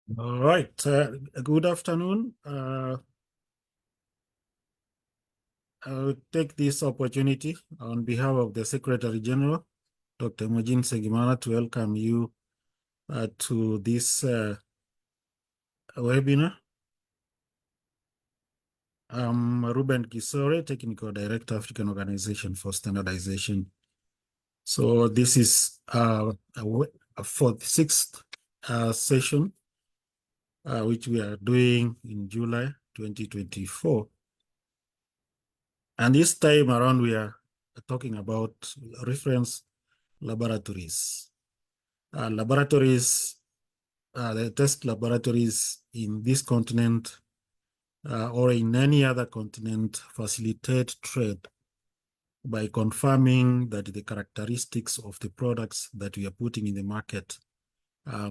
All right. Good afternoon. I'll take this opportunity on behalf of the Secretary General, Dr. Mojin Segimana, to welcome you to this webinar. I'm Ruben Kisore, Technical Director, African Organization for Standardization. So this is for the sixth session, which we are doing in July 2024. And this time around, we are talking about reference laboratories. The test laboratories in this continent or in any other continent facilitate trade by confirming that the characteristics of the products that we are putting in the market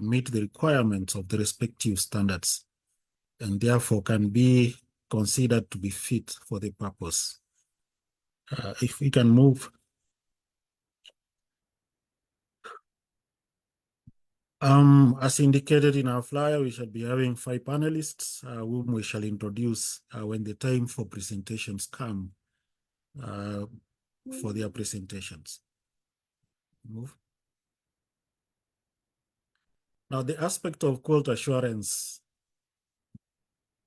meet the requirements of the respective standards and therefore can be considered to be fit for the purpose. If we can move. As indicated in our flyer, we shall be having 5 panelists whom we shall introduce when the time for presentations come for their presentations. Move. Now, the aspect of quality assurance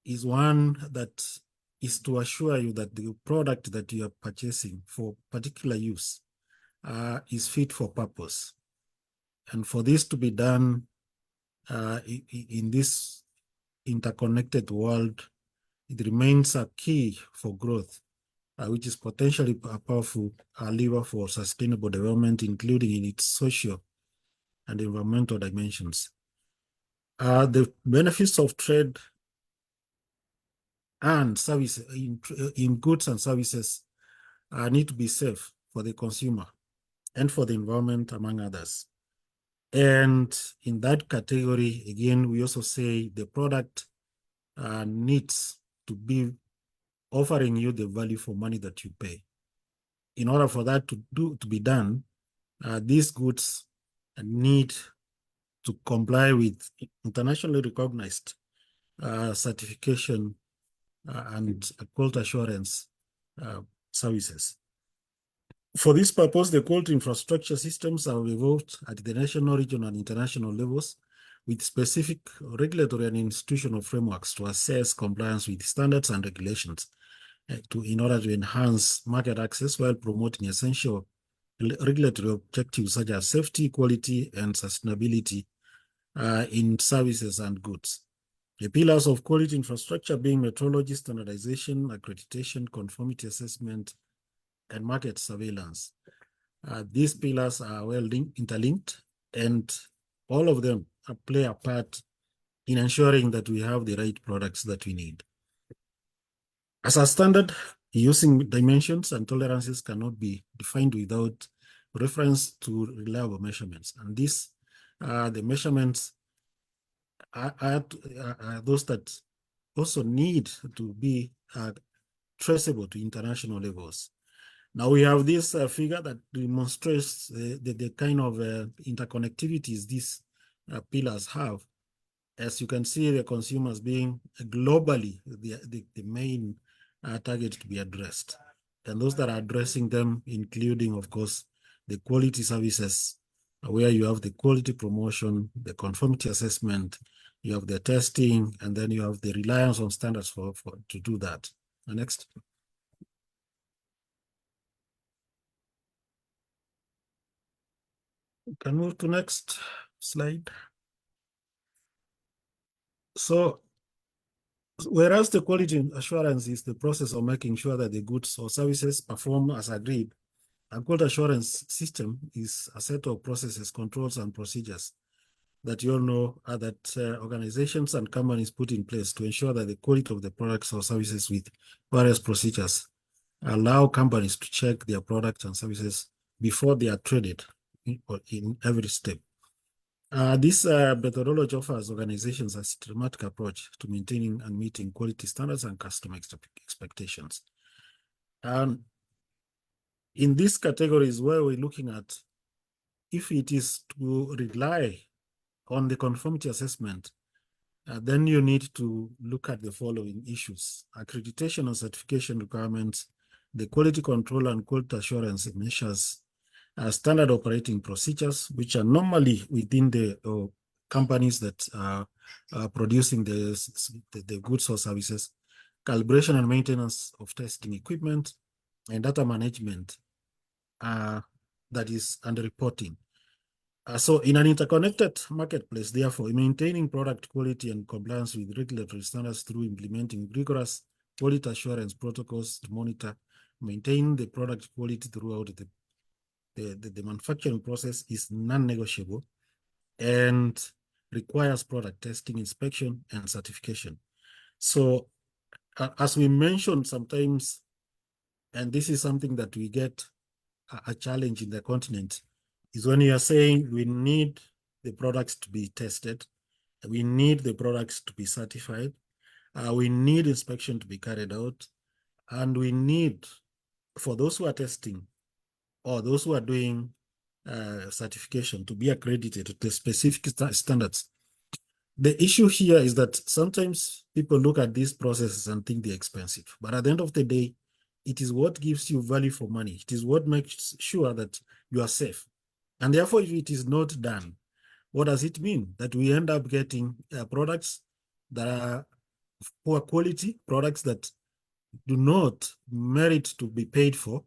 is one that is to assure you that the product that you are purchasing for particular use is fit for purpose. And for this to be done in this interconnected world, it remains a key for growth, which is potentially a powerful lever for sustainable development, including in its social and environmental dimensions. The benefits of trade and service in goods and services need to be safe for the consumer and for the environment, among others. And in that category, again, we also say the product needs to be offering you the value for money that you pay. In order for that to be done, these goods need to comply with internationally recognized certification and quality assurance services. For this purpose, the quality infrastructure systems have evolved at the national, regional, and international levels with specific regulatory and institutional frameworks to assess compliance with standards and regulations in order to enhance market access while promoting essential regulatory objectives such as safety, quality, and sustainability in services and goods. The pillars of quality infrastructure being metrology, standardization, accreditation, conformity assessment, and market surveillance. These pillars are well interlinked, and all of them play a part in ensuring that we have the right products that we need. As a standard, using dimensions and tolerances cannot be defined without reference to reliable measurements. And these the measurements are those that also need to be traceable to international levels. Now we have this figure that demonstrates the kind of interconnectivities these pillars have. As you can see, the consumers being globally the main target to be addressed. And those that are addressing them, including, of course, the quality services, where you have the quality promotion, the conformity assessment, you have the testing, and then you have the reliance on standards to do that. Next. We can move to next slide. So, whereas the quality assurance is the process of making sure that the goods or services perform as agreed, a quality assurance system is a set of processes, controls, and procedures that you all know that organizations and companies put in place to ensure that the quality of the products or services with various procedures allow companies to check their products and services before they are traded in every step. This methodology offers organizations a systematic approach to maintaining and meeting quality standards and customer expectations. In these categories where we're looking at if it is to rely on the conformity assessment, Then you need to look at the following issues: accreditation and certification requirements, the quality control and quality assurance measures, standard operating procedures, which are normally within the companies that are producing the goods or services, calibration and maintenance of testing equipment, and data management that is under reporting. So in an interconnected marketplace, therefore, maintaining product quality and compliance with regulatory standards through implementing rigorous quality assurance protocols to monitor, maintain the product quality throughout the manufacturing process is non-negotiable and requires product testing, inspection, and certification. So as we mentioned sometimes, and this is something that we get a challenge in the continent, is when you are saying we need the products to be tested, we need the products to be certified, we need inspection to be carried out, and we need, for those who are testing or those who are doing certification, to be accredited to the specific standards. The issue here is that sometimes people look at these processes and think they're expensive, but at the end of the day, it is what gives you value for money. It is what makes sure that you are safe. And therefore, if it is not done, what does it mean? That we end up getting products that are poor quality, products that do not merit to be paid for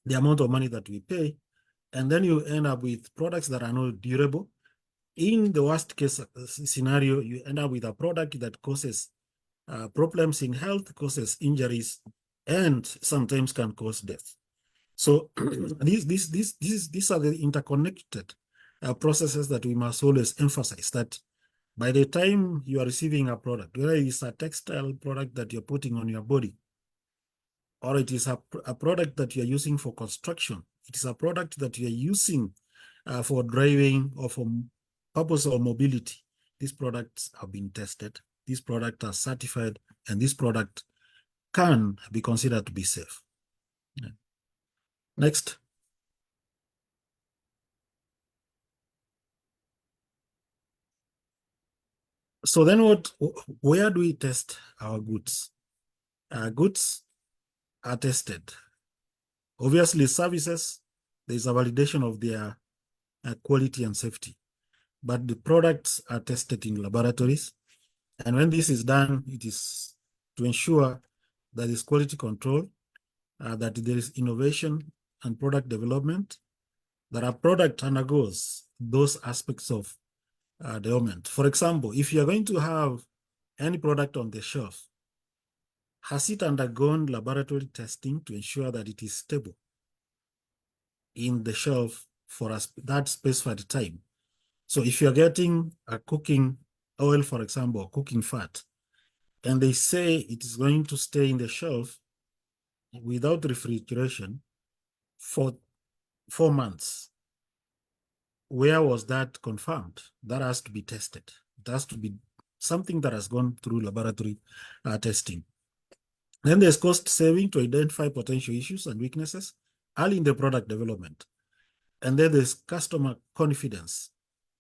the amount of money that we pay. And then you end up with products that are not durable. In the worst case scenario, you end up with a product that causes problems in health, causes injuries, and sometimes can cause death. So these are the interconnected processes that we must always emphasize, that by the time you are receiving a product, whether it's a textile product that you're putting on your body, or it is a product that you're using for construction, it is a product that you're using for driving or for purpose of mobility, these products have been tested, these products are certified, and this product can be considered to be safe. Yeah. Next. So then where do we test our goods? Goods are tested. Obviously, services, there's a validation of their quality and safety, but the products are tested in laboratories. And when this is done, it is to ensure that there is quality control, that there is innovation and product development, that a product undergoes those aspects of development. For example, if you're going to have any product on the shelf, has it undergone laboratory testing to ensure that it is stable in the shelf for that specified time? So if you're getting a cooking oil, for example, or cooking fat, and they say it is going to stay in the shelf without refrigeration for 4 months, where was that confirmed? That has to be tested. It has to be something that has gone through laboratory testing. Then there's cost saving to identify potential issues and weaknesses early in the product development. And then there's customer confidence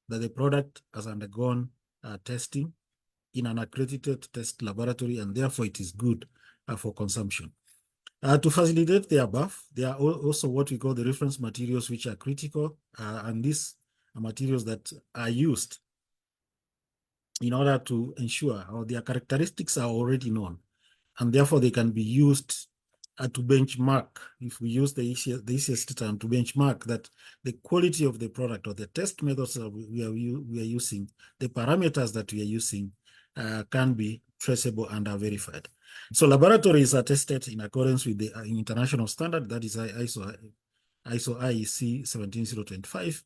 that the product has undergone testing in an accredited test laboratory, and therefore it is good for consumption. To facilitate the above, there are also what we call the reference materials, which are critical, and these are materials that are used in order to ensure, or their characteristics are already known, and therefore they can be used to benchmark. If we use the easiest term, to benchmark that the quality of the product or the test methods that we are using, the parameters that we are using can be traceable and are verified. So laboratories are tested in accordance with the international standard, that is ISO IEC 17025.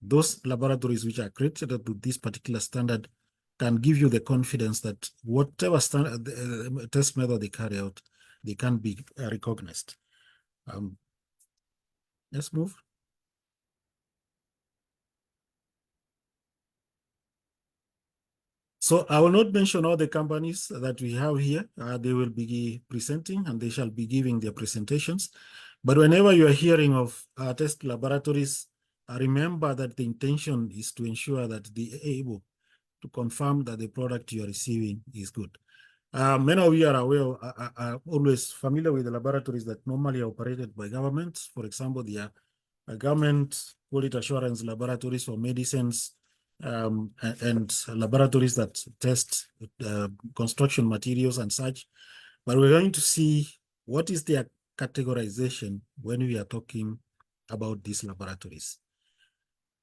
Those laboratories which are accredited to this particular standard can give you the confidence that whatever standard, test method they carry out, they can be recognized. Let's move. So I will not mention all the companies that we have here. They will be presenting and they shall be giving their presentations. But whenever you are hearing of test laboratories, remember that the intention is to ensure that they are able to confirm that the product you are receiving is good. Many of you are aware, are always familiar with the laboratories that normally are operated by governments. For example, the government quality assurance laboratories for medicines, and laboratories that test construction materials and such. But we're going to see what is their categorization when we are talking about these laboratories.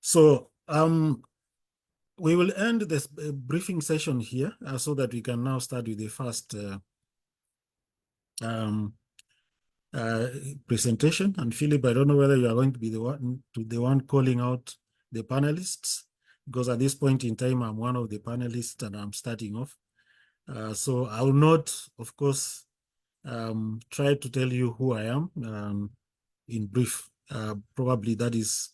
So we will end this briefing session here so that we can now start with the first presentation. And Philip, I don't know whether you are going to be the one calling out the panelists, because at this point in time, I'm one of the panelists and I'm starting off. So I will not, of course, try to tell you who I am in brief. Probably that is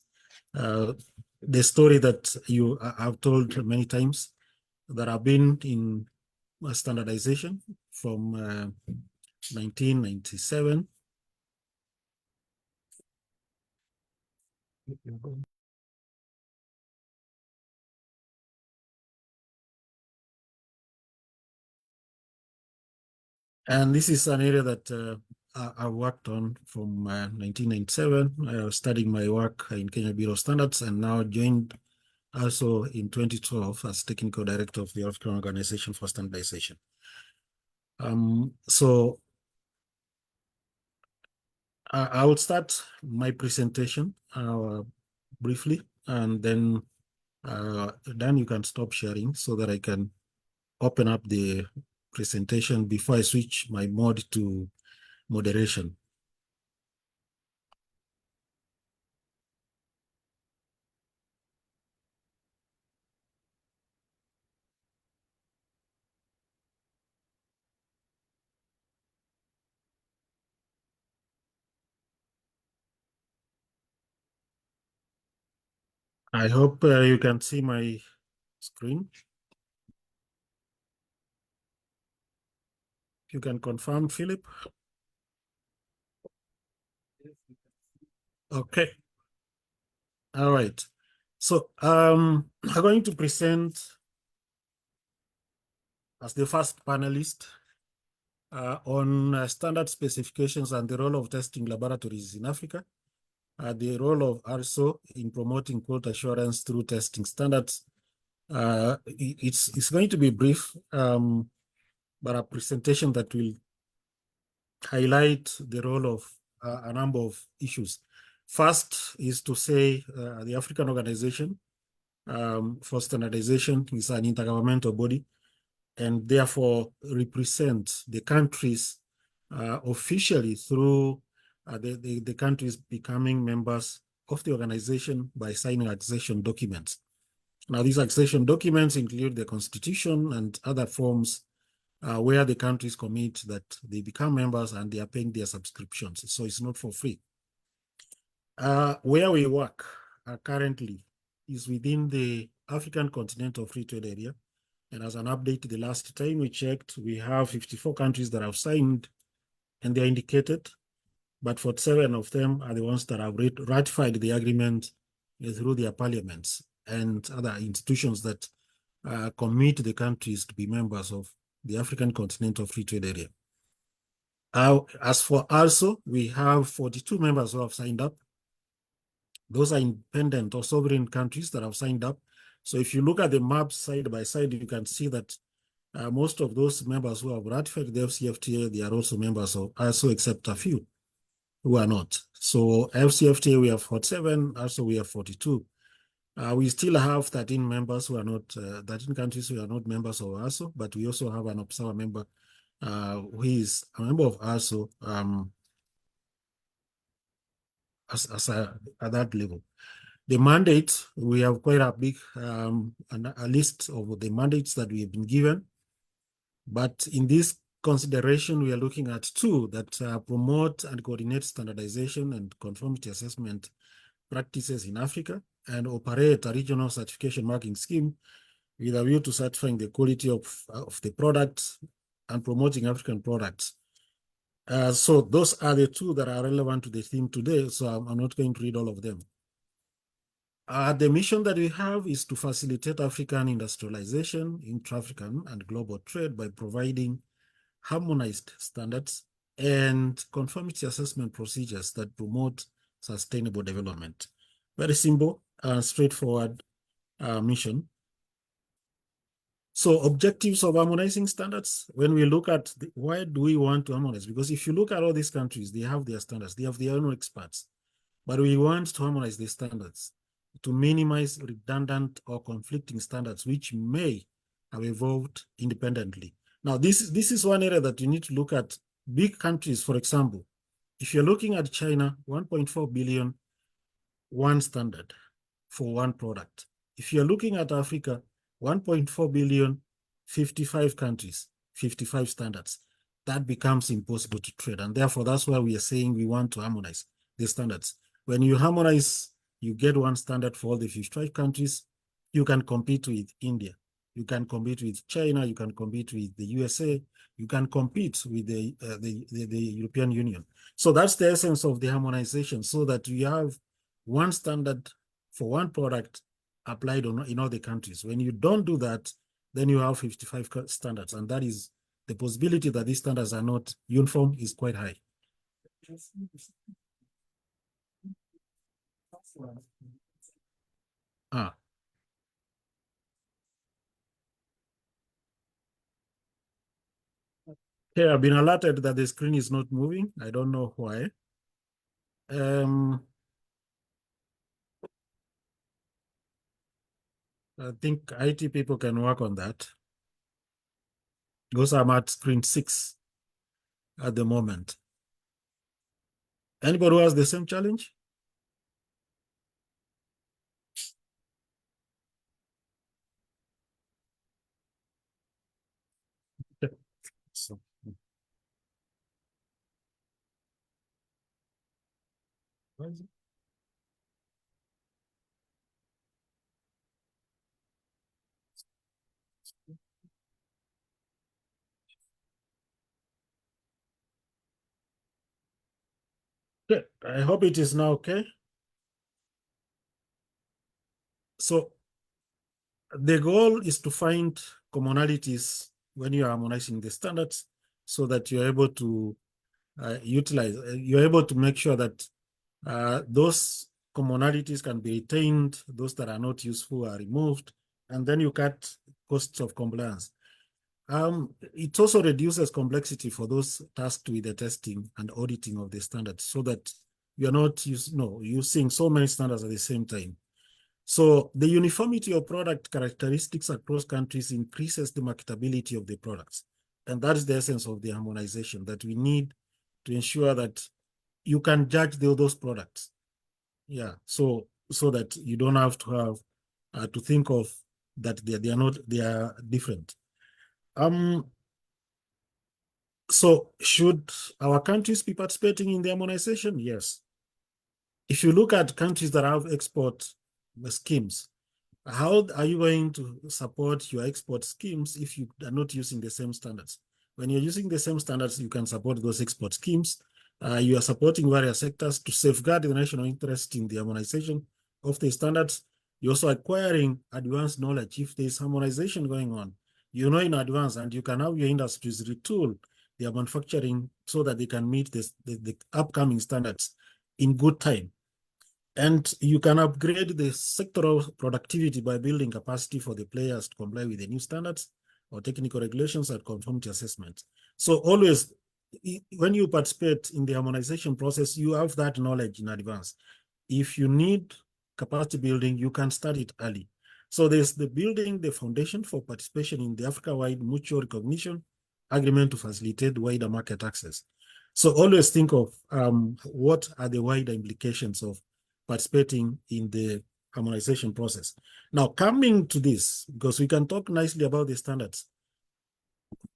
the story that you have told many times, that I've been in standardization from 1997. And this is an area that I worked on from 1997. I was studying my work in Kenya Bureau of Standards, and now joined also in 2012 as Technical Director of the African Organization for Standardization. So I will start my presentation briefly, and then you can stop sharing so that I can open up the presentation before I switch my mode to moderation. I hope you can see my screen. You can confirm, Philip. Okay. All right. So I'm going to present as the first panelist on standard specifications and the role of testing laboratories in Africa, the role of ARSO in promoting quality assurance through testing standards. It's going to be brief, but a presentation that will highlight the role of a number of issues. First is to say the African Organization for Standardization is an intergovernmental body, and therefore represents the countries officially through the countries becoming members of the organization by signing accession documents. Now, these accession documents include the constitution and other forms where the countries commit that they become members and they are paying their subscriptions. So it's not for free. Where we work currently is within the African Continental Free Trade Area. And as an update, the last time we checked, we have 54 countries that have signed and they're indicated, but 47 of them are the ones that have ratified the agreement through their parliaments and other institutions that commit the countries to be members of the African Continental Free Trade Area. As for ALSO, we have 42 members who have signed up. Those are independent or sovereign countries that have signed up. So if you look at the maps side by side, you can see that most of those members who have ratified the FCFTA, they are also members of ALSO, except a few who are not. So FCFTA, we have 47, ALSO we have 42. We still have 13 members who are not, 13 countries who are not members of ALSO, but we also have an observer member who is a member of ALSO at that level. The mandate, we have quite a big a list of the mandates that we have been given. But in this consideration, we are looking at two that promote and coordinate standardization and conformity assessment practices in Africa and operate a regional certification marking scheme with a view to certifying the quality of the products and promoting African products. So those are the two that are relevant to the theme today, so I'm not going to read all of them. The mission that we have is to facilitate African industrialization, intra-African and global trade by providing harmonized standards and conformity assessment procedures that promote sustainable development. Very simple and straightforward mission. So objectives of harmonizing standards, when we look at why do we want to harmonize? Because if you look at all these countries, they have their standards, they have their own experts, but we want to harmonize the standards to minimize redundant or conflicting standards which may have evolved independently. Now, this is one area that you need to look at. Big countries, for example, if you're looking at China, 1.4 billion, one standard for one product. If you're looking at Africa, 1.4 billion, 55 countries, 55 standards. That becomes impossible to trade. And therefore, that's why we are saying we want to harmonize the standards. When you harmonize, you get one standard for all the 55 countries. You can compete with India. You can compete with China. You can compete with the USA. You can compete with the European Union. So that's the essence of the harmonization, so that you have one standard for one product applied in all the countries. When you don't do that, then you have 55 standards, and that is the possibility that these standards are not uniform is quite high. Ah. Okay, I've been alerted that the screen is not moving. I don't know why. I think IT people can work on that, because I'm at screen 6 at the moment. Anybody who has the same challenge? So, okay, I hope it is now okay. So the goal is to find commonalities when you are harmonizing the standards, so that you're able to you're able to make sure that those commonalities can be retained, those that are not useful are removed, and then you cut costs of compliance. It also reduces complexity for those tasked with the testing and auditing of the standards, so that you're not using so many standards at the same time. So the uniformity of product characteristics across countries increases the marketability of the products. And that is the essence of the harmonization that we need to ensure that you can judge those products. Yeah, so that you don't have to have to think of that they are different. So should our countries be participating in the harmonization? Yes. If you look at countries that have export schemes, how are you going to support your export schemes if you are not using the same standards? When you're using the same standards, you can support those export schemes. You are supporting various sectors to safeguard the national interest in the harmonization of the standards. You're also acquiring advanced knowledge. If there's harmonization going on, you know in advance, and you can have your industries retool their manufacturing so that they can meet the upcoming standards in good time. And you can upgrade the sectoral productivity by building capacity for the players to comply with the new standards or technical regulations and conformity assessment. So always, when you participate in the harmonization process, you have that knowledge in advance. If you need capacity building, you can start it early. So there's the building the foundation for participation in the Africa-wide mutual recognition agreement to facilitate wider market access. So always think of what are the wider implications of participating in the harmonization process. Now, coming to this, because we can talk nicely about the standards,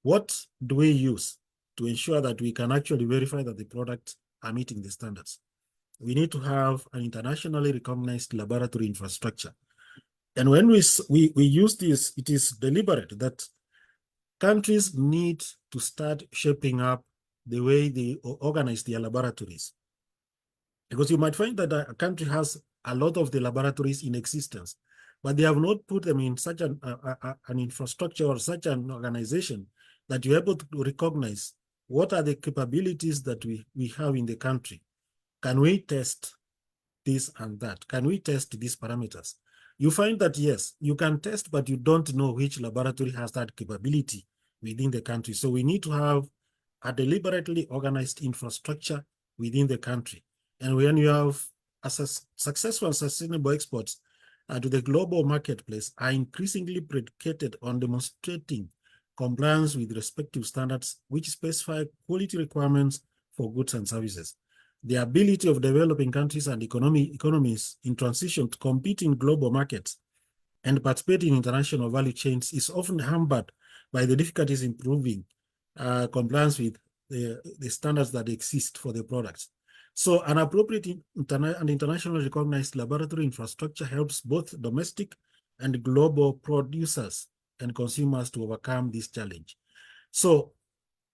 what do we use to ensure that we can actually verify that the products are meeting the standards? We need to have an internationally recognized laboratory infrastructure. And when we use this, it is deliberate that countries need to start shaping up the way they organize their laboratories. Because you might find that a country has a lot of the laboratories in existence, but they have not put them in such an infrastructure or such an organization that you're able to recognize what are the capabilities that we have in the country. Can we test this and that? Can we test these parameters? You find that, yes, you can test, but you don't know which laboratory has that capability within the country. So we need to have a deliberately organized infrastructure within the country. And when you have successful and sustainable exports to the global marketplace are increasingly predicated on demonstrating compliance with respective standards, which specify quality requirements for goods and services. The ability of developing countries and economies in transition to compete in global markets and participate in international value chains is often hampered by the difficulties in proving compliance with the standards that exist for the products. So an appropriate and internationally recognized laboratory infrastructure helps both domestic and global producers and consumers to overcome this challenge. So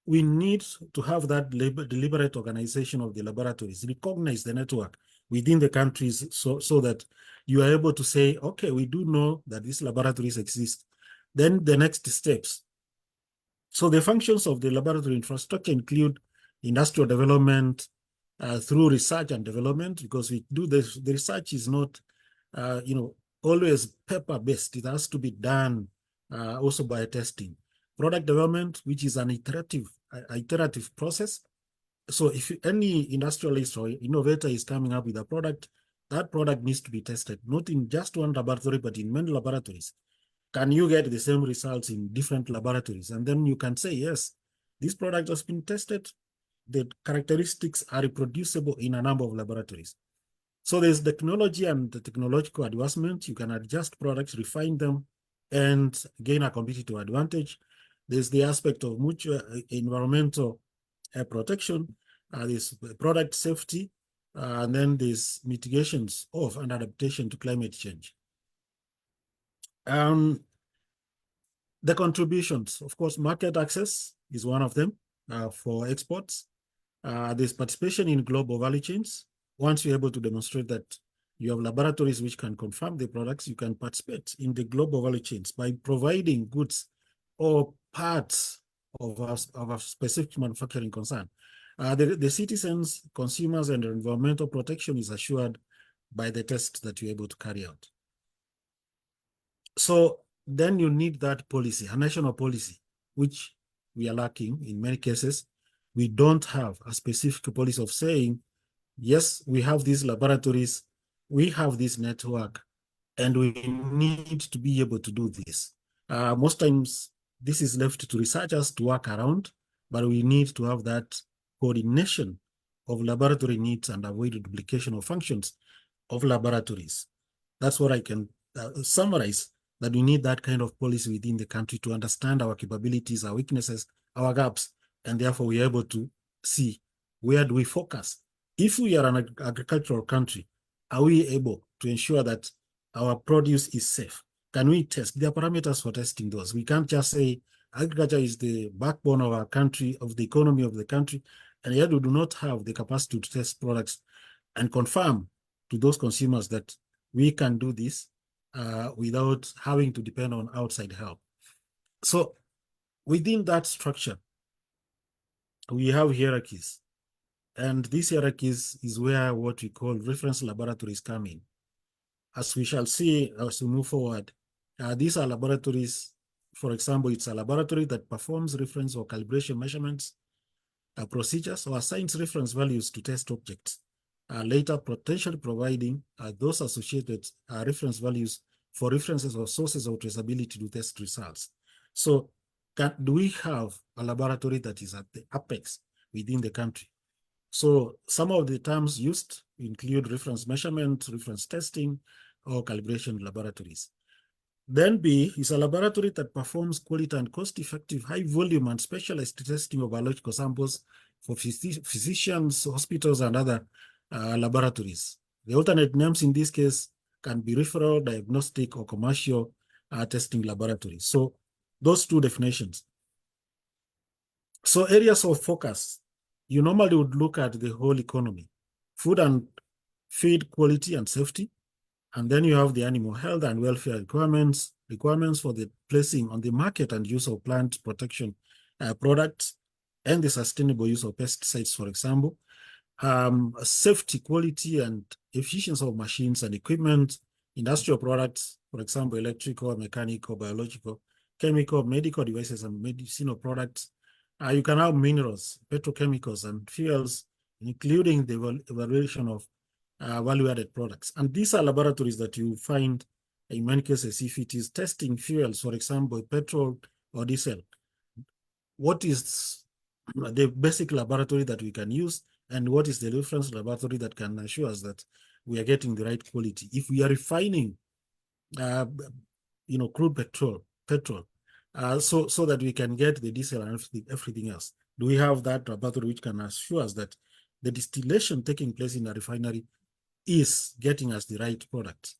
we need to have that deliberate organization of the laboratories, recognize the network within the countries so that you are able to say, okay, we do know that these laboratories exist. Then the next steps. So the functions of the laboratory infrastructure include industrial development through research and development, because we do this, the research is not, always paper-based. It has to be done also by testing. Product development, which is an iterative process. So if any industrialist or innovator is coming up with a product, that product needs to be tested, not in just one laboratory, but in many laboratories. Can you get the same results in different laboratories? And then you can say, yes, this product has been tested. The characteristics are reproducible in a number of laboratories. So there's technology and the technological advancement. You can adjust products, refine them, and gain a competitive advantage. There's the aspect of mutual environmental protection, there's product safety, and then there's mitigations of and adaptation to climate change. The contributions, of course, market access is one of them for exports. There's participation in global value chains. Once you're able to demonstrate that you have laboratories which can confirm the products, you can participate in the global value chains by providing goods or parts of a specific manufacturing concern. The citizens, consumers, and environmental protection is assured by the tests that you're able to carry out. So then you need that policy, a national policy, which we are lacking in many cases. We don't have a specific policy of saying, yes, we have these laboratories, we have this network, and we need to be able to do this. Most times, this is left to researchers to work around, but we need to have that coordination of laboratory needs and avoid duplication of functions of laboratories. That's what I can summarize, that we need that kind of policy within the country to understand our capabilities, our weaknesses, our gaps, and therefore we are able to see where do we focus. If we are an agricultural country, are we able to ensure that our produce is safe? Can we test? There are parameters for testing those. We can't just say agriculture is the backbone of our country, of the economy of the country, and yet we do not have the capacity to test products and confirm to those consumers that we can do this without having to depend on outside help. So within that structure, we have hierarchies. And these hierarchies is where what we call reference laboratories come in. As we shall see as we move forward, these are laboratories. For example, it's a laboratory that performs reference or calibration measurements, procedures, or assigns reference values to test objects, later potentially providing those associated reference values for references or sources of traceability to test results. So do we have a laboratory that is at the apex within the country? So some of the terms used include reference measurement, reference testing, or calibration laboratories. Then B is a laboratory that performs quality and cost-effective, high-volume and specialized testing of biological samples for physicians, hospitals, and other laboratories. The alternate names in this case can be referral, diagnostic, or commercial testing laboratories. So those two definitions. So areas of focus, you normally would look at the whole economy, food and feed quality and safety, And then you have the animal health and welfare requirements for the placing on the market and use of plant protection products, and the sustainable use of pesticides, for example. Safety, quality, and efficiency of machines and equipment, industrial products, for example, electrical, mechanical, biological, chemical, medical devices, and medicinal products. You can have minerals, petrochemicals, and fuels, including the evaluation of value-added products. And these are laboratories that you find in many cases, if it is testing fuels, for example, petrol or diesel, what is the basic laboratory that we can use, and what is the reference laboratory that can assure us that we are getting the right quality? If we are refining, crude petrol, so that we can get the diesel and everything else, do we have that laboratory which can assure us that the distillation taking place in a refinery is getting us the right product?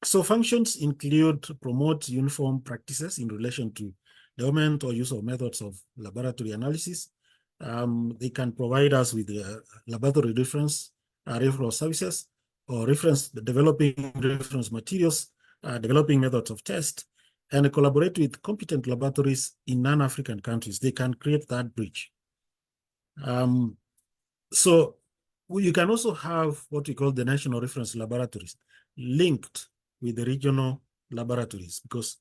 So functions include promote uniform practices in relation to development or use of methods of laboratory analysis. They can provide us with laboratory reference services, or developing reference materials, developing methods of test, and collaborate with competent laboratories in non-African countries. They can create that bridge. So you can also have what we call the national reference laboratories linked with the regional laboratories, because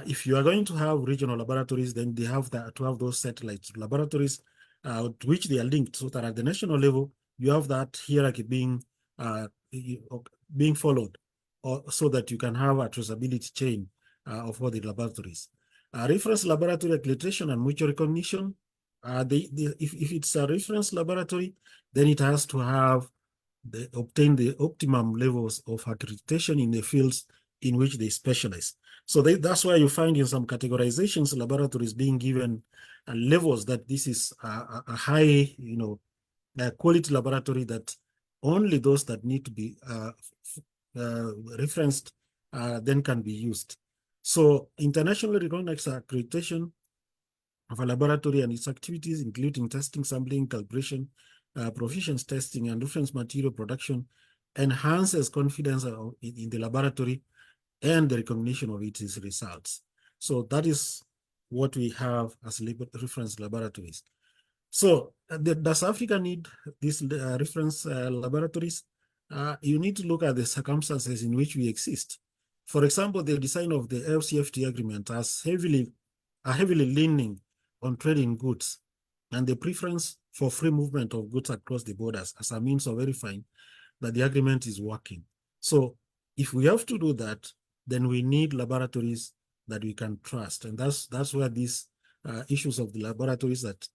if you are going to have regional laboratories, then they have to have those satellite laboratories to which they are linked, so that at the national level, you have that hierarchy being followed, or so that you can have a traceability chain of all the laboratories. Reference laboratory accreditation and mutual recognition. If it's a reference laboratory, then it has to have obtain the optimum levels of accreditation in the fields in which they specialize. So that's why you find in some categorizations laboratories being given levels that this is a high, quality laboratory, that only those that need to be referenced then can be used. So internationally recognized accreditation of a laboratory and its activities, including testing, sampling, calibration, proficiency testing, and reference material production, enhances confidence in the laboratory and the recognition of its results. So that is what we have as reference laboratories. So does Africa need these reference laboratories? You need to look at the circumstances in which we exist. For example, the design of the LCFTA agreement are heavily leaning on trading goods and the preference for free movement of goods across the borders as a means of verifying that the agreement is working. So if we have to do that, then we need laboratories that we can trust. And that's where these issues of the laboratories that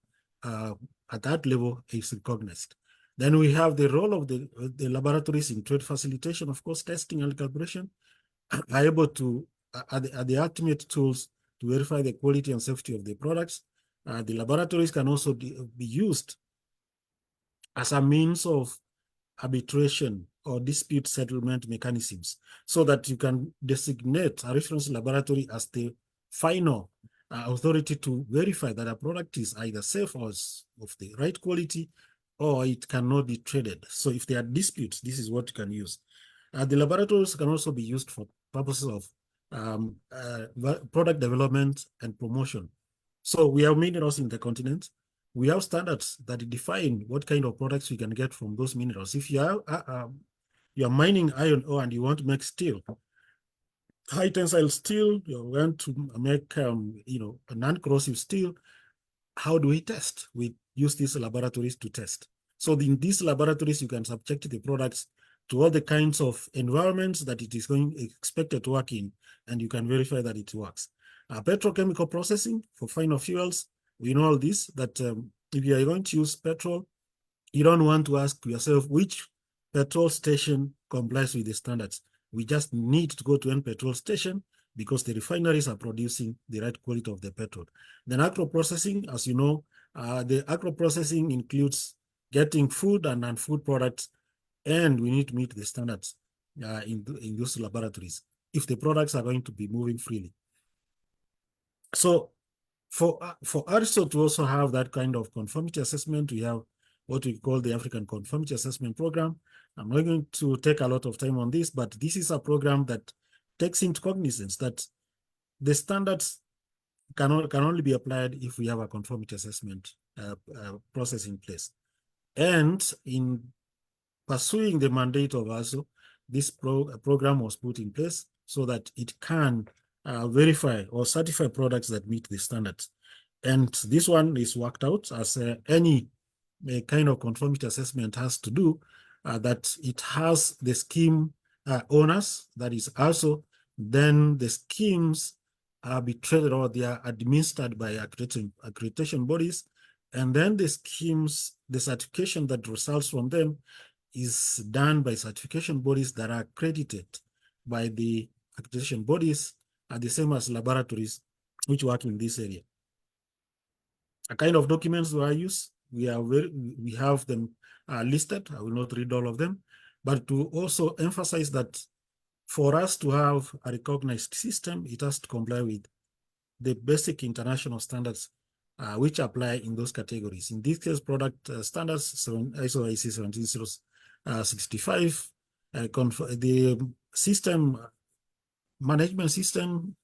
at that level is recognized. Then we have the role of the laboratories in trade facilitation, of course, testing and calibration are able to, are the ultimate tools to verify the quality and safety of the products. The laboratories can also be used as a means of arbitration or dispute settlement mechanisms, so that you can designate a reference laboratory as the final authority to verify that a product is either safe or of the right quality, or it cannot be traded. So if there are disputes, this is what you can use. The laboratories can also be used for purposes of product development and promotion. So we have minerals in the continent. We have standards that define what kind of products we can get from those minerals. If you are mining iron ore and you want to make steel, high tensile steel, you want to make a non-corrosive steel, how do we test? We use these laboratories to test. So in these laboratories, you can subject the products to all the kinds of environments that it is expected to work in, and you can verify that it works. Petrochemical processing for final fuels, we know all this, that if you are going to use petrol, you don't want to ask yourself which petrol station complies with the standards. We just need to go to any petrol station because the refineries are producing the right quality of the petrol. Then agro-processing, as you know, the agro-processing includes getting food and non-food products, and we need to meet the standards in those laboratories if the products are going to be moving freely. So for ARISTO to also have that kind of conformity assessment, we have what we call the African Conformity Assessment Program. I'm not going to take a lot of time on this, but this is a program that takes into cognizance that the standards can only be applied if we have a conformity assessment process in place. And in pursuing the mandate of ASO, this program was put in place so that it can verify or certify products that meet the standards. And this one is worked out as any kind of conformity assessment has to do, that it has the scheme owners, that is also, then the schemes are arbitrated or they are administered by accreditation bodies, and then the schemes, the certification that results from them is done by certification bodies that are accredited by the accreditation bodies, are the same as laboratories which work in this area. A kind of documents we use, we have them listed. I will not read all of them, but to also emphasize that for us to have a recognized system, it has to comply with the basic international standards which apply in those categories. In this case, product standards, ISO IC 17065, the system management system,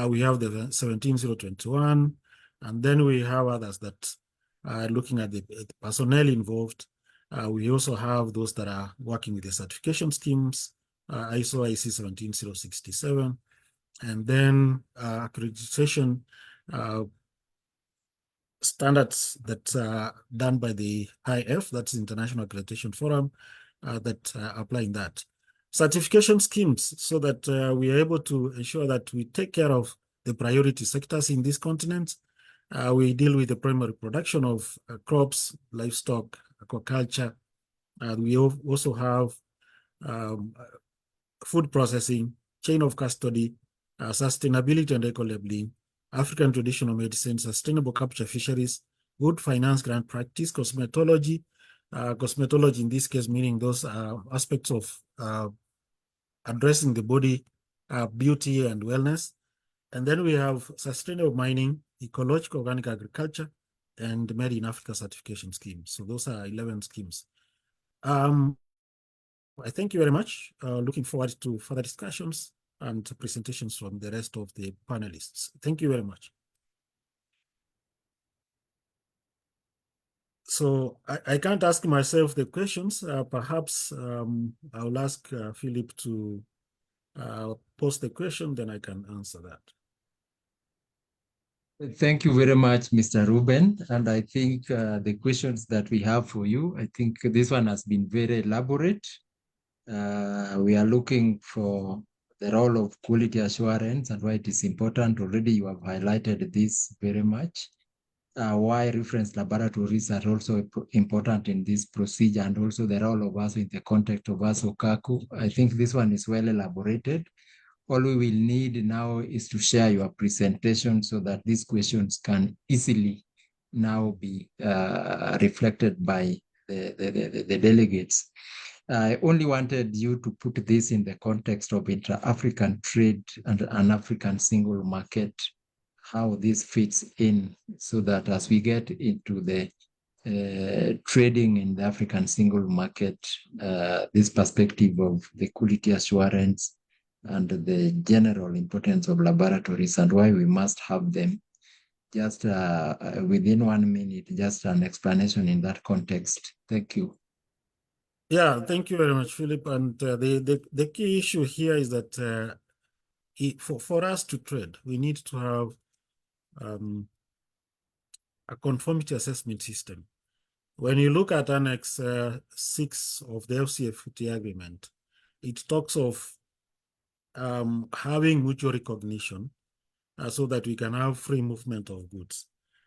we have the 17021, and then we have others that are looking at the personnel involved. We also have those that are working with the certification schemes, ISO IC 17067, and then accreditation standards that are done by the IF, that's the International Accreditation Forum, that apply in that. Certification schemes, so that we are able to ensure that we take care of the priority sectors in this continent. We deal with the primary production of crops, livestock, aquaculture. We also have food processing, chain of custody, sustainability and eco-labeling, African traditional medicine, sustainable capture fisheries, good finance grant practice, cosmetology. Cosmetology in this case meaning those aspects of addressing the body, beauty and wellness. And then we have sustainable mining, ecological organic agriculture, and Made in Africa certification scheme. So those are 11 schemes. I thank you very much. Looking forward to further discussions and presentations from the rest of the panelists. Thank you very much. So I can't ask myself the questions. Perhaps I'll ask Philip to post the question, then I can answer that. Thank you very much, Mr. Ruben. And I think the questions that we have for you, I think this one has been very elaborate. We are looking for the role of quality assurance and why it is important. Already you have highlighted this very much. Why reference laboratories are also important in this procedure, and also the role of us in the context of ASO Kaku. I think this one is well elaborated. All we will need now is to share your presentation so that these questions can easily now be reflected by the delegates. I only wanted you to put this in the context of intra-African trade and an African single market, how this fits in, so that as we get into the trading in the African single market, this perspective of the quality assurance and the general importance of laboratories and why we must have them, just within 1 minute, just an explanation in that context. Thank you. Yeah, thank you very much, Philip. And the key issue here is that for us to trade, we need to have a conformity assessment system. When you look at Annex 6 of the FCFTA agreement, it talks of having mutual recognition so that we can have free movement of goods.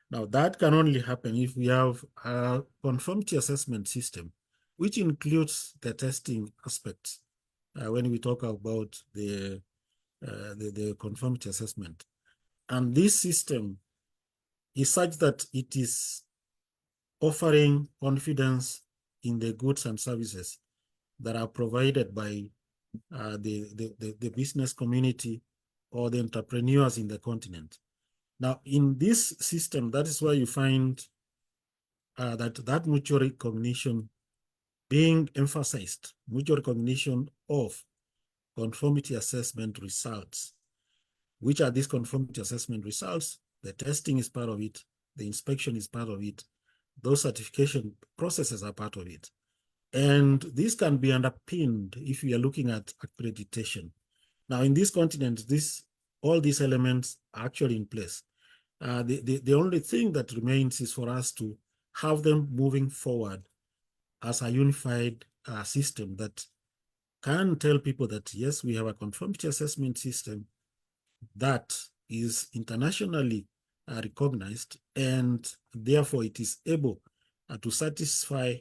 Now, that can only happen if we have a conformity assessment system, which includes the testing aspects when we talk about the conformity assessment. And this system is such that it is offering confidence in the goods and services that are provided by the business community or the entrepreneurs in the continent. Now, in this system, that is where you find that mutual recognition being emphasized, mutual recognition of conformity assessment results. Which are these conformity assessment results? The testing is part of it. The inspection is part of it. Those certification processes are part of it. And this can be underpinned if we are looking at accreditation. Now, in this continent, all these elements are actually in place. The only thing that remains is for us to have them moving forward as a unified system that can tell people that, yes, we have a conformity assessment system that is internationally recognized, and therefore it is able to satisfy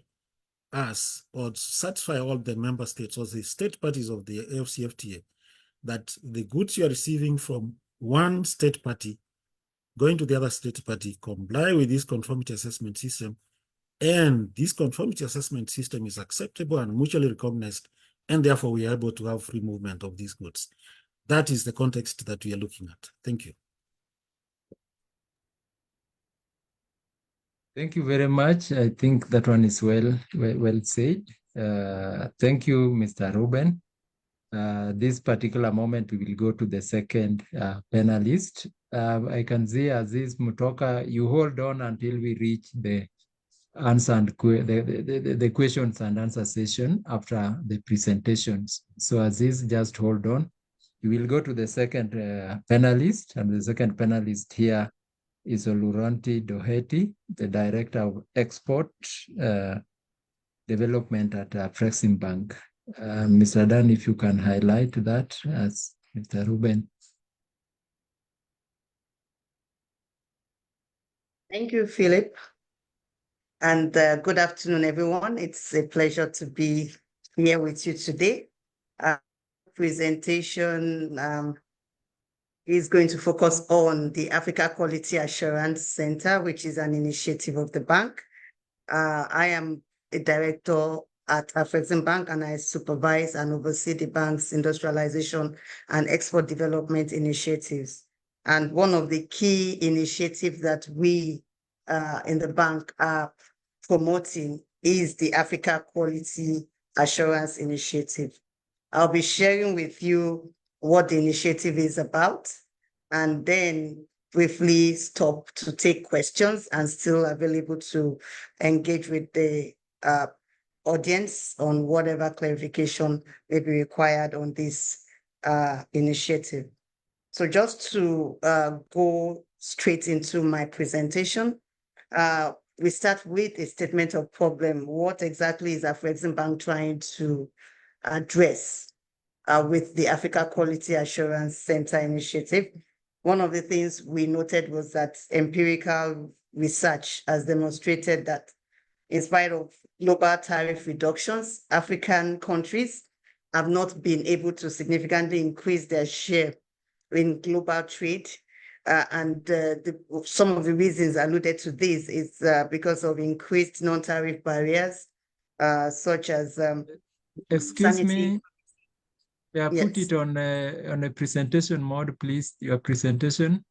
us or satisfy all the member states or the state parties of the AFCFTA that the goods you are receiving from one state party going to the other state party comply with this conformity assessment system, and this conformity assessment system is acceptable and mutually recognized, and therefore we are able to have free movement of these goods. That is the context that we are looking at. Thank you. Thank you very much. I think that one is well said. Thank you, Mr. Ruben. This particular moment, we will go to the second panelist. I can see Aziz Mutoka, you hold on until we reach the answer and the questions and answer session after the presentations. So Aziz, just hold on. We will go to the second panelist, and the second panelist here is Oluranti Doheti, the Director of Export Development at Flexim Bank. Mr. Dan, if you can highlight that as Mr. Ruben. Thank you, Philip. And good afternoon, everyone. It's a pleasure to be here with you today. Presentation is going to focus on the Africa Quality Assurance Center, which is an initiative of the bank. I am a director at Flexim Bank, and I supervise and oversee the bank's industrialization and export development initiatives. And one of the key initiatives that we in the bank are promoting is the Africa Quality Assurance Initiative. I'll be sharing with you what the initiative is about, and then briefly stop to take questions and still available to engage with the audience on whatever clarification may be required on this initiative. So just to go straight into my presentation, we start with a statement of problem. What exactly is Flexim Bank trying to address with the Africa Quality Assurance Center initiative? One of the things we noted was that empirical research has demonstrated that in spite of global tariff reductions, African countries have not been able to significantly increase their share in global trade. Some of the reasons alluded to this is because of increased non-tariff barriers, such as Excuse sanity. me. Yeah, Yes. put it on a presentation mode, please. Your presentation.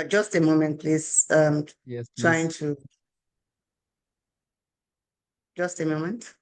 Just a moment, please. Yes, please. Trying to. Just a moment.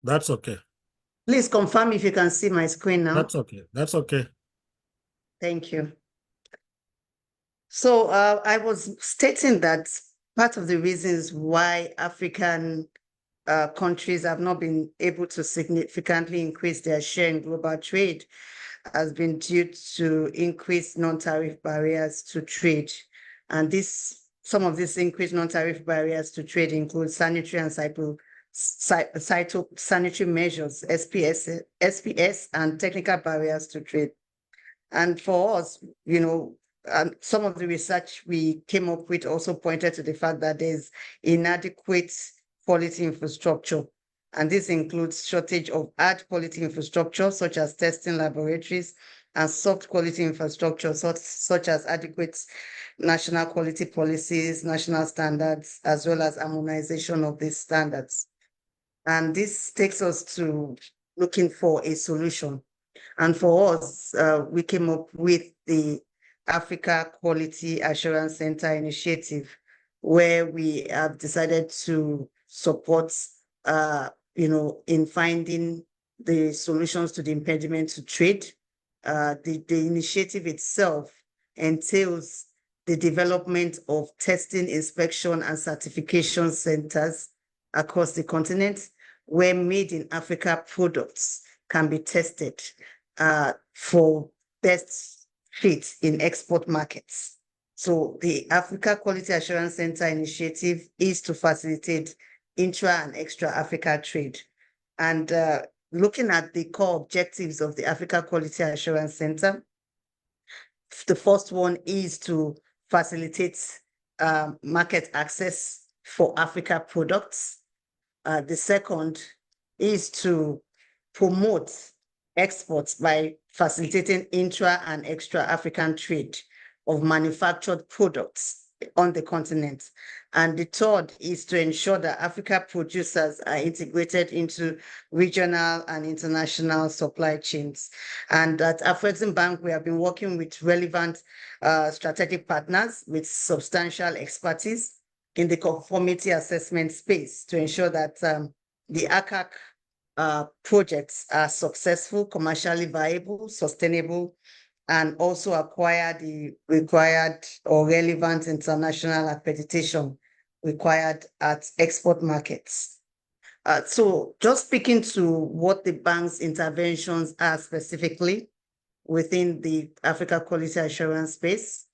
That's okay. Please confirm if you can see my screen now. That's okay. That's okay. Thank you. So I was stating that part of the reasons why African countries have not been able to significantly increase their share in global trade has been due to increased non-tariff barriers to trade. And some of these increased non-tariff barriers to trade include sanitary and phytosanitary measures, SPS, and technical barriers to trade. And for us, some of the research we came up with also pointed to the fact that there's inadequate quality infrastructure. And this includes shortage of hard quality infrastructure, such as testing laboratories, and soft quality infrastructure, such as adequate national quality policies, national standards, as well as harmonization of these standards. And this takes us to looking for a solution. And for us, we came up with the Africa Quality Assurance Center initiative, where we have decided to support, in finding the solutions to the impediment to trade. The initiative itself entails the development of testing, inspection, and certification centers across the continent, where made in Africa products can be tested for best fit in export markets. So the Africa Quality Assurance Center initiative is to facilitate intra and extra Africa trade. And looking at the core objectives of the Africa Quality Assurance Center, the first one is to facilitate market access for Africa products. The second is to promote exports by facilitating intra and extra African trade of manufactured products on the continent. And the third is to ensure that Africa producers are integrated into regional and international supply chains. And at Afreximbank, we have been working with relevant strategic partners with substantial expertise in the conformity assessment space to ensure that the ACAC projects are successful, commercially viable, sustainable, and also acquire the required or relevant international accreditation required at export markets. So just speaking to what the bank's interventions are specifically within the Africa Quality Assurance space,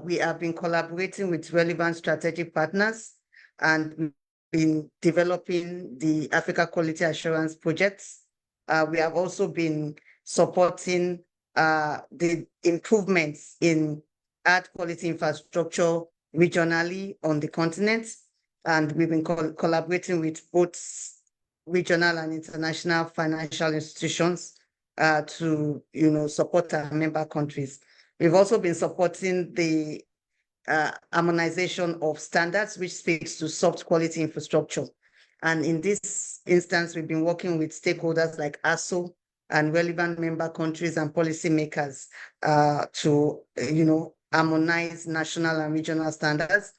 we have been collaborating with relevant strategic partners and been developing the Africa Quality Assurance projects. We have also been supporting the improvements in hard quality infrastructure regionally on the continent. And we've been collaborating with both regional and international financial institutions to support our member countries. We've also been supporting the harmonization of standards, which speaks to soft quality infrastructure. And in this instance, we've been working with stakeholders like ASO and relevant member countries and policymakers to, harmonize national and regional standards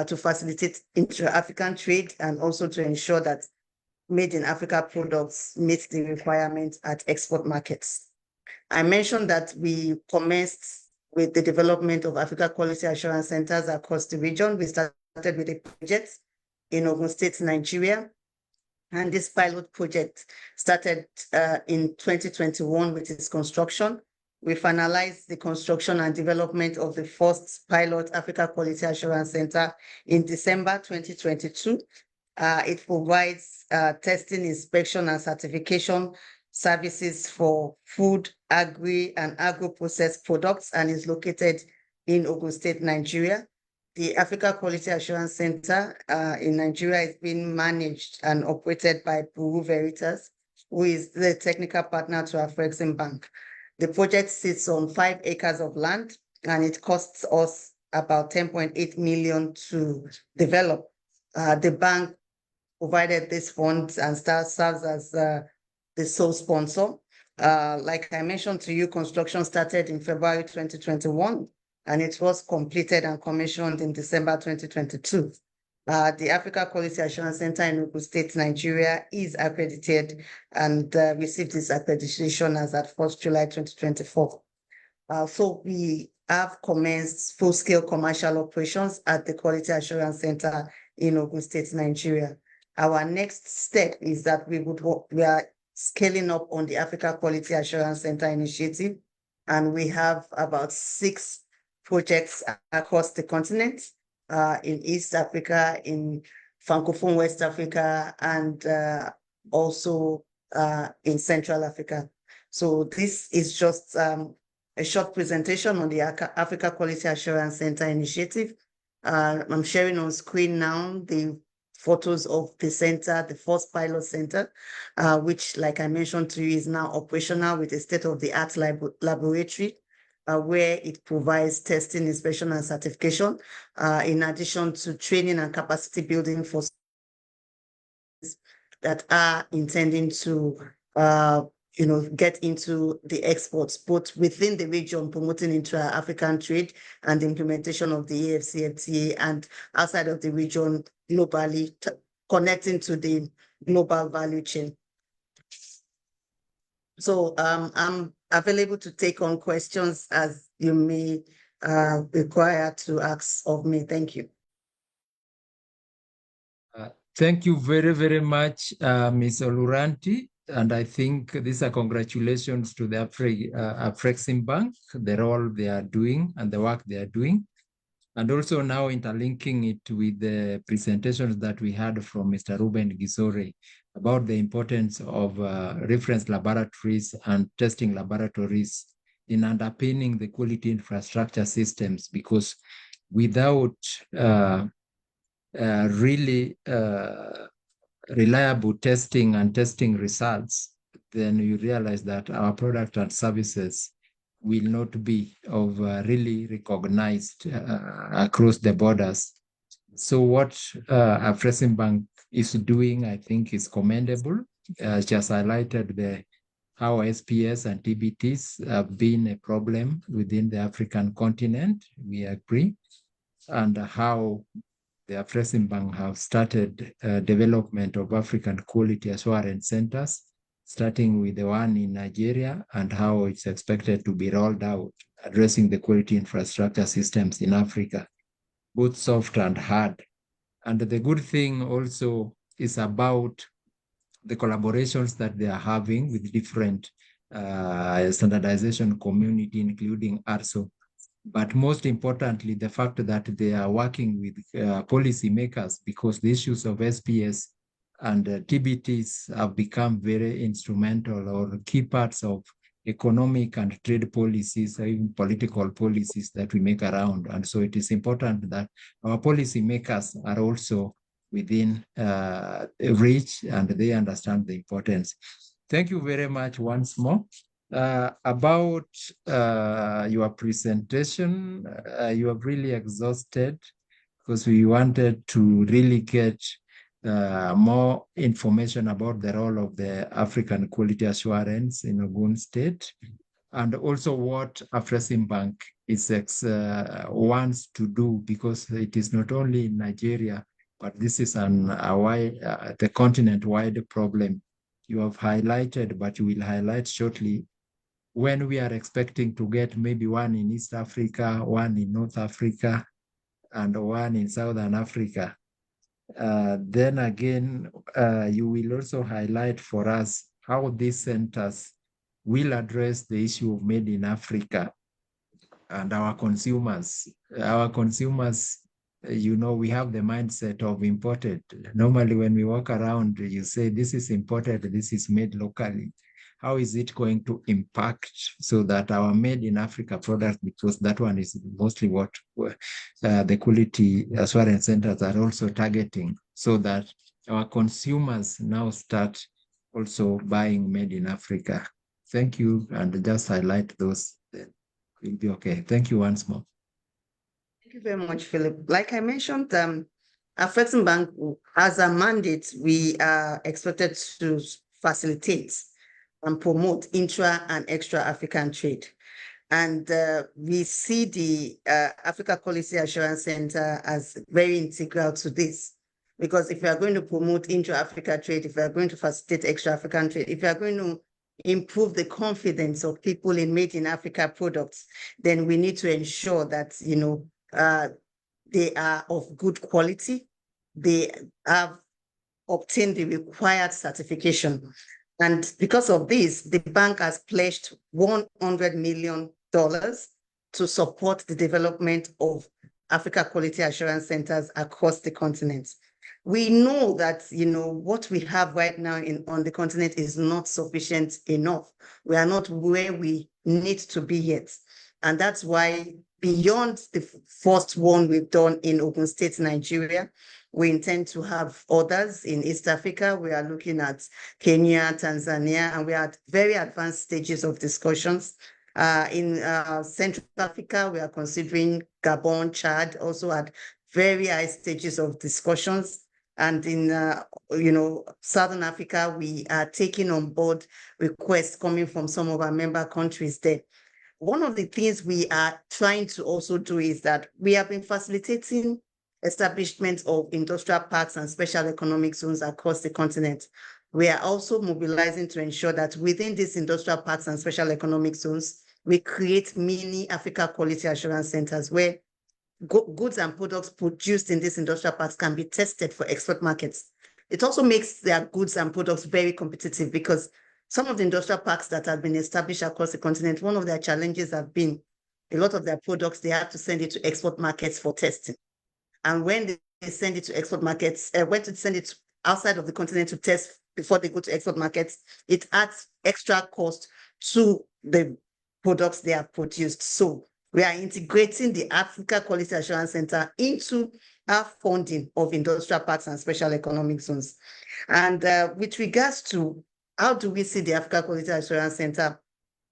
to facilitate intra-African trade and also to ensure that made in Africa products meet the requirements at export markets. I mentioned that we commenced with the development of Africa Quality Assurance Centers across the region. We started with a project in Ogun State, Nigeria. And this pilot project started in 2021 with its construction. We finalized the construction and development of the first pilot Africa Quality Assurance Center in December 2022. It provides testing, inspection, and certification services for food, agri, and agro-processed products, and is located in Ogun State, Nigeria. The Africa Quality Assurance Center in Nigeria is being managed and operated by Bureau Veritas, who is the technical partner to Afreximbank. The project sits on 5 acres of land, and it costs us about 10.8 million to develop. The bank provided this fund and serves as the sole sponsor. Like I mentioned to you, construction started in February 2021, and it was completed and commissioned in December 2022. The Africa Quality Assurance Center in Ogun State, Nigeria is accredited and received its accreditation as at 1st July 2024. So we have commenced full-scale commercial operations at the Quality Assurance Center in Ogun State, Nigeria. Our next step is that we are scaling up on the Africa Quality Assurance Center initiative. And we have about 6 projects across the continent, in East Africa, in Francophone West Africa, and also in Central Africa. So this is just a short presentation on the Africa Quality Assurance Center initiative. I'm sharing on screen now the photos of the center, the first pilot center, which, like I mentioned to you, is now operational with a state-of-the-art laboratory, where it provides testing, inspection, and certification, in addition to training and capacity building for that are intending to get into the exports, both within the region, promoting intra-African trade and the implementation of the AFCFTA, and outside of the region, globally, connecting to the global value chain. So I'm available to take on questions as you may require to ask of me. Thank you. Thank you very, very much, Ms. Oluranti. And I think these are congratulations to the Afreximbank, the role they are doing and the work they are doing. And also now interlinking it with the presentations that we had from Mr. Ruben Gisore about the importance of reference laboratories and testing laboratories in underpinning the quality infrastructure systems, because without really reliable testing and testing results, then you realize that our product and services will not be of really recognized across the borders. So what Afreximbank is doing, I think, is commendable. Just highlighted how SPS and TBTs have been a problem within the African continent, we agree, and how the Afreximbank have started development of African quality assurance centers, starting with the one in Nigeria, and how it's expected to be rolled out, addressing the quality infrastructure systems in Africa, both soft and hard. And the good thing also is about the collaborations that they are having with different standardization community, including ARSO. But most importantly, the fact that they are working with policymakers, because the issues of SPS and TBTs have become very instrumental or key parts of economic and trade policies, or even political policies that we make around. And so it is important that our policymakers are also within reach and they understand the importance. Thank you very much once more. About your presentation, you have really exhausted, because we wanted to really get more information about the role of the African quality assurance in Ogun State, and also what Afreximbank is wants to do, because it is not only in Nigeria, but this is the continent-wide problem. You have highlighted, but you will highlight shortly when we are expecting to get maybe one in East Africa, one in North Africa, and one in Southern Africa. Then again, you will also highlight for us how these centers will address the issue of made in Africa and our consumers. Our consumers, we have the mindset of imported. Normally, when we walk around, you say, this is imported, this is made locally. How is it going to impact so that our made in Africa product, because that one is mostly what the quality assurance centers are also targeting, so that our consumers now start also buying made in Africa. Thank you, and just highlight those. Will be okay. Thank you once more. Thank you very much, Philip. Like I mentioned, Afreximbank, as a mandate, we are expected to facilitate and promote intra and extra African trade. And we see the Africa Quality Assurance Center as very integral to this. Because if we are going to promote intra-Africa trade, if we are going to facilitate extra African trade, if we are going to improve the confidence of people in made in Africa products, then we need to ensure that, they are of good quality. They have obtained the required certification. And because of this, the bank has pledged $100 million to support the development of Africa Quality Assurance Centers across the continent. We know that, what we have right now on the continent is not sufficient enough. We are not where we need to be yet. And that's why beyond the first one we've done in Ogun State, Nigeria, we intend to have others in East Africa. We are looking at Kenya, Tanzania, and we are at very advanced stages of discussions. In Central Africa, we are considering Gabon, Chad, also at very high stages of discussions. And in, Southern Africa, we are taking on board requests coming from some of our member countries there. One of the things we are trying to also do is that we have been facilitating establishment of industrial parks and special economic zones across the continent. We are also mobilizing to ensure that within these industrial parks and special economic zones, we create mini Africa Quality Assurance Centers where goods and products produced in these industrial parks can be tested for export markets. It also makes their goods and products very competitive because some of the industrial parks that have been established across the continent, one of their challenges have been a lot of their products, they have to send it to export markets for testing. And when they send it to export markets, when to send it outside of the continent to test before they go to export markets, it adds extra cost to the products they have produced. So we are integrating the Africa Quality Assurance Center into our funding of industrial parks and special economic zones. And with regards to how do we see the Africa Quality Assurance Center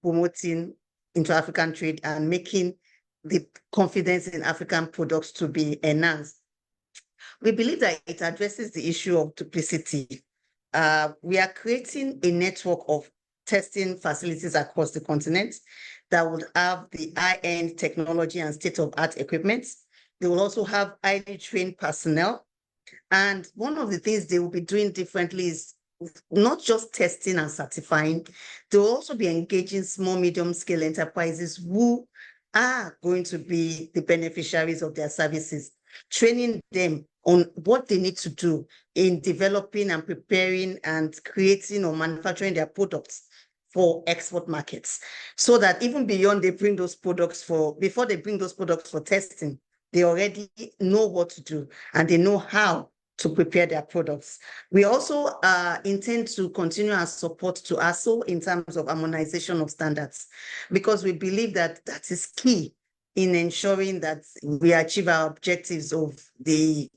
promoting intra-African trade and making the confidence in African products to be enhanced? We believe that it addresses the issue of duplicity. We are creating a network of testing facilities across the continent that would have the high-end technology and state-of-art equipment. They will also have highly trained personnel. And one of the things they will be doing differently is not just testing and certifying, they will also be engaging small, medium-scale enterprises who are going to be the beneficiaries of their services, training them on what they need to do in developing and preparing and creating or manufacturing their products for export markets, so that even beyond they bring those products before they bring those products for testing, they already know what to do and they know how to prepare their products. We also intend to continue our support to ASO in terms of harmonization of standards, because we believe that that is key in ensuring that we achieve our objectives of the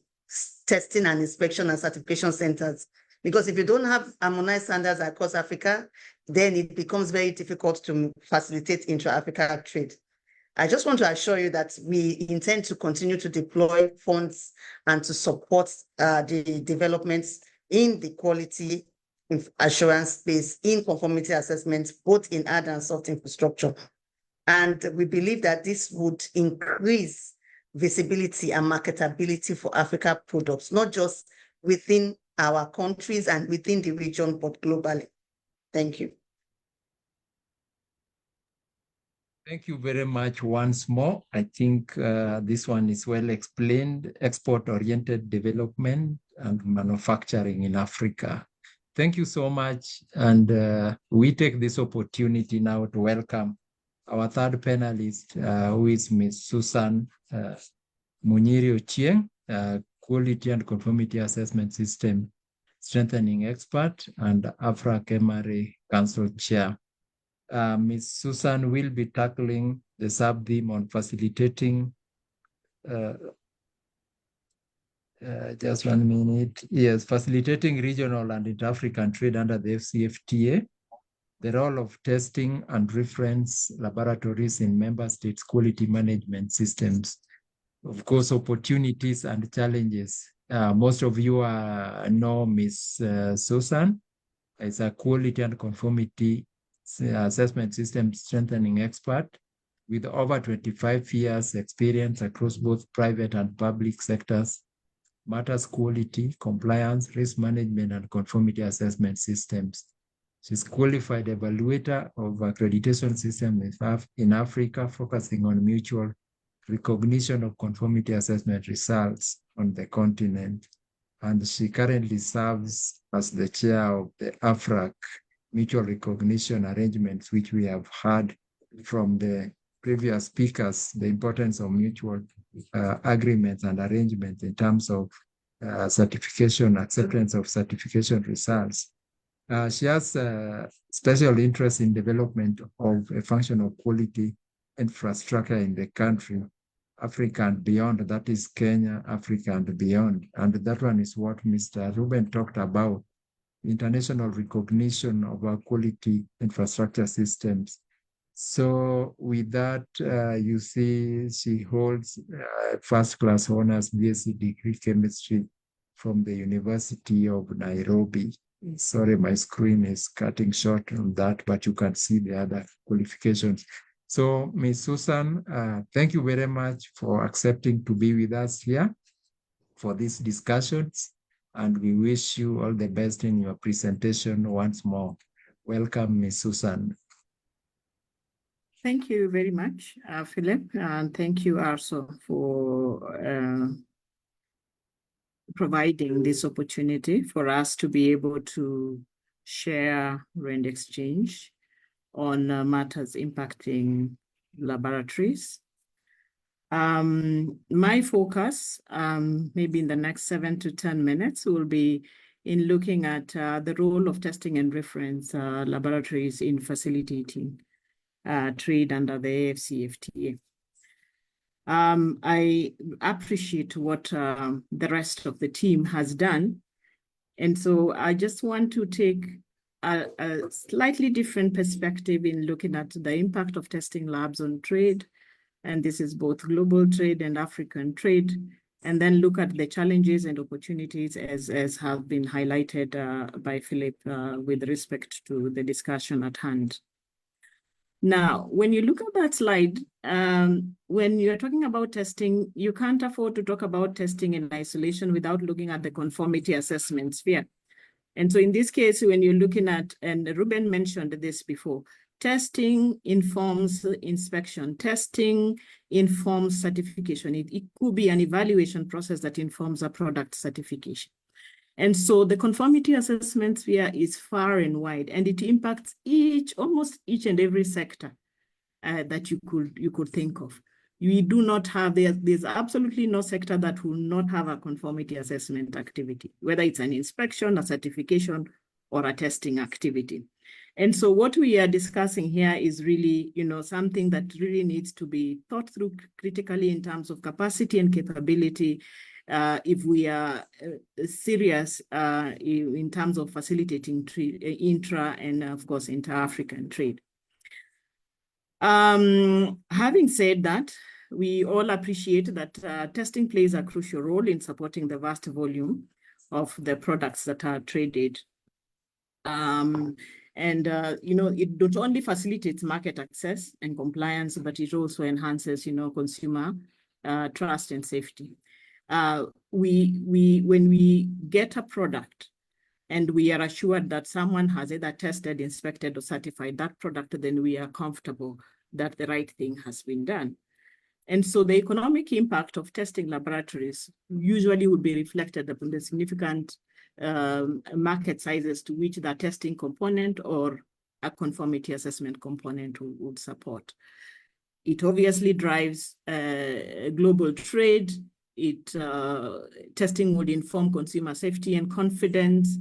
testing and inspection and certification centers. Because if you don't have harmonized standards across Africa, then it becomes very difficult to facilitate intra-Africa trade. I just want to assure you that we intend to continue to deploy funds and to support the developments in the quality assurance space, in conformity assessments, both in hard and soft infrastructure. And we believe that this would increase visibility and marketability for Africa products, not just within our countries and within the region, but globally. Thank you. Thank you very much once more. I think this one is well explained, export-oriented development and manufacturing in Africa. Thank you so much. And we take this opportunity now to welcome our third panelist, who is Ms. Susan Munyiri Ochieng, Quality and Conformity Assessment System Strengthening Expert and Afra-Kemari Council Chair. Ms. Susan will be tackling the sub-theme on facilitating, just 1 minute. Yes, facilitating regional and inter-African trade under the FCFTA, the role of testing and reference laboratories in member states' quality management systems, of course, opportunities and challenges. Most of you know Ms. Susan as a quality and conformity assessment system strengthening expert with over 25 years experience across both private and public sectors, matters quality, compliance, risk management, and conformity assessment systems. She's qualified evaluator of accreditation systems in Africa, focusing on mutual recognition of conformity assessment results on the continent. And she currently serves as the chair of the AFRAC mutual recognition arrangements, which we have heard from the previous speakers, the importance of mutual agreements and arrangements in terms of certification, acceptance of certification results. She has a special interest in development of a functional quality infrastructure in the country, Africa and beyond. That is Kenya, Africa and beyond. And that one is what Mr. Ruben talked about, international recognition of our quality infrastructure systems. So with that, you see, she holds first-class honors BSc degree chemistry from the University of Nairobi. Sorry, my screen is cutting short on that, but you can see the other qualifications. So, Ms. Susan, thank you very much for accepting to be with us here for these discussions, and we wish you all the best in your presentation once more. Welcome, Ms. Susan. Thank you very much, Philip, and thank you also for providing this opportunity for us to be able to share and exchange on matters impacting laboratories. My focus, maybe in the next 7 to 10 minutes, will be in looking at the role of testing and reference laboratories in facilitating trade under the AFCFTA. I appreciate what the rest of the team has done. And so I just want to take a slightly different perspective in looking at the impact of testing labs on trade. And this is both global trade and African trade. And then look at the challenges and opportunities as have been highlighted by Philip with respect to the discussion at hand. Now, when you look at that slide, when you're talking about testing, you can't afford to talk about testing in isolation without looking at the conformity assessment sphere. And so in this case, when you're looking at, and Ruben mentioned this before, testing informs inspection, testing informs certification. It could be an evaluation process that informs a product certification. And so the conformity assessment sphere is far and wide, and it impacts almost each and every sector that you could think of. We do not have, there's absolutely no sector that will not have a conformity assessment activity, whether it's an inspection, a certification, or a testing activity. And so what we are discussing here is really, something that really needs to be thought through critically in terms of capacity and capability, if we are serious in terms of facilitating intra and, of course, inter-African trade. Having said that, we all appreciate that testing plays a crucial role in supporting the vast volume of the products that are traded. It not only facilitates market access and compliance, but it also enhances, consumer trust and safety. When we get a product and we are assured that someone has either tested, inspected, or certified that product, then we are comfortable that the right thing has been done. And so the economic impact of testing laboratories usually would be reflected upon the significant market sizes to which the testing component or a conformity assessment component would support. It obviously drives global trade. Testing would inform consumer safety and confidence.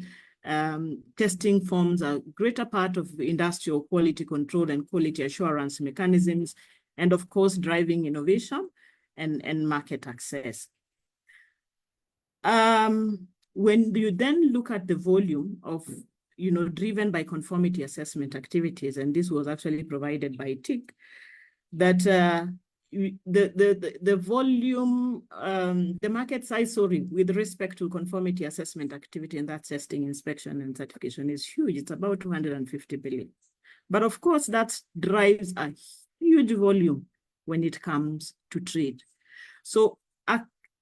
Testing forms a greater part of industrial quality control and quality assurance mechanisms, and of course, driving innovation and market access. When you then look at the volume of, driven by conformity assessment activities, and this was actually provided by TIC, that the volume, the market size, with respect to conformity assessment activity, and that's testing, inspection, and certification, is huge. It's about 250 billion. But of course, that drives a huge volume when it comes to trade. So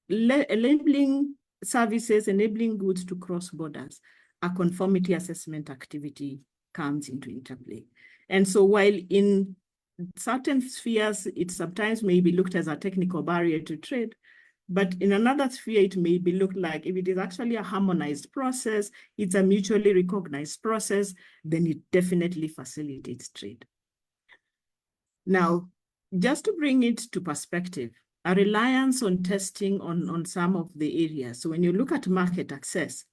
enabling services, enabling goods to cross borders, a conformity assessment activity comes into interplay. And so while in certain spheres, it sometimes may be looked as a technical barrier to trade, But in another sphere, it may be look like if it is actually a harmonized process, it's a mutually recognized process, then it definitely facilitates trade. Now, just to bring it to perspective, a reliance on testing on some of the areas. So when you look at market access,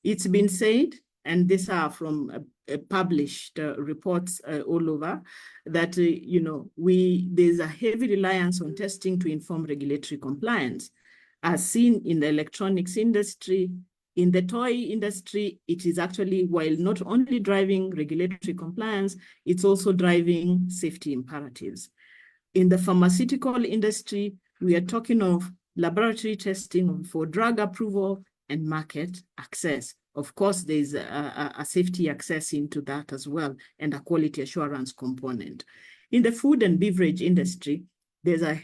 it's been said, and these are from published reports all over, that there's a heavy reliance on testing to inform regulatory compliance, as seen in the electronics industry. In the toy industry, it is actually, while not only driving regulatory compliance, it's also driving safety imperatives. In the pharmaceutical industry, we are talking of laboratory testing for drug approval and market access. Of course, there's a safety access into that as well, and a quality assurance component. In the food and beverage industry, there's a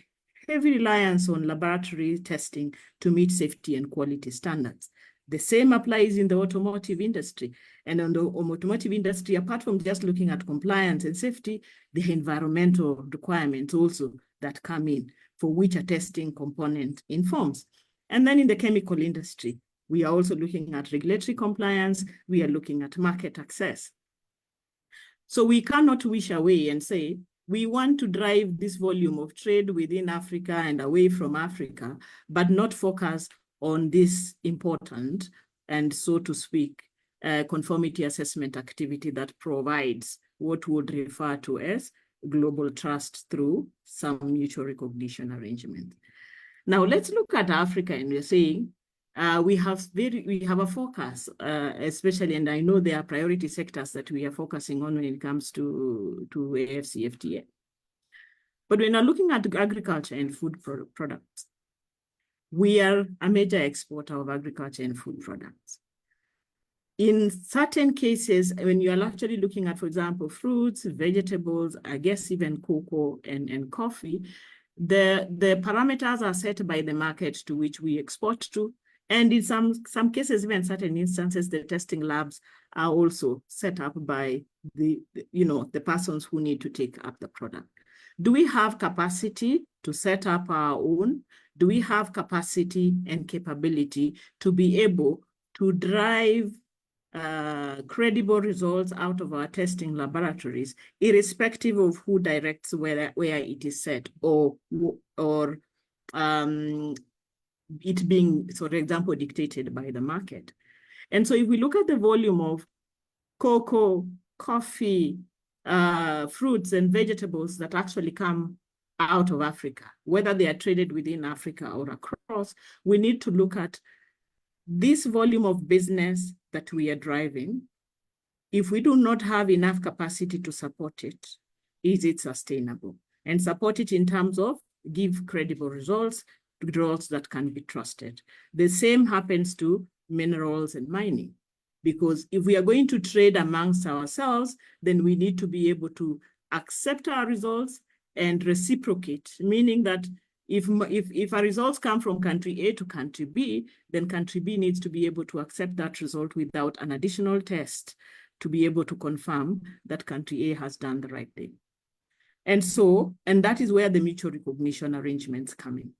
heavy reliance on laboratory testing to meet safety and quality standards. The same applies in the automotive industry. And on the automotive industry, apart from just looking at compliance and safety, the environmental requirements also that come in, for which a testing component informs. And then in the chemical industry, we are also looking at regulatory compliance, we are looking at market access. So we cannot wish away and say, we want to drive this volume of trade within Africa and away from Africa, but not focus on this important and, so to speak, conformity assessment activity that provides what we would refer to as global trust through some mutual recognition arrangement. Now let's look at Africa, and we're saying we have a focus, especially, and I know there are priority sectors that we are focusing on when it comes to AFCFTA. But when we're looking at agriculture and food products, we are a major exporter of agriculture and food products. In certain cases, when you are actually looking at, for example, fruits, vegetables, I guess even cocoa and coffee, the parameters are set by the market to which we export to. And in some cases, even certain instances, the testing labs are also set up by the persons who need to take up the product. Do we have capacity to set up our own? Do we have capacity and capability to be able to drive credible results out of our testing laboratories, irrespective of who directs where it is set, or it being, for example, dictated by the market? And so if we look at the volume of cocoa, coffee, fruits and vegetables that actually come out of Africa, whether they are traded within Africa or across, we need to look at this volume of business that we are driving. If we do not have enough capacity to support it, is it sustainable? And support it in terms of give credible results that can be trusted. The same happens to minerals and mining, because if we are going to trade amongst ourselves, then we need to be able to accept our results and reciprocate, meaning that if our results come from country A to country B, then country B needs to be able to accept that result without an additional test to be able to confirm that country A has done the right thing. And that is where the mutual recognition arrangements come in.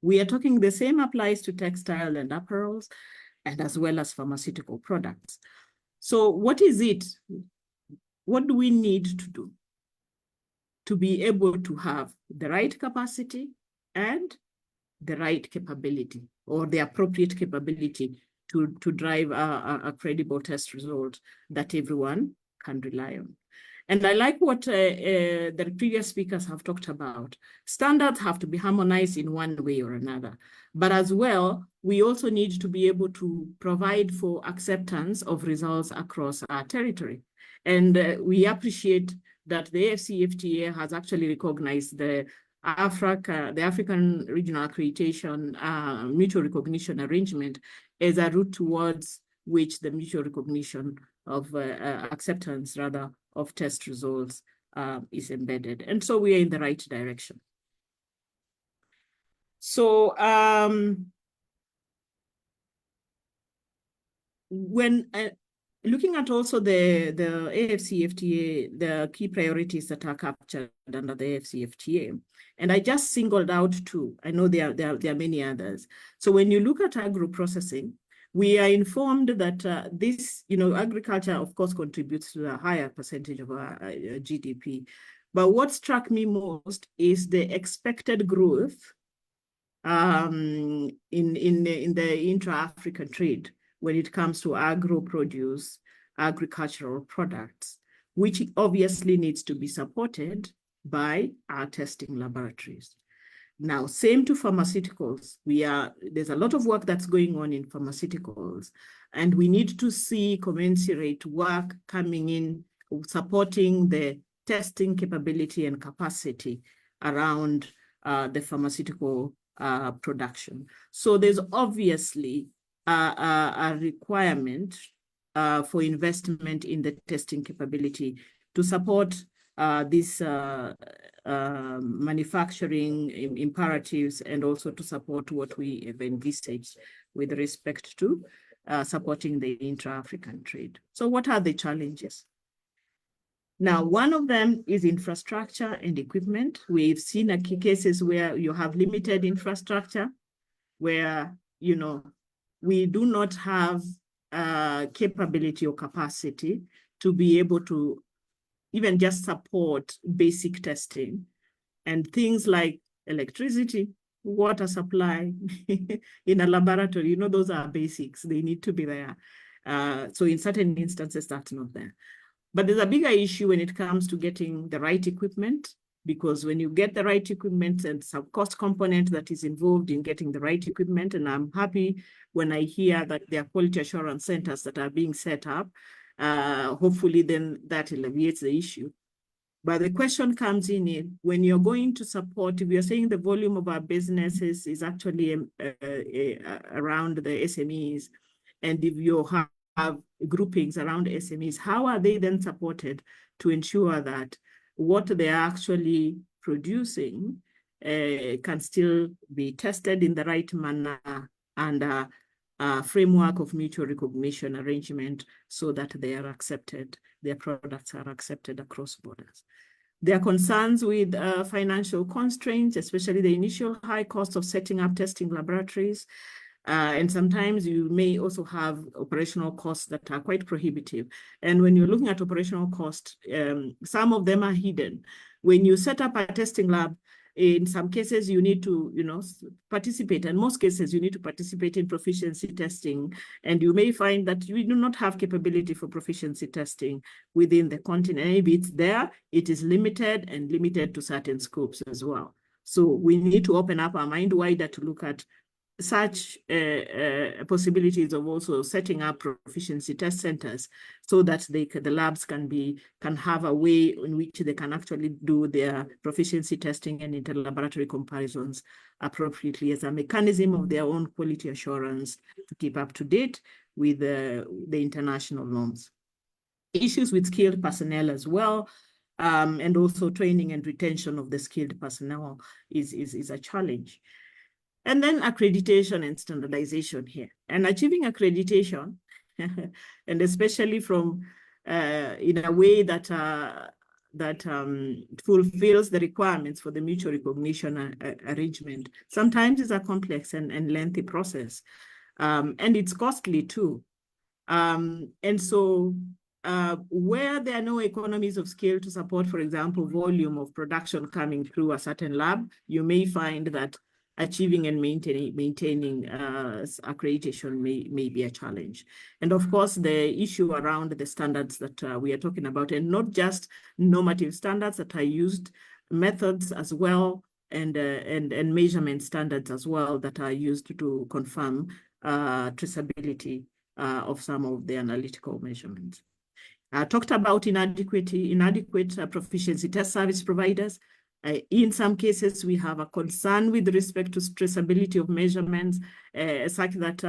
We are talking, the same applies to textile and apparels, and as well as pharmaceutical products. So what is it? What do we need to do to be able to have the right capacity and the right capability, or the appropriate capability to drive a credible test result that everyone can rely on? And I like what the previous speakers have talked about. Standards have to be harmonized in one way or another. But as well, we also need to be able to provide for acceptance of results across our territory. And we appreciate that the AFCFTA has actually recognized the African Regional Accreditation Mutual Recognition Arrangement as a route towards which the mutual recognition of acceptance, rather, of test results is embedded. And so we are in the right direction. So when looking at also the AFCFTA, the key priorities that are captured under the AFCFTA, and I just singled out two. I know there are many others. So when you look at agro-processing, we are informed that this, agriculture, of course, contributes to a higher percentage of our GDP. But what struck me most is the expected growth in the intra-African trade when it comes to agro-produce, agricultural products, which obviously needs to be supported by our testing laboratories. Now, same to pharmaceuticals. There's a lot of work that's going on in pharmaceuticals, and we need to see commensurate work coming in, supporting the testing capability and capacity around the pharmaceutical production. So there's obviously a requirement for investment in the testing capability to support these manufacturing imperatives, and also to support what we have envisaged with respect to supporting the intra-African trade. So what are the challenges? Now, one of them is infrastructure and equipment. We've seen cases where you have limited infrastructure, where, we do not have capability or capacity to be able to even just support basic testing, and things like electricity, water supply in a laboratory, those are basics. They need to be there. So in certain instances, that's not there. But there's a bigger issue when it comes to getting the right equipment, because when you get the right equipment, and some cost component that is involved in getting the right equipment, and I'm happy when I hear that there are quality assurance centers that are being set up. Hopefully then that alleviates the issue. But the question comes in when you're going to support, if you're saying the volume of our businesses is actually around the SMEs, and if you have groupings around SMEs, how are they then supported to ensure that what they're actually producing can still be tested in the right manner under a framework of mutual recognition arrangement, so that they are accepted, their products are accepted across borders. There are concerns with financial constraints, especially the initial high cost of setting up testing laboratories. And sometimes you may also have operational costs that are quite prohibitive. And when you're looking at operational costs, some of them are hidden. When you set up a testing lab, in some cases you need to, participate. In most cases, you need to participate in proficiency testing. And you may find that you do not have capability for proficiency testing within the continent. Maybe it's there, it is limited, and limited to certain scopes as well. So we need to open up our mind wider to look at such possibilities of also setting up proficiency test centers, so that the labs can have a way in which they can actually do their proficiency testing and interlaboratory comparisons appropriately as a mechanism of their own quality assurance to keep up to date with the international norms. Issues with skilled personnel as well, and also training and retention of the skilled personnel is a challenge. And then accreditation and standardization here. And achieving accreditation, and especially from in a way that fulfills the requirements for the mutual recognition arrangement, sometimes is a complex and lengthy process. And it's costly too. And so where there are no economies of scale to support, for example, volume of production coming through a certain lab, you may find that achieving and maintaining accreditation may be a challenge. And of course, the issue around the standards that we are talking about, and not just normative standards that are used, methods as well, and measurement standards as well that are used to confirm traceability of some of the analytical measurements. I talked about inadequate proficiency test service providers. In some cases, we have a concern with respect to traceability of measurements, such that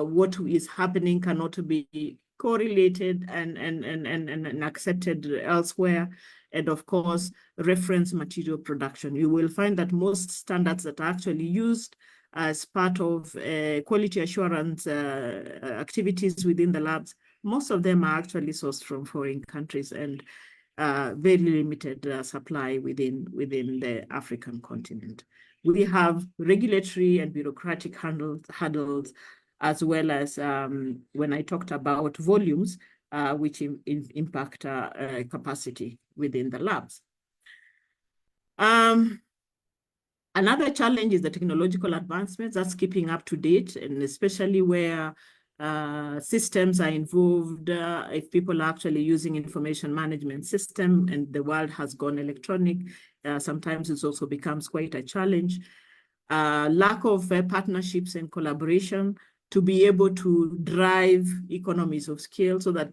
what is happening cannot be correlated and accepted elsewhere. And of course, reference material production. You will find that most standards that are actually used as part of quality assurance activities within the labs most of them are actually sourced from foreign countries and very limited supply within the African continent. We have regulatory and bureaucratic hurdles, as well as when I talked about volumes, which impact capacity within the labs. Another challenge is the technological advancements, that's keeping up to date, and especially where systems are involved, if people are actually using information management system and the world has gone electronic, sometimes it also becomes quite a challenge. Lack of partnerships and collaboration to be able to drive economies of scale so that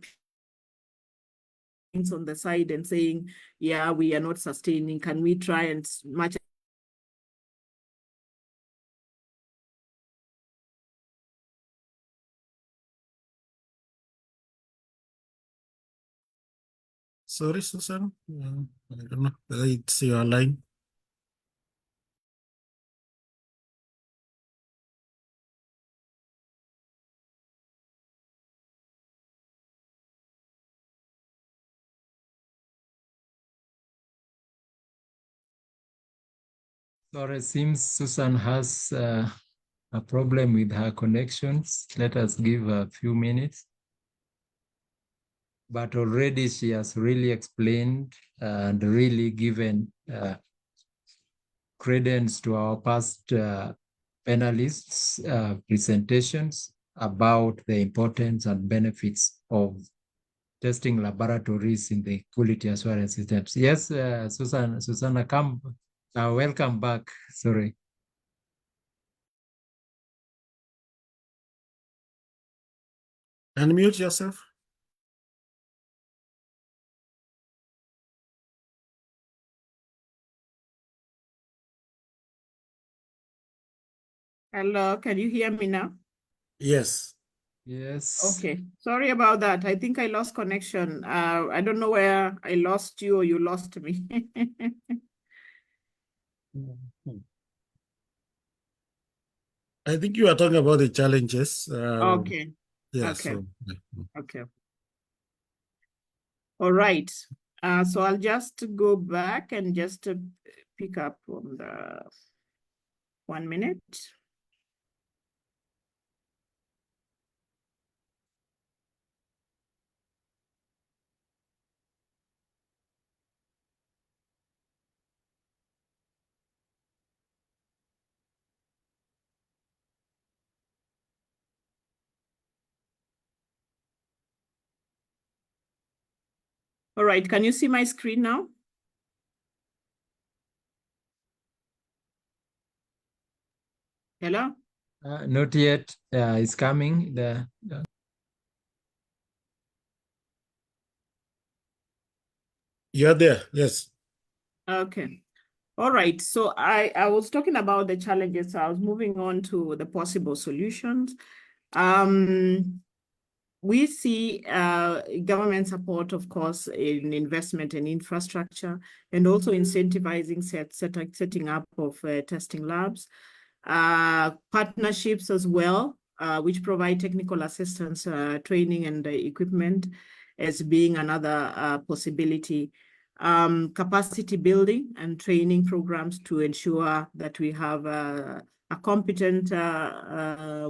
on the side and saying, yeah, we are not sustaining, can we try and match? Sorry, Susan. I don't know whether it's your line. Sorry, it seems Susan has a problem with her connections. Let us give a few minutes. But already she has really explained and really given credence to our past panelists' presentations about the importance and benefits of testing laboratories in the quality assurance systems. Yes, Susanna, welcome back. Sorry. Unmute yourself. Hello, can you hear me now? Yes. Yes. Okay, sorry about that. I think I lost connection. I don't know where I lost you or you lost me. I think you are talking about the challenges. Okay. Yeah. Okay. So. Okay. All right. So I'll just go back and just pick up on the 1 minute. All right, can you see my screen now? Hello? Not yet. It's coming. You're there. Yes. Okay. All right. So I was talking about the challenges. So I was moving on to the possible solutions. We see government support, of course, in investment in infrastructure and also incentivizing setting up of testing labs, partnerships as well, which provide technical assistance, training and equipment as being another possibility. Capacity building and training programs to ensure that we have a competent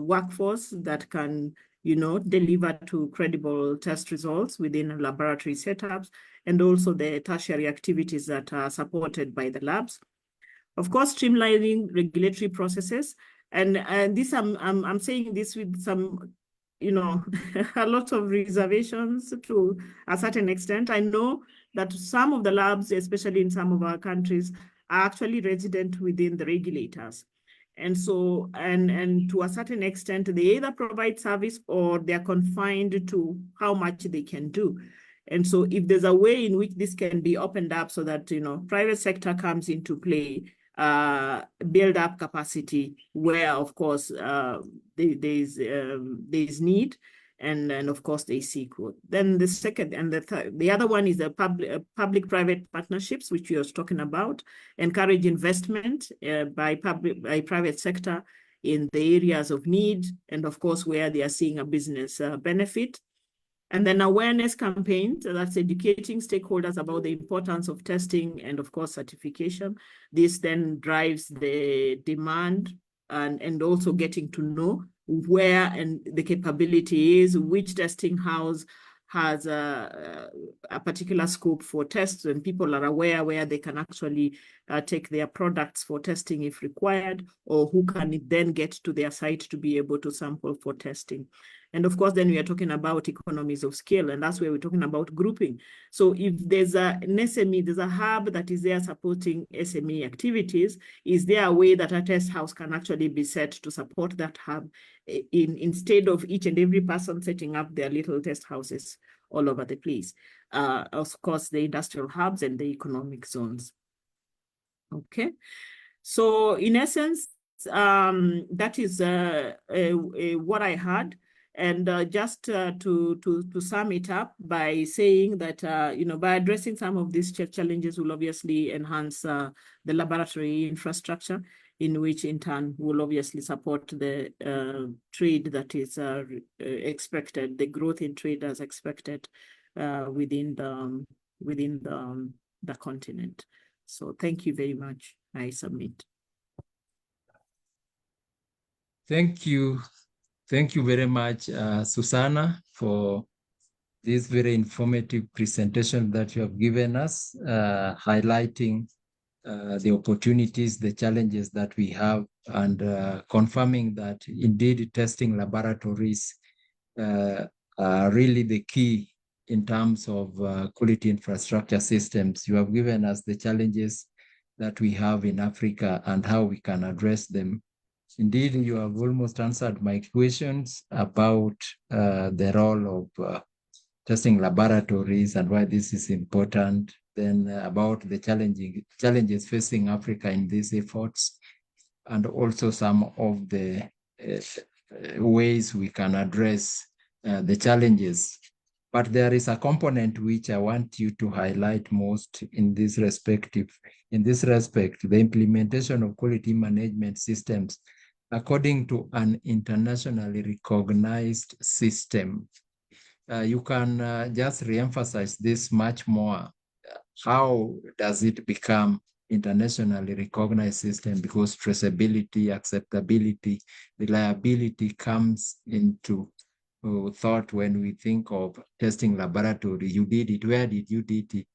workforce that can deliver to credible test results within laboratory setups, and also the tertiary activities that are supported by the labs. Of course, streamlining regulatory processes. And this, I'm saying this with some, a lot of reservations to a certain extent. I know that some of the labs, especially in some of our countries, are actually resident within the regulators. And so, and to a certain extent, they either provide service or they're confined to how much they can do. And so if there's a way in which this can be opened up so that, private sector comes into play, build up capacity where, of course, there's need, and of course they seek growth. Then the second and the other one is the public-private partnerships, which we are talking about, encourage investment by private sector in the areas of need, and of course where they are seeing a business benefit. And then awareness campaigns, that's educating stakeholders about the importance of testing and of course certification. This then drives the demand and also getting to know where and the capability is, which testing house has a particular scope for tests, and people are aware where they can actually take their products for testing if required, or who can then get to their site to be able to sample for testing. And of course, then we are talking about economies of scale, and that's where we're talking about grouping. So if there's an SME, there's a hub that is there supporting SME activities, is there a way that a test house can actually be set to support that hub instead of each and every person setting up their little test houses all over the place? Of course, the industrial hubs and the economic zones. Okay, so in essence, that is what I had. And just to sum it up by saying that, by addressing some of these challenges will obviously enhance the laboratory infrastructure, in which in turn will obviously support the trade that is expected, the growth in trade as expected within the continent. So thank you very much. I submit. Thank you. Thank you very much, Susanna, for this very informative presentation that you have given us, highlighting the opportunities, the challenges that we have, and confirming that indeed testing laboratories are really the key in terms of quality infrastructure systems. You have given us the challenges that we have in Africa and how we can address them. Indeed, you have almost answered my questions about the role of testing laboratories and why this is important, then about the challenges facing Africa in these efforts, and also some of the ways we can address the challenges. But there is a component which I want you to highlight most in this respect, the implementation of quality management systems according to an internationally recognized system. You can just re-emphasize this much more. How does it become internationally recognized system? Because traceability, acceptability, reliability comes into thought when we think of testing laboratory. You did it. Where did you did it?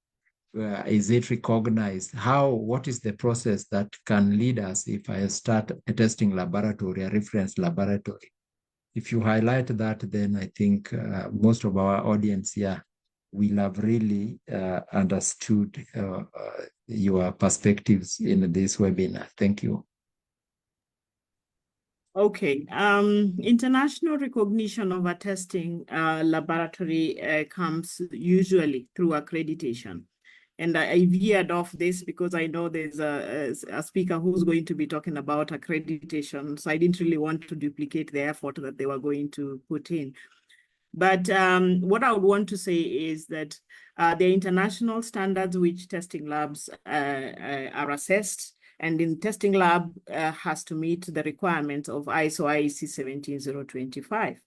Is it recognized? What is the process that can lead us if I start a testing laboratory, a reference laboratory? If you highlight that, then I think most of our audience here will have really understood your perspectives in this webinar. Thank you. Okay, international recognition of a testing laboratory comes usually through accreditation. And I veered off this because I know there's a speaker who's going to be talking about accreditation. So I didn't really want to duplicate the effort that they were going to put in. But what I would want to say is that the international standards which testing labs are assessed, and in testing lab has to meet the requirements of ISO IEC 17025.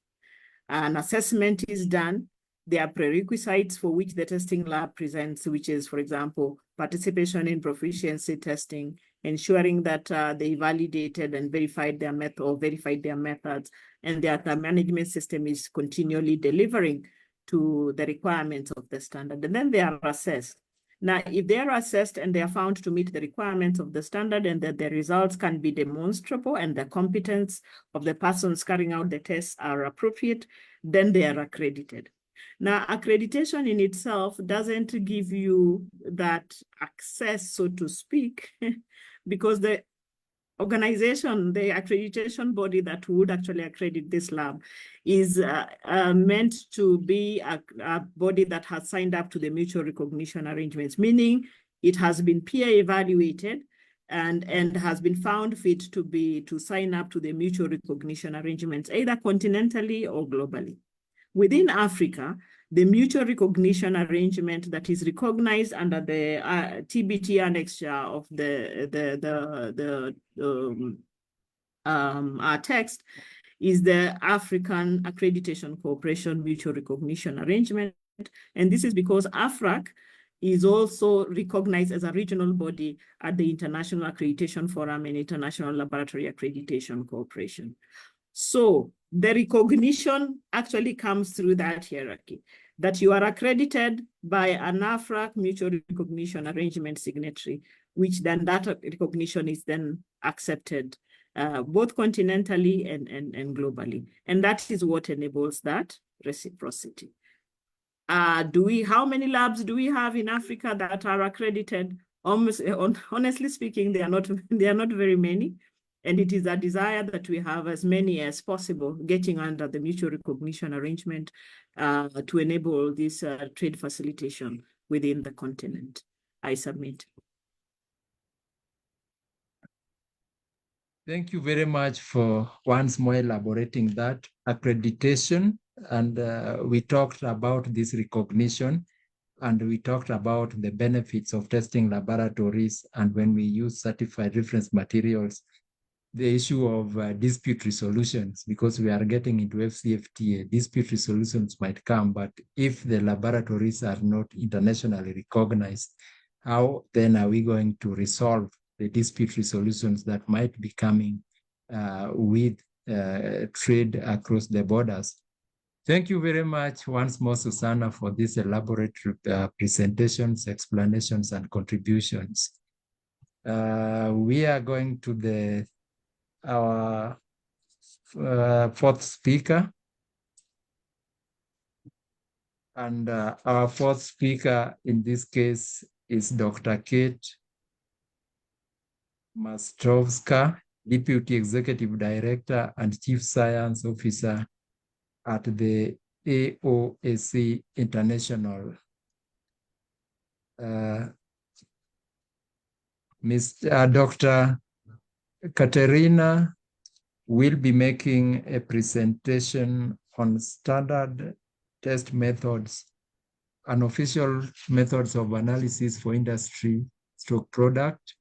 An assessment is done. There are prerequisites for which the testing lab presents, which is, for example, participation in proficiency testing, ensuring that they validated and verified their method or verified their methods, and that the management system is continually delivering to the requirements of the standard. And then they are assessed. Now, if they are assessed and they are found to meet the requirements of the standard and that the results can be demonstrable and the competence of the persons carrying out the tests are appropriate, then they are accredited. Now, accreditation in itself doesn't give you that access, so to speak, because the organization, the accreditation body that would actually accredit this lab is meant to be a body that has signed up to the mutual recognition arrangements, meaning it has been peer evaluated and has been found fit to sign up to the mutual recognition arrangements, either continentally or globally. Within Africa, the mutual recognition arrangement that is recognized under the TBT annexure of our text is the African Accreditation Cooperation Mutual Recognition Arrangement. And this is because AFRAC is also recognized as a regional body at the International Accreditation Forum and International Laboratory Accreditation Corporation. So the recognition actually comes through that hierarchy, that you are accredited by an AFRAC Mutual Recognition Arrangement signatory, which then that recognition is then accepted both continentally and globally. And that is what enables that reciprocity. How many labs do we have in Africa that are accredited? Honestly speaking, they are not very many. And it is a desire that we have as many as possible getting under the mutual recognition arrangement to enable this trade facilitation within the continent. I submit. Thank you very much for once more elaborating that accreditation. And we talked about this recognition, and we talked about the benefits of testing laboratories. And when we use certified reference materials, the issue of dispute resolutions, because we are getting into FCFTA, dispute resolutions might come, but if the laboratories are not internationally recognized, how then are we going to resolve the dispute resolutions that might be coming with trade across the borders? Thank you very much once more, Susanna, for these elaborate presentations, explanations, and contributions. We are going to our fourth speaker. And our fourth speaker in this case is Dr. Kate Mastrovska, Deputy Executive Director and Chief Science Officer at the AOAC International. Dr. Katerina will be making a presentation on standard test methods, unofficial methods of analysis for industry stroke product,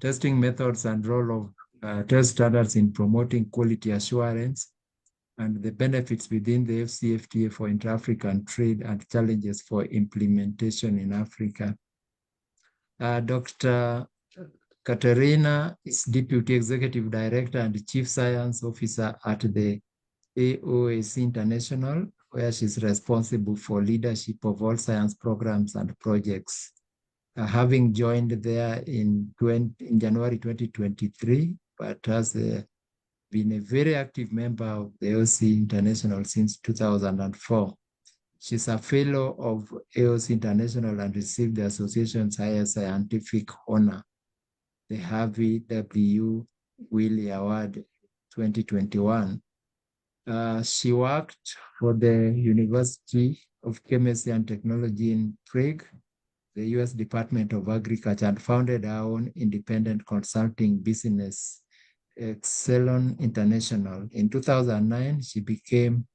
testing methods and role of test standards in promoting quality assurance, and the benefits within the FCFTA for inter-African trade and challenges for implementation in Africa. Dr. Katerina is Deputy Executive Director and Chief Science Officer at the AOAC International, where she's responsible for leadership of all science programs and projects. Having joined there in January 2023, but has been a very active member of the AOAC International since 2004. She's a fellow of AOAC International and received the association's highest scientific honor, the Harvey W. Wiley Award 2021. She worked for the University of Chemistry and Technology in Prague, the US Department of Agriculture, and founded her own independent consulting business, Excelon International. In 2009, she began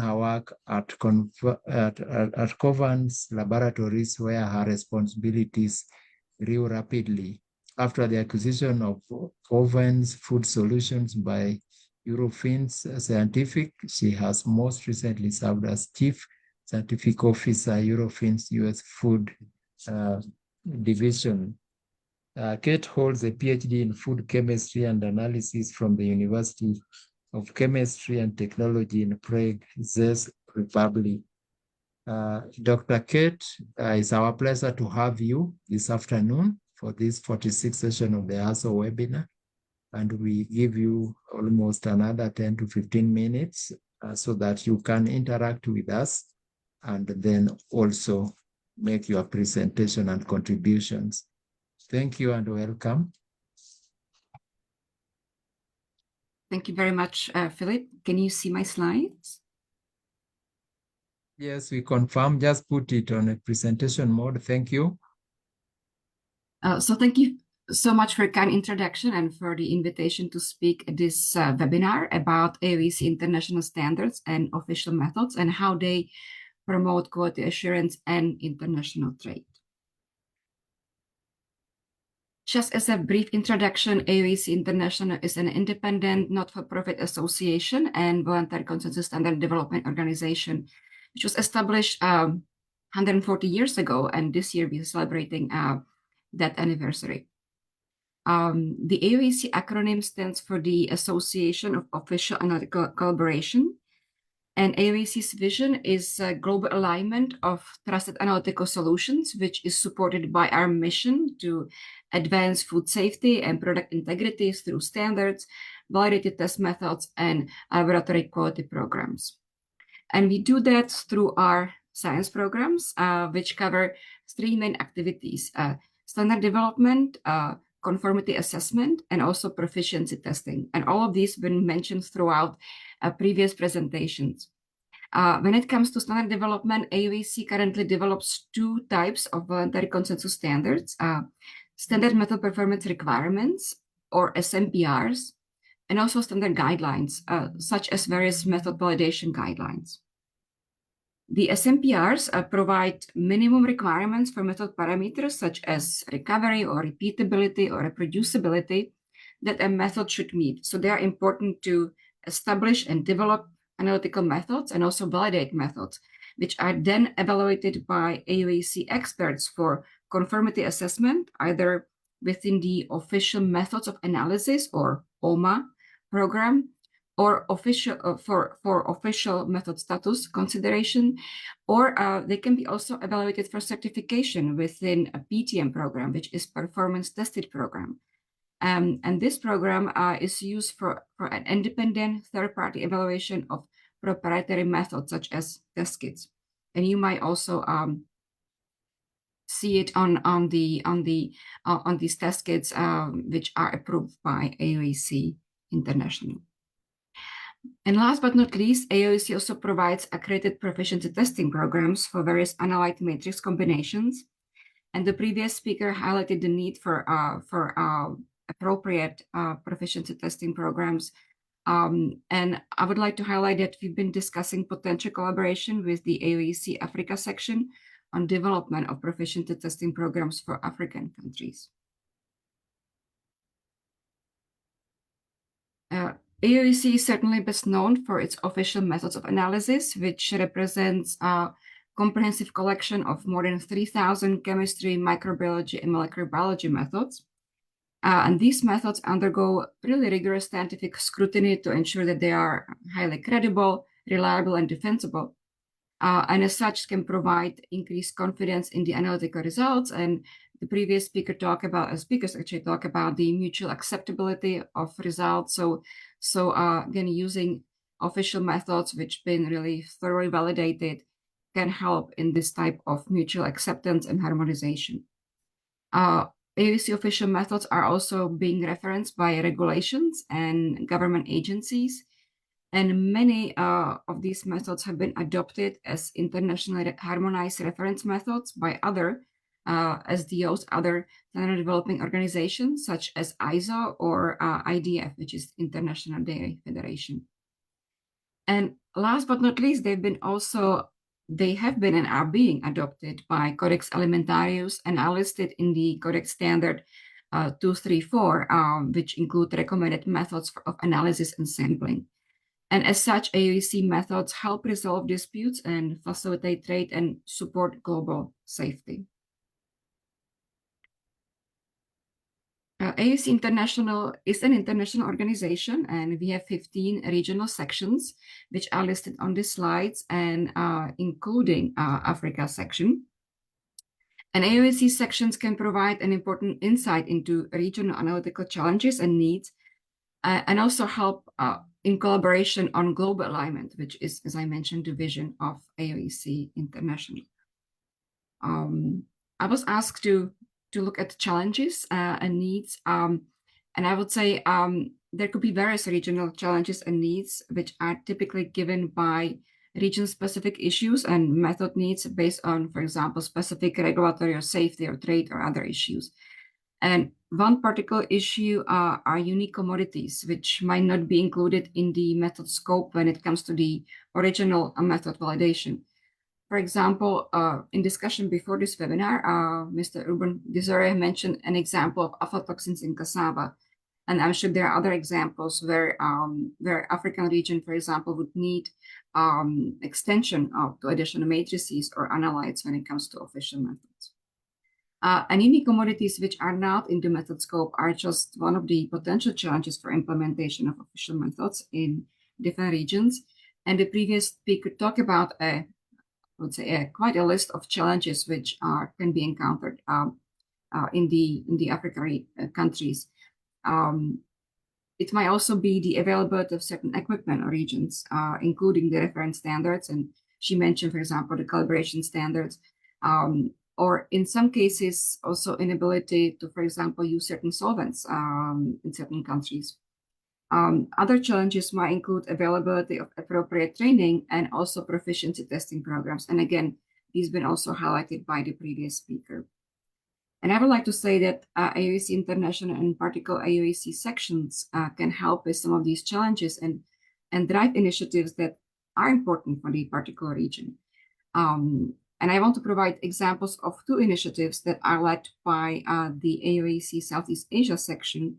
her work at Covance Laboratories, where her responsibilities grew rapidly. After the acquisition of Covance Food Solutions by Eurofins Scientific, she has most recently served as Chief Scientific Officer, Eurofins US Food Division. Kate holds a PhD in food chemistry and analysis from the University of Chemistry and Technology in Prague, Czech Republic. Dr. Kate, it's our pleasure to have you this afternoon for this 46th session of the ASO webinar. And we give you almost another 10 to 15 minutes so that you can interact with us and then also make your presentation and contributions. Thank you and welcome. Thank you very much, Philip. Can you see my slides? Yes, we confirm. Just put it on a presentation mode. Thank you. So thank you so much for a kind introduction and for the invitation to speak at this webinar about AOAC international standards and official methods and how they promote quality assurance and international trade. Just as a brief introduction, AOAC International is an independent, not-for-profit association and voluntary consensus standard development organization, which was established 140 years ago, and this year we're celebrating that anniversary. The AOAC acronym stands for the Association of Official Analytical Collaboration, and AOAC's vision is global alignment of trusted analytical solutions, which is supported by our mission to advance food safety and product integrity through standards, validated test methods, and laboratory quality programs. And we do that through our science programs, which cover three main activities: standard development, conformity assessment, and also proficiency testing. And all of these have been mentioned throughout previous presentations. When it comes to standard development, AOAC currently develops two types of voluntary consensus standards: standard method performance requirements, or SMPRs, and also standard guidelines, such as various method validation guidelines. The SMPRs provide minimum requirements for method parameters such as recovery or repeatability or reproducibility that a method should meet. So they are important to establish and develop analytical methods and also validate methods, which are then evaluated by AOAC experts for conformity assessment, either within the Official Methods of Analysis, or OMA program, or for official method status consideration, or they can be also evaluated for certification within a PTM program, which is Performance Tested Program. And this program is used for an independent third-party evaluation of proprietary methods such as test kits. And you might also see it on these test kits, which are approved by AOAC International. And last but not least, AOAC also provides accredited proficiency testing programs for various analyte matrix combinations. And the previous speaker highlighted the need for appropriate proficiency testing programs. And I would like to highlight that we've been discussing potential collaboration with the AOAC Africa section on development of proficiency testing programs for African countries. AOAC is certainly best known for its official methods of analysis, which represents a comprehensive collection of more than 3,000 chemistry, microbiology, and molecular biology methods. And these methods undergo really rigorous scientific scrutiny to ensure that they are highly credible, reliable, and defensible. And as such, can provide increased confidence in the analytical results. And the previous speakers talk about the mutual acceptability of results. So again, using official methods which have been really thoroughly validated can help in this type of mutual acceptance and harmonization. AOAC official methods are also being referenced by regulations and government agencies, and many of these methods have been adopted as internationally harmonized reference methods by other SDOs, other standard developing organizations such as ISO or IDF, which is International Dairy Federation. And last but not least, they have been and are being adopted by Codex Alimentarius and are listed in the Codex Standard 234, which include recommended methods of analysis and sampling. And as such, AOAC methods help resolve disputes and facilitate trade and support global safety. AOAC International is an international organization, and we have 15 regional sections, which are listed on the slides, and including Africa section. And AOAC sections can provide an important insight into regional analytical challenges and needs, and also help in collaboration on global alignment, which is, as I mentioned, the vision of AOAC International. I was asked to look at challenges and needs, and I would say there could be various regional challenges and needs, which are typically given by region-specific issues and method needs based on, for example, specific regulatory or safety or trade or other issues. And one particular issue are unique commodities, which might not be included in the method scope when it comes to the original method validation. For example, in discussion before this webinar, Mr. Ruben Desire mentioned an example of aflatoxins in cassava. And I'm sure there are other examples where African region, for example, would need extension to additional matrices or analytes when it comes to official methods. And unique commodities which are not in the method scope are just one of the potential challenges for implementation of official methods in different regions. And the previous speaker talked about quite a list of challenges which can be encountered in the African countries. It might also be the availability of certain equipment or regions, including the reference standards. And she mentioned, for example, the calibration standards, or in some cases, also inability to, for example, use certain solvents in certain countries. Other challenges might include availability of appropriate training and also proficiency testing programs. And again, these have been also highlighted by the previous speaker. And I would like to say that AOAC International and particular AOAC sections can help with some of these challenges and drive initiatives that are important for the particular region. And I want to provide examples of two initiatives that are led by the AOAC Southeast Asia section,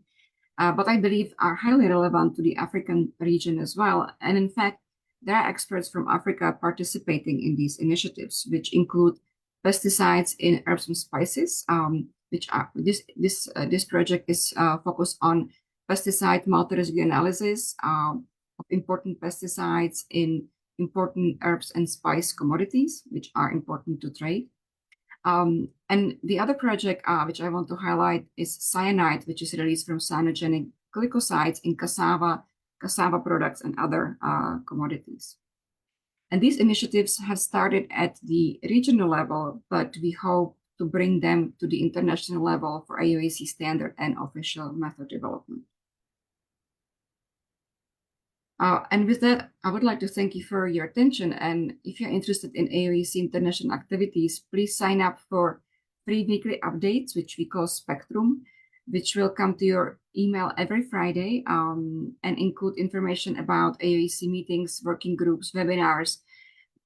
but I believe are highly relevant to the African region as well. And in fact, there are experts from Africa participating in these initiatives, which include pesticides in herbs and spices, which are this project is focused on pesticide multi-residue analysis of important pesticides in important herbs and spice commodities, which are important to trade. And the other project which I want to highlight is cyanide, which is released from cyanogenic glycosides in cassava products, and other commodities. And these initiatives have started at the regional level, but we hope to bring them to the international level for AOAC standard and official method development. And with that, I would like to thank you for your attention. And if you're interested in AOAC international activities, please sign up for free weekly updates, which we call Spectrum, which will come to your email every Friday and include information about AOAC meetings, working groups, webinars,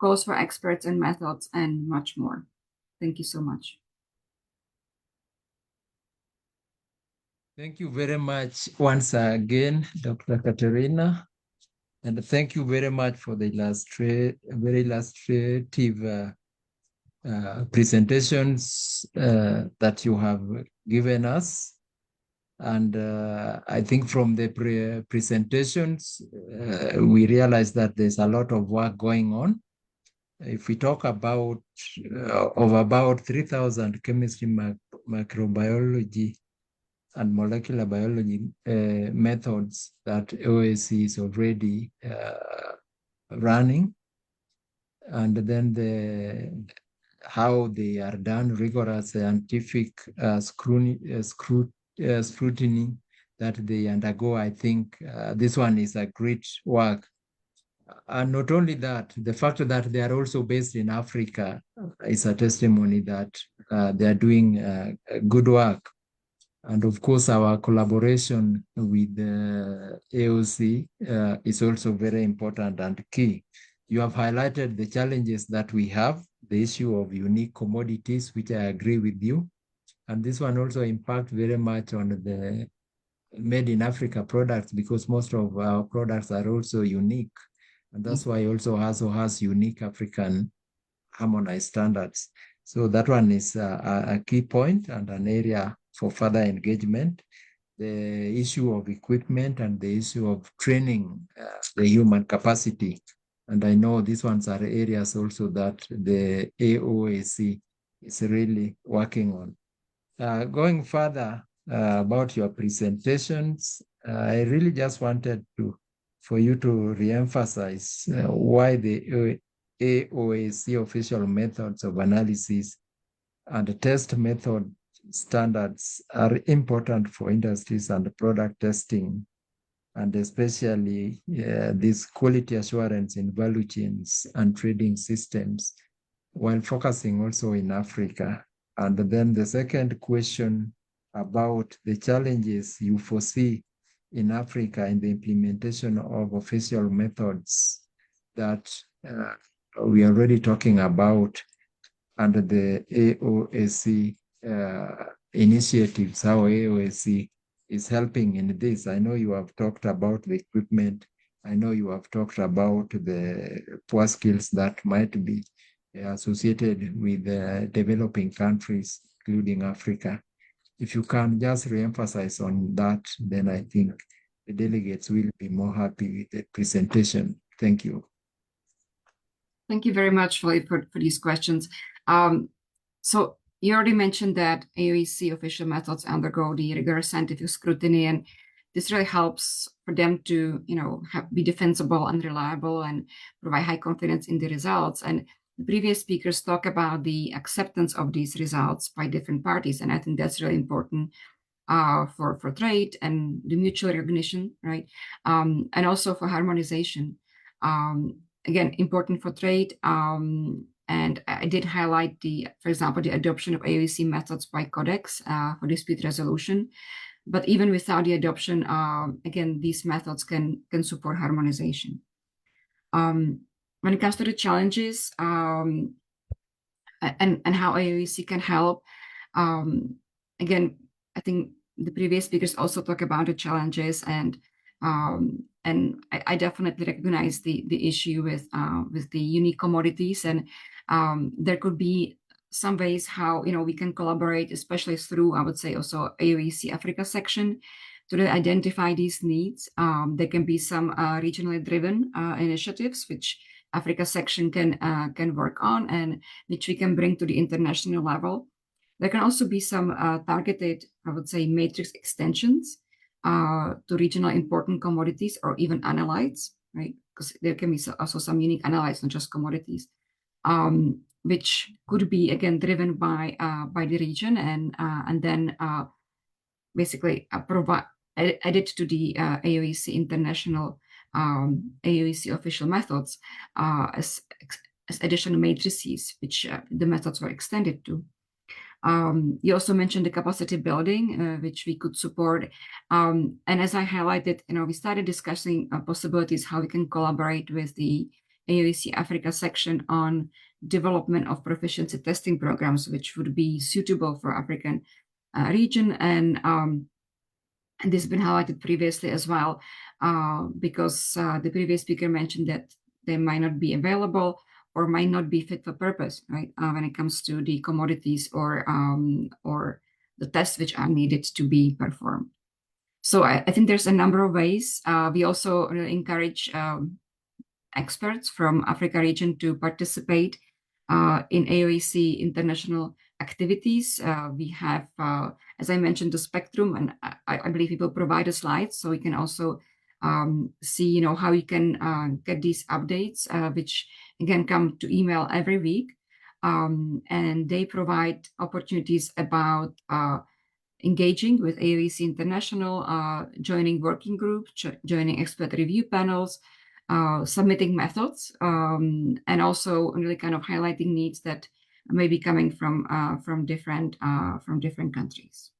calls for experts and methods, and much more. Thank you so much. Thank you very much once again, Dr. Katerina. And thank you very much for the very illustrative presentations that you have given us. And I think from the presentations, we realize that there's a lot of work going on. If we talk about of about 3,000 chemistry, microbiology, and molecular biology methods that AOAC is already running, and then how they are done, rigorous scientific scrutiny that they undergo. I think this one is a great work. And not only that, the fact that they are also based in Africa is a testimony that they are doing good work. And of course, our collaboration with the AOC is also very important and key. You have highlighted the challenges that we have, the issue of unique commodities, which I agree with you. And this one also impacts very much on the made in Africa products, because most of our products are also unique. And that's why also has unique African harmonized standards. So that one is a key point and an area for further engagement. The issue of equipment and the issue of training the human capacity. And I know these ones are areas also that the AOAC is really working on. Going further about your presentations, I really just wanted for you to reemphasize why the AOAC official methods of analysis and test method standards are important for industries and product testing, and especially this quality assurance in value chains and trading systems, while focusing also in Africa. And then the second question about the challenges you foresee in Africa in the implementation of official methods that we are already talking about under the AOSC initiatives, how AOSC is helping in this. I know you have talked about the equipment. I know you have talked about the poor skills that might be associated with developing countries, including Africa. If you can just re-emphasize on that, then I think the delegates will be more happy with the presentation. Thank you. Thank you very much for these questions. So you already mentioned that AOEC official methods undergo the rigorous scientific scrutiny, and this really helps for them to, be defensible and reliable and provide high confidence in the results. And the previous speakers talk about the acceptance of these results by different parties, and I think that's really important for trade and the mutual recognition, right? And also for harmonization. Again, important for trade. And I did highlight for example, the adoption of AOEC methods by Codex for dispute resolution. But even without the adoption, again, these methods can support harmonization. When it comes to the challenges and how AOEC can help, again, I think the previous speakers also talk about the challenges, and I definitely recognize the issue with the unique commodities, and there could be some ways how we can collaborate, especially through, I would say, also AOEC Africa section, to really identify these needs. There can be some regionally driven initiatives which Africa section can work on and which we can bring to the international level. There can also be some targeted, I would say, matrix extensions to regional important commodities or even analytes, right? Because there can be also some unique analytes, not just commodities, which could be again driven by the region and then basically provide added to the AOEC international AOEC official methods as additional matrices, which the methods were extended to. You also mentioned the capacity building, which we could support. And as I highlighted, we started discussing possibilities how we can collaborate with the AOEC Africa section on development of proficiency testing programs, which would be suitable for African region. And this has been highlighted previously as well, because the previous speaker mentioned that they might not be available or might not be fit for purpose, right? When it comes to the commodities or the tests which are needed to be performed. So I think there's a number of ways. We also really encourage experts from Africa region to participate in AOEC international activities. We have, as I mentioned, the spectrum, and I believe it will provide a slide so we can also see, how you can get these updates, which again come to email every week, and they provide opportunities about engaging with AOEC International, joining working groups, joining expert review panels, submitting methods, and also really kind of highlighting needs that may be coming from different countries.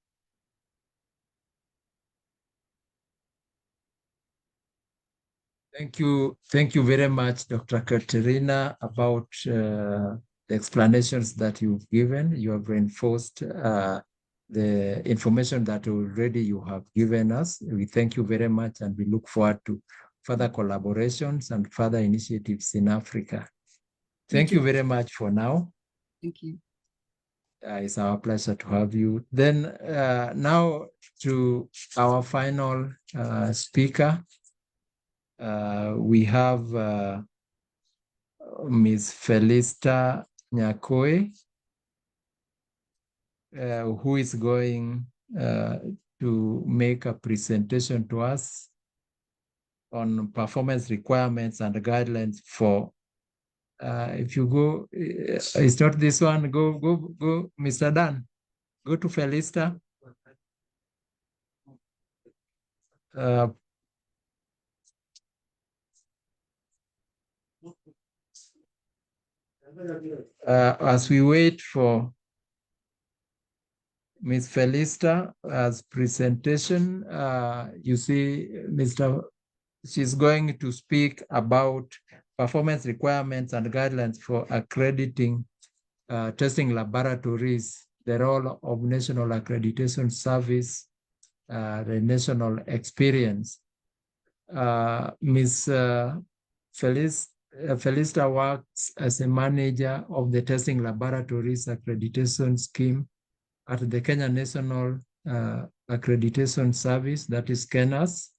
Thank you very much, Dr. Katerina, about the explanations that you've given. You have reinforced the information that already you have given us. We thank you very much, and we look forward to further collaborations and further initiatives in Africa. Thank you very much for now. Thank you. It's our pleasure to have you. Then now to our final speaker. We have Ms. Felista Nyakoe, who is going to make a presentation to us on performance requirements and guidelines for, if you go, it's not this one, go, Mr. Dan, go to Felista. As we wait for Ms. Felista's presentation, you see, she's going to speak about performance requirements and guidelines for accrediting testing laboratories, the role of National Accreditation Service, the national experience. Ms. Felista works as a manager of the Testing Laboratories Accreditation Scheme at the Kenya National Accreditation Service, that is KENAS.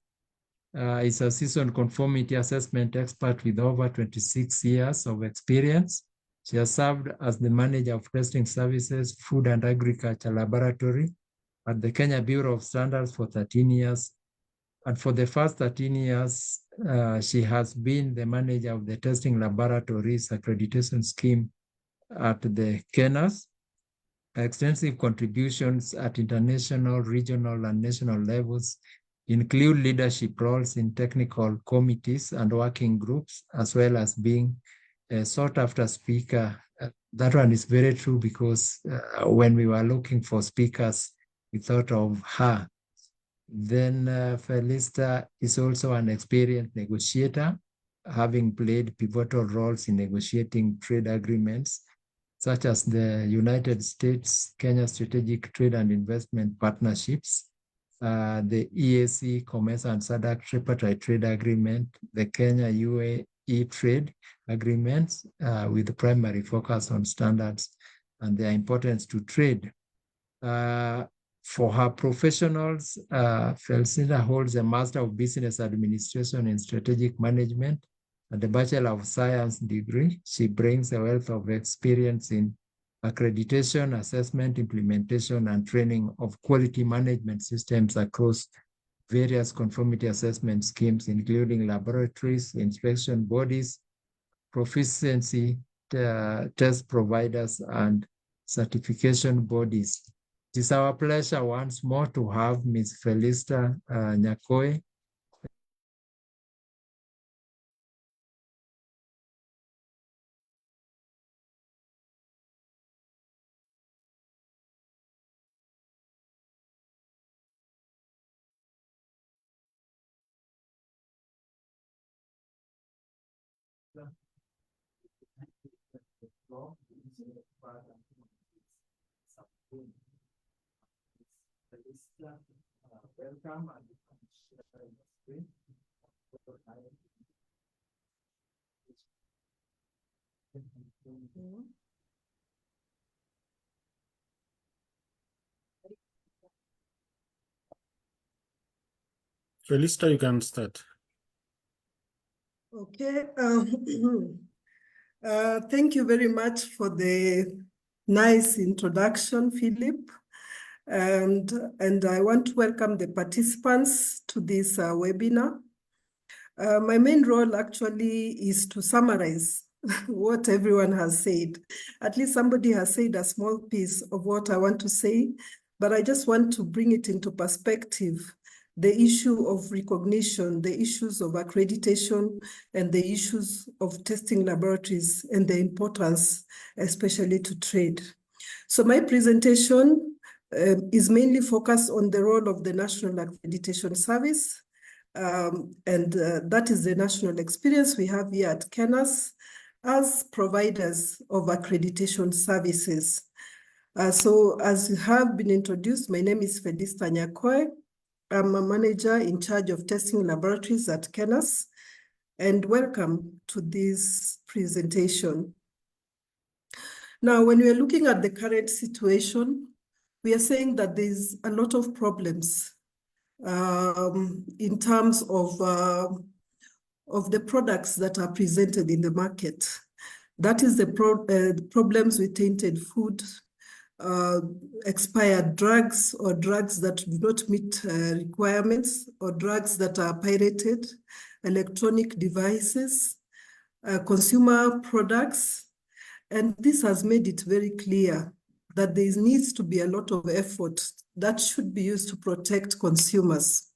Is a seasoned conformity assessment expert with over 26 years of experience. She has served as the manager of testing services, food and agriculture laboratory at the Kenya Bureau of Standards for 13 years. And for the first 13 years, she has been the manager of the Testing Laboratories Accreditation Scheme at the KENAS. Extensive contributions at international, regional, and national levels include leadership roles in technical committees and working groups, as well as being a sought-after speaker. That one is very true because when we were looking for speakers, we thought of her. Then Felista is also an experienced negotiator, having played pivotal roles in negotiating trade agreements, such as the United States-Kenya Strategic Trade and Investment Partnerships, the EAC Commerce and SADC Tripartite Trade Agreement, the Kenya-UAE Trade Agreements, with the primary focus on standards and their importance to trade. For her professionals, Felsinda holds a Master of Business Administration in Strategic Management and a Bachelor of Science degree. She brings a wealth of experience in accreditation, assessment, implementation, and training of quality management systems across various conformity assessment schemes, including laboratories, inspection bodies, proficiency test providers, and certification bodies. It is our pleasure once more to have Ms. Felista Nyakoe. Welcome, and you can share the screen. Felista, you can start. Okay. Thank you very much for the nice introduction, Philip. And I want to welcome the participants to this webinar. My main role actually is to summarize what everyone has said. At least somebody has said a small piece of what I want to say, but I just want to bring it into perspective. The issue of recognition, the issues of accreditation, and the issues of testing laboratories and the importance, especially to trade. So my presentation is mainly focused on the role of the National Accreditation Service. That is the national experience we have here at KENAS as providers of accreditation services. So as you have been introduced, my name is Felista Nyakoe. I'm a manager in charge of testing laboratories at KENAS, and welcome to this presentation. Now, when we are looking at the current situation, we are saying that there's a lot of problems in terms of the products that are presented in the market. That is the problems with tainted food, expired drugs, or drugs that do not meet requirements, or drugs that are pirated, electronic devices, consumer products. And this has made it very clear that there needs to be a lot of effort that should be used to protect consumers.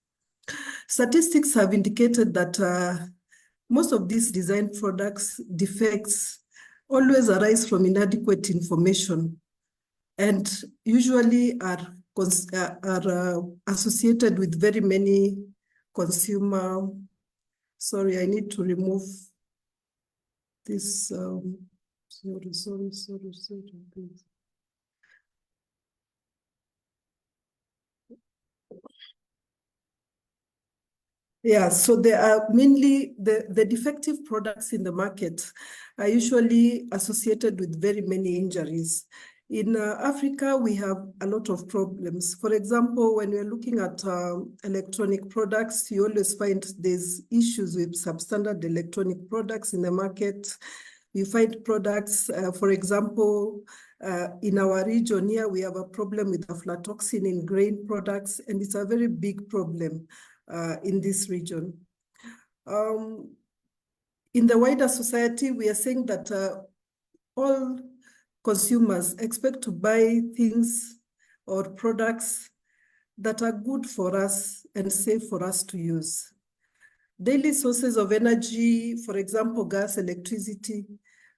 Statistics have indicated that most of these design products defects always arise from inadequate information and usually are associated with very many consumer. Sorry, I need to remove this, sorry, please. Yeah, so there are mainly the defective products in the market are usually associated with very many injuries. In Africa, we have a lot of problems. For example, when we're looking at electronic products, you always find there's issues with substandard electronic products in the market. You find products, for example, in our region here, we have a problem with aflatoxin in grain products, and it's a very big problem in this region. In the wider society, we are saying that all consumers expect to buy things or products that are good for us and safe for us to use. Daily sources of energy, for example, gas, electricity,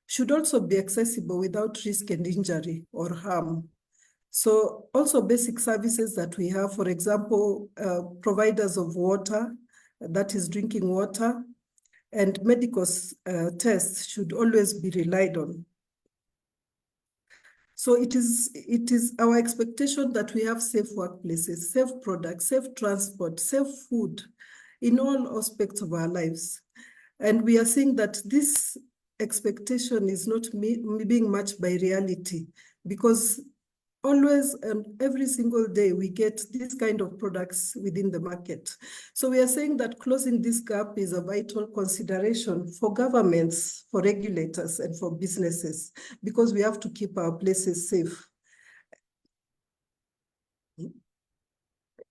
should also be accessible without risk and injury or harm. So also basic services that we have, for example, providers of water, that is drinking water, and medical tests should always be relied on. So it is our expectation that we have safe workplaces, safe products, safe transport, safe food in all aspects of our lives. And we are seeing that this expectation is not being matched by reality, because always and every single day we get these kind of products within the market. So we are saying that closing this gap is a vital consideration for governments, for regulators, and for businesses, because we have to keep our places safe.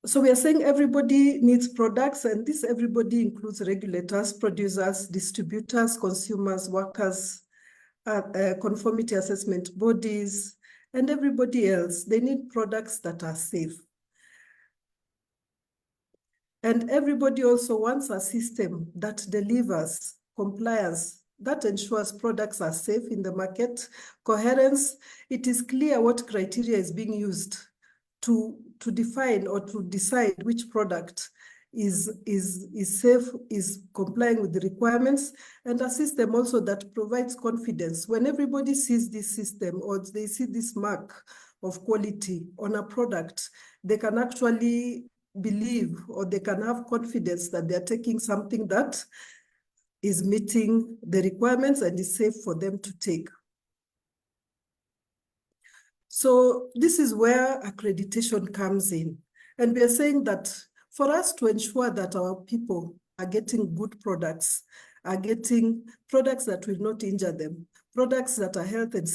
So we are saying everybody needs products, and this everybody includes regulators, producers, distributors, consumers, workers, conformity assessment bodies, and everybody else. They need products that are safe. And everybody also wants a system that delivers compliance, that ensures products are safe in the market, coherence. It is clear what criteria is being used to define or to decide which product is safe, is complying with the requirements, and a system also that provides confidence. When everybody sees this system or they see this mark of quality on a product, they can actually believe, or they can have confidence that they're taking something that is meeting the requirements and is safe for them to take. So this is where accreditation comes in. And we are saying that for us to ensure that our people are getting good products, are getting products that will not injure them, products that are health and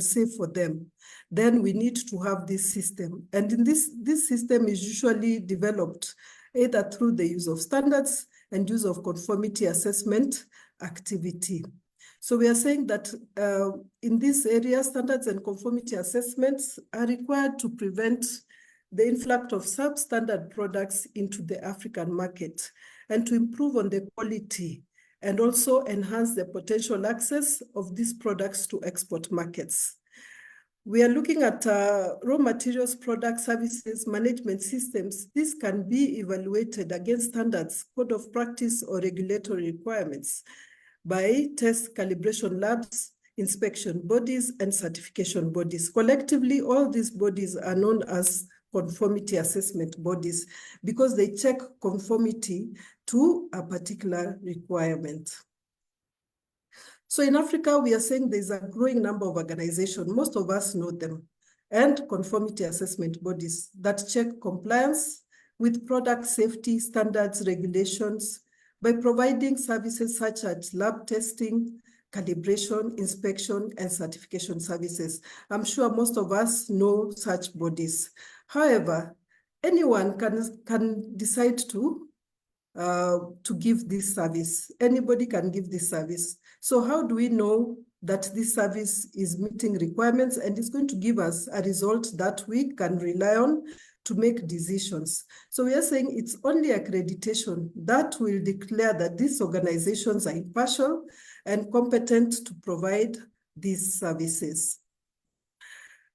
safe for them, then we need to have this system. And in this system is usually developed either through the use of standards and use of conformity assessment activity. So we are saying that in this area, standards and conformity assessments are required to prevent the influx of substandard products into the African market and to improve on the quality and also enhance the potential access of these products to export markets. We are looking at raw materials, product services, management systems. This can be evaluated against standards, code of practice, or regulatory requirements by test calibration labs, inspection bodies, and certification bodies. Collectively, all these bodies are known as conformity assessment bodies because they check conformity to a particular requirement. So in Africa, we are saying there's a growing number of organizations, most of us know them, and conformity assessment bodies that check compliance with product safety standards, regulations, by providing services such as lab testing, calibration, inspection, and certification services. I'm sure most of us know such bodies. However, anyone can decide to give this service. Anybody can give this service. So how do we know that this service is meeting requirements and is going to give us a result that we can rely on to make decisions? So we are saying it's only accreditation that will declare that these organizations are impartial and competent to provide these services.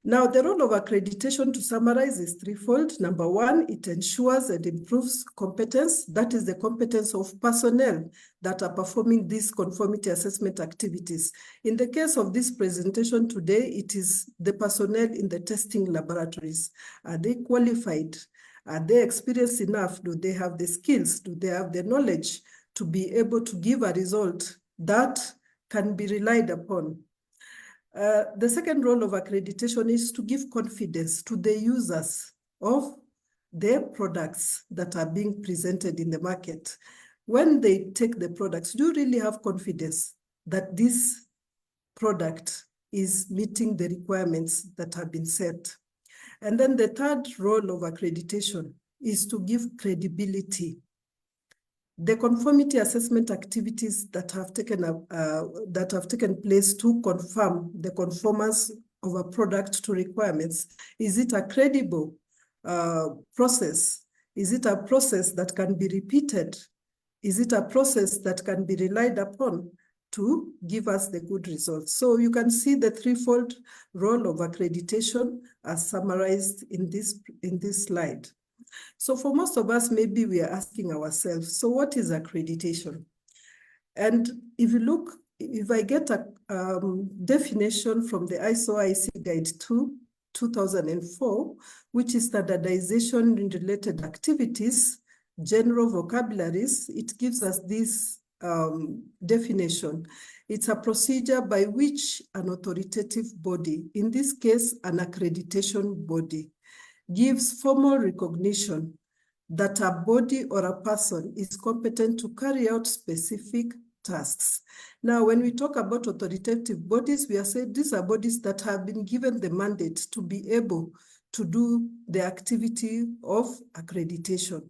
Now, the role of accreditation, to summarize, is threefold. Number one, it ensures and improves competence. That is the competence of personnel that are performing these conformity assessment activities. In the case of this presentation today, it is the personnel in the testing laboratories. Are they qualified? Are they experienced enough? Do they have the skills? Do they have the knowledge to be able to give a result that can be relied upon? The second role of accreditation is to give confidence to the users of their products that are being presented in the market. When they take the products, do you really have confidence that this product is meeting the requirements that have been set? And then the third role of accreditation is to give credibility. The conformity assessment activities that have taken place to confirm the conformance of a product to requirements, is it a credible process? Is it a process that can be repeated? Is it a process that can be relied upon to give us the good results? So you can see the threefold role of accreditation as summarized in this slide. So for most of us, maybe we are asking ourselves, so what is accreditation? And if you look, if I get a definition from the ISO IC Guide 2, 2004, which is standardization in related activities, general vocabularies, it gives us this definition. It's a procedure by which an authoritative body, in this case, an accreditation body, gives formal recognition that a body or a person is competent to carry out specific tasks. Now, when we talk about authoritative bodies, we are saying these are bodies that have been given the mandate to be able to do the activity of accreditation.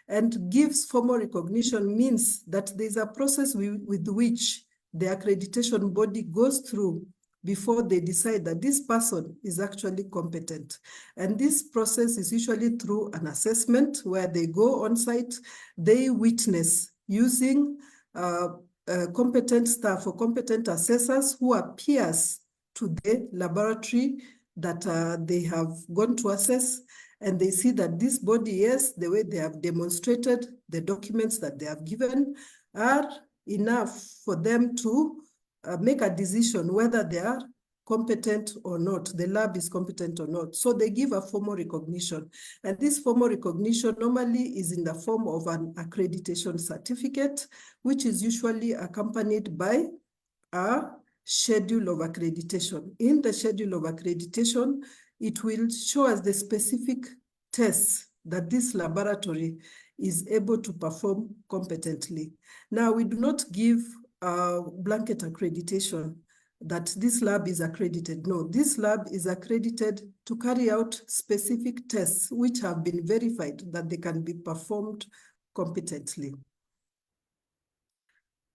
And gives formal recognition means that there's a process with which the accreditation body goes through before they decide that this person is actually competent. And this process is usually through an assessment where they go on site, they witness using competent staff or competent assessors who are peers to the laboratory that they have gone to assess, and they see that this body, yes, the way they have demonstrated the documents that they have given are enough for them to make a decision whether they are competent or not, the lab is competent or not. So they give a formal recognition. And this formal recognition normally is in the form of an accreditation certificate, which is usually accompanied by a schedule of accreditation. In the schedule of accreditation, it will show us the specific tests that this laboratory is able to perform competently. Now, we do not give blanket accreditation that this lab is accredited. No, this lab is accredited to carry out specific tests which have been verified that they can be performed competently.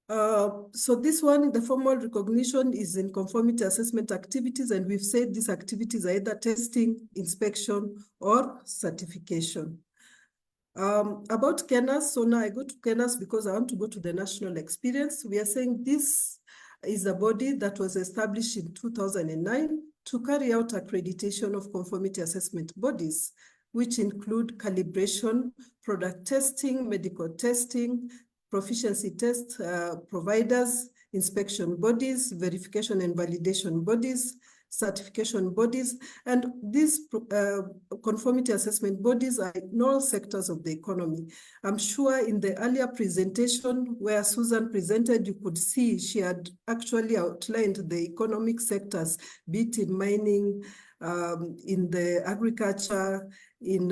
So this one, the formal recognition is in conformity assessment activities, and we've said these activities are either testing, inspection, or certification. About KENAS, so now I go to KENAS because I want to go to the national experience. We are saying this is a body that was established in 2009 to carry out accreditation of conformity assessment bodies, which include calibration, product testing, medical testing, proficiency test providers, inspection bodies, verification and validation bodies, certification bodies, and these conformity assessment bodies are in all sectors of the economy. I'm sure in the earlier presentation where Susan presented, you could see she had actually outlined the economic sectors, be it in mining, in the agriculture, in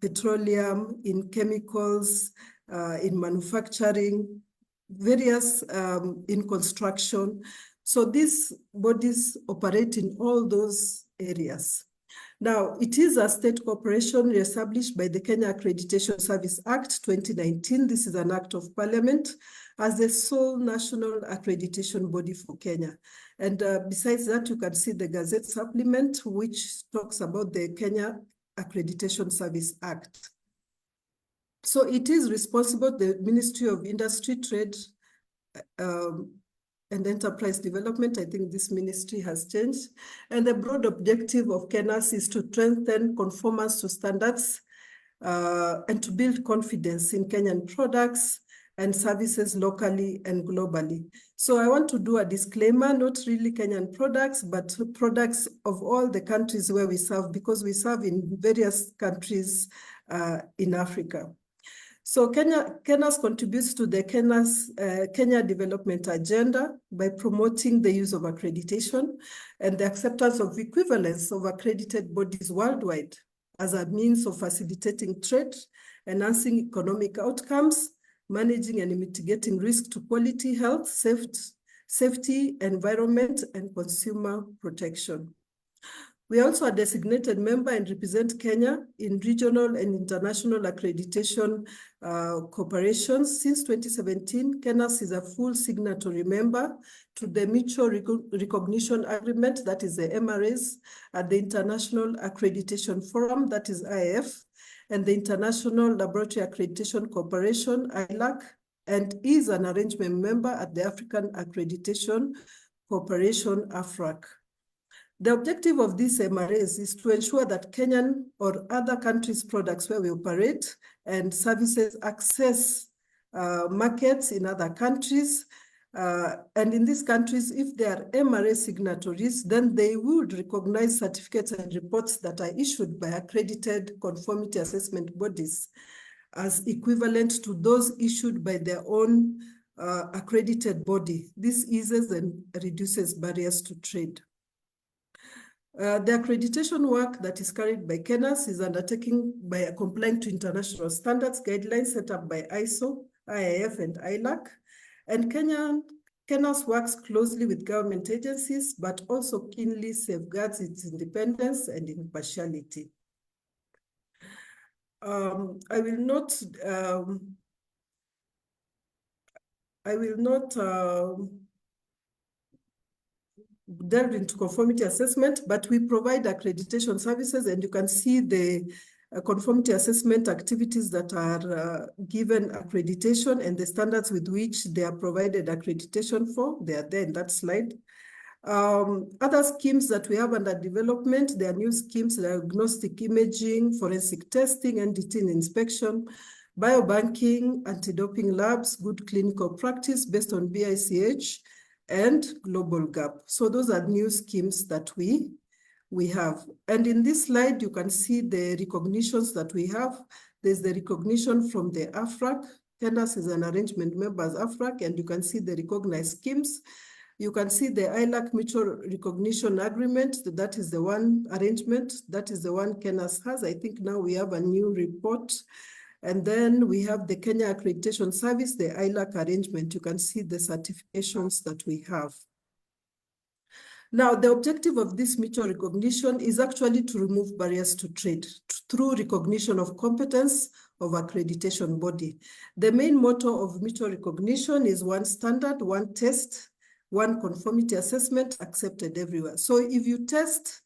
petroleum, in chemicals, in manufacturing, various in construction. So these bodies operate in all those areas. Now, it is a state corporation established by the Kenya Accreditation Service Act 2019. This is an act of parliament as the sole national accreditation body for Kenya. And besides that, you can see the Gazette supplement, which talks about the Kenya Accreditation Service Act. So it is responsible, the Ministry of Industry, Trade, and Enterprise Development. I think this ministry has changed. And the broad objective of KENAS is to strengthen conformance to standards and to build confidence in Kenyan products and services locally and globally. So I want to do a disclaimer, not really Kenyan products, but products of all the countries where we serve, because we serve in various countries in Africa. So KENAS contributes to the Kenya Development Agenda by promoting the use of accreditation and the acceptance of equivalence of accredited bodies worldwide as a means of facilitating trade, enhancing economic outcomes, managing and mitigating risk to quality, health, safety, environment, and consumer protection. We are also a designated member and represent Kenya in regional and international accreditation corporations. Since 2017, KENAS is a full signatory member to the Mutual Recognition Agreement, that is the MRAs, at the International Accreditation Forum, that is IAF, and the International Laboratory Accreditation Corporation, ILAC, and is an arrangement member at the African Accreditation Corporation, AFRAC. The objective of these MRAs is to ensure that Kenyan or other countries' products where we operate and services access markets in other countries. And in these countries, if they are MRA signatories, then they would recognize certificates and reports that are issued by accredited conformity assessment bodies as equivalent to those issued by their own accredited body. This eases and reduces barriers to trade. The accreditation work that is carried by KENAS is undertaken by complying to international standards, guidelines set up by ISO, IAF, and ILAC. And KENAS works closely with government agencies, but also keenly safeguards its independence and impartiality. I will not delve into conformity assessment, but we provide accreditation services, and you can see the conformity assessment activities that are given accreditation and the standards with which they are provided accreditation for. They are there in that slide. Other schemes that we have under development, there are new schemes, diagnostic imaging, forensic testing, NDT inspection, biobanking, anti-doping labs, good clinical practice based on BICH, and global gap. So those are new schemes that we have. And in this slide, you can see the recognitions that we have. There's the recognition from the AFRAC. KENAS is an arrangement member as AFRAC, and you can see the recognized schemes. You can see the ILAC Mutual Recognition Agreement. That is the one arrangement. That is the one KENAS has. I think now we have a new report. And then we have the Kenya Accreditation Service, the ILAC arrangement. You can see the certifications that we have. Now, the objective of this mutual recognition is actually to remove barriers to trade through recognition of competence of accreditation body. The main motto of mutual recognition is one standard, one test, one conformity assessment accepted everywhere. So if you test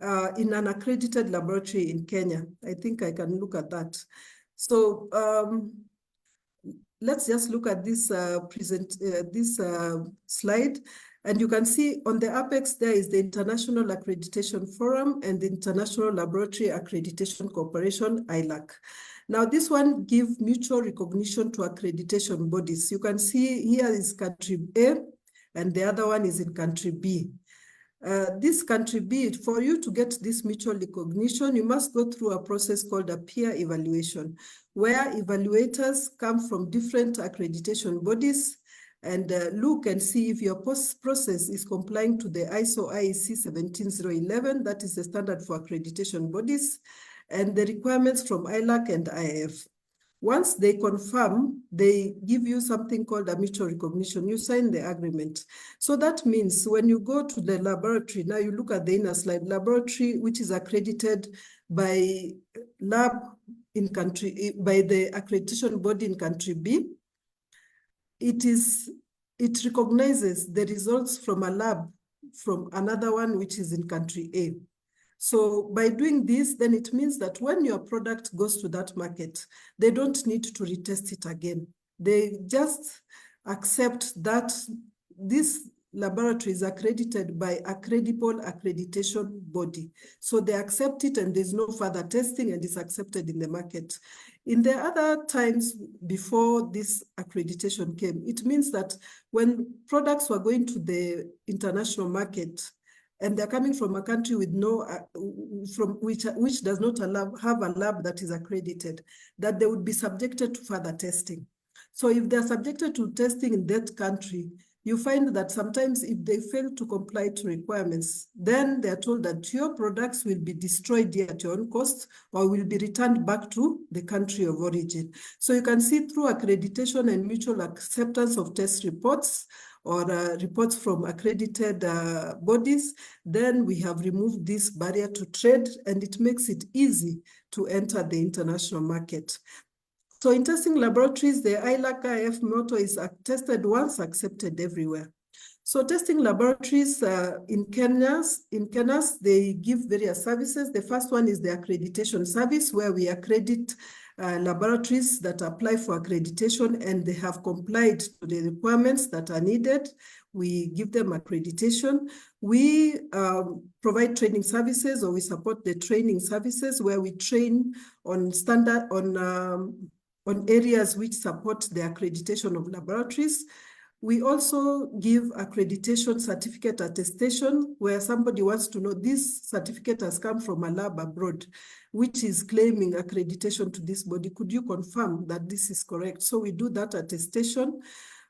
in an accredited laboratory in Kenya, I think I can look at that. So let's just look at this slide, and you can see on the apex there is the International Accreditation Forum and the International Laboratory Accreditation Corporation, ILAC. Now this one gives mutual recognition to accreditation bodies. You can see here is country A, and the other one is in country B. This country B, for you to get this mutual recognition, you must go through a process called a peer evaluation, where evaluators come from different accreditation bodies and look and see if your process is complying to the ISO IEC 17011, that is the standard for accreditation bodies, and the requirements from ILAC and IAF. Once they confirm, they give you something called a mutual recognition. You sign the agreement. So that means when you go to the laboratory, now you look at the inner slide, laboratory which is accredited by lab in country, by the accreditation body in country B, it recognizes the results from a lab from another one which is in country A. So by doing this, then it means that when your product goes to that market, they don't need to retest it again. They just accept that this laboratory is accredited by a credible accreditation body. So they accept it and there's no further testing and it's accepted in the market. In the other times before this accreditation came, it means that when products were going to the international market and they're coming from a country with no, which does not have a lab that is accredited, that they would be subjected to further testing. So if they're subjected to testing in that country, you find that sometimes if they fail to comply to requirements, then they're told that your products will be destroyed here at your own cost or will be returned back to the country of origin. So you can see through accreditation and mutual acceptance of test reports or reports from accredited bodies, then we have removed this barrier to trade and it makes it easy to enter the international market. So in testing laboratories, the ILAC-IF motto is tested once, accepted everywhere. So testing laboratories in Kenya, they give various services. The first one is the accreditation service, where we accredit laboratories that apply for accreditation and they have complied to the requirements that are needed. We give them accreditation. We provide training services, or we support the training services where we train on on areas which support the accreditation of laboratories. We also give accreditation certificate attestation, where somebody wants to know this certificate has come from a lab abroad, which is claiming accreditation to this body. Could you confirm that this is correct? So we do that attestation.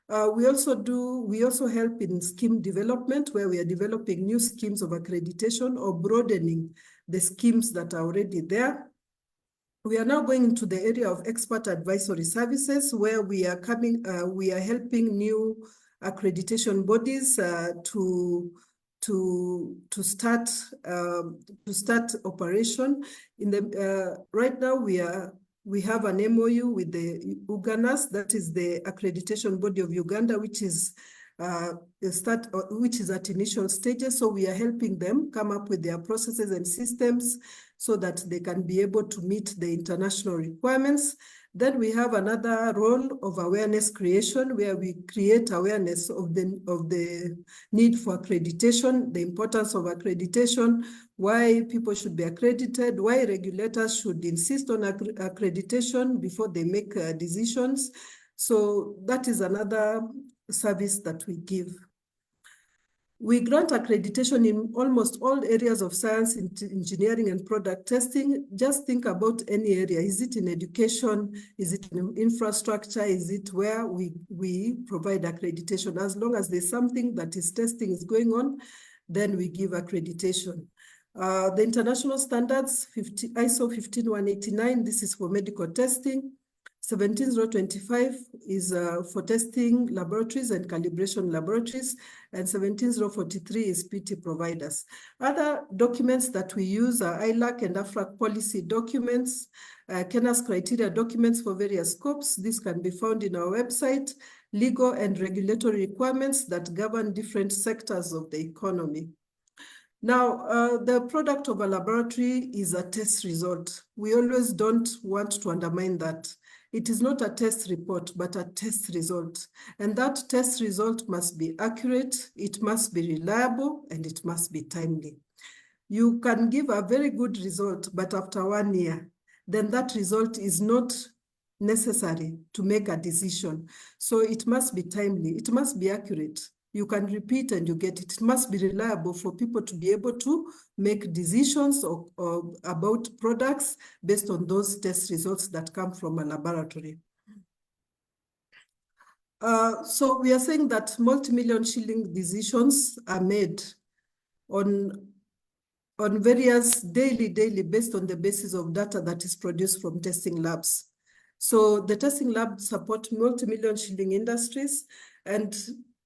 We also help in scheme development, where we are developing new schemes of accreditation or broadening the schemes that are already there. We are now going into the area of expert advisory services, where we are helping new accreditation bodies to start operation. Right now we have an MOU with the UGANAS, that is the accreditation body of Uganda, which is at initial stages. So we are helping them come up with their processes and systems so that they can be able to meet the international requirements. Then we have another role of awareness creation, where we create awareness of the need for accreditation, the importance of accreditation, why people should be accredited, why regulators should insist on accreditation before they make decisions. So that is another service that we give. We grant accreditation in almost all areas of science, engineering, and product testing. Just think about any area. Is it in education? Is it in infrastructure? Is it where we provide accreditation? As long as there's something that is testing is going on, then we give accreditation. The international standards, ISO 15189, this is for medical testing. 17025 is for testing laboratories and calibration laboratories, and 17043 is PT providers. Other documents that we use are ILAC and AFRAC policy documents, Kenya's criteria documents for various scopes. This can be found in our website, legal and regulatory requirements that govern different sectors of the economy. Now, the product of a laboratory is a test result. We always don't want to undermine that. It is not a test report, but a test result. And that test result must be accurate, it must be reliable, and it must be timely. You can give a very good result, but after 1 year, then that result is not necessary to make a decision. So it must be timely, it must be accurate. You can repeat and you get it. It must be reliable for people to be able to make decisions about products based on those test results that come from a laboratory. So we are saying that multi-million shilling decisions are made on various daily based on the basis of data that is produced from testing labs. So the testing labs support multi-million shilling industries, and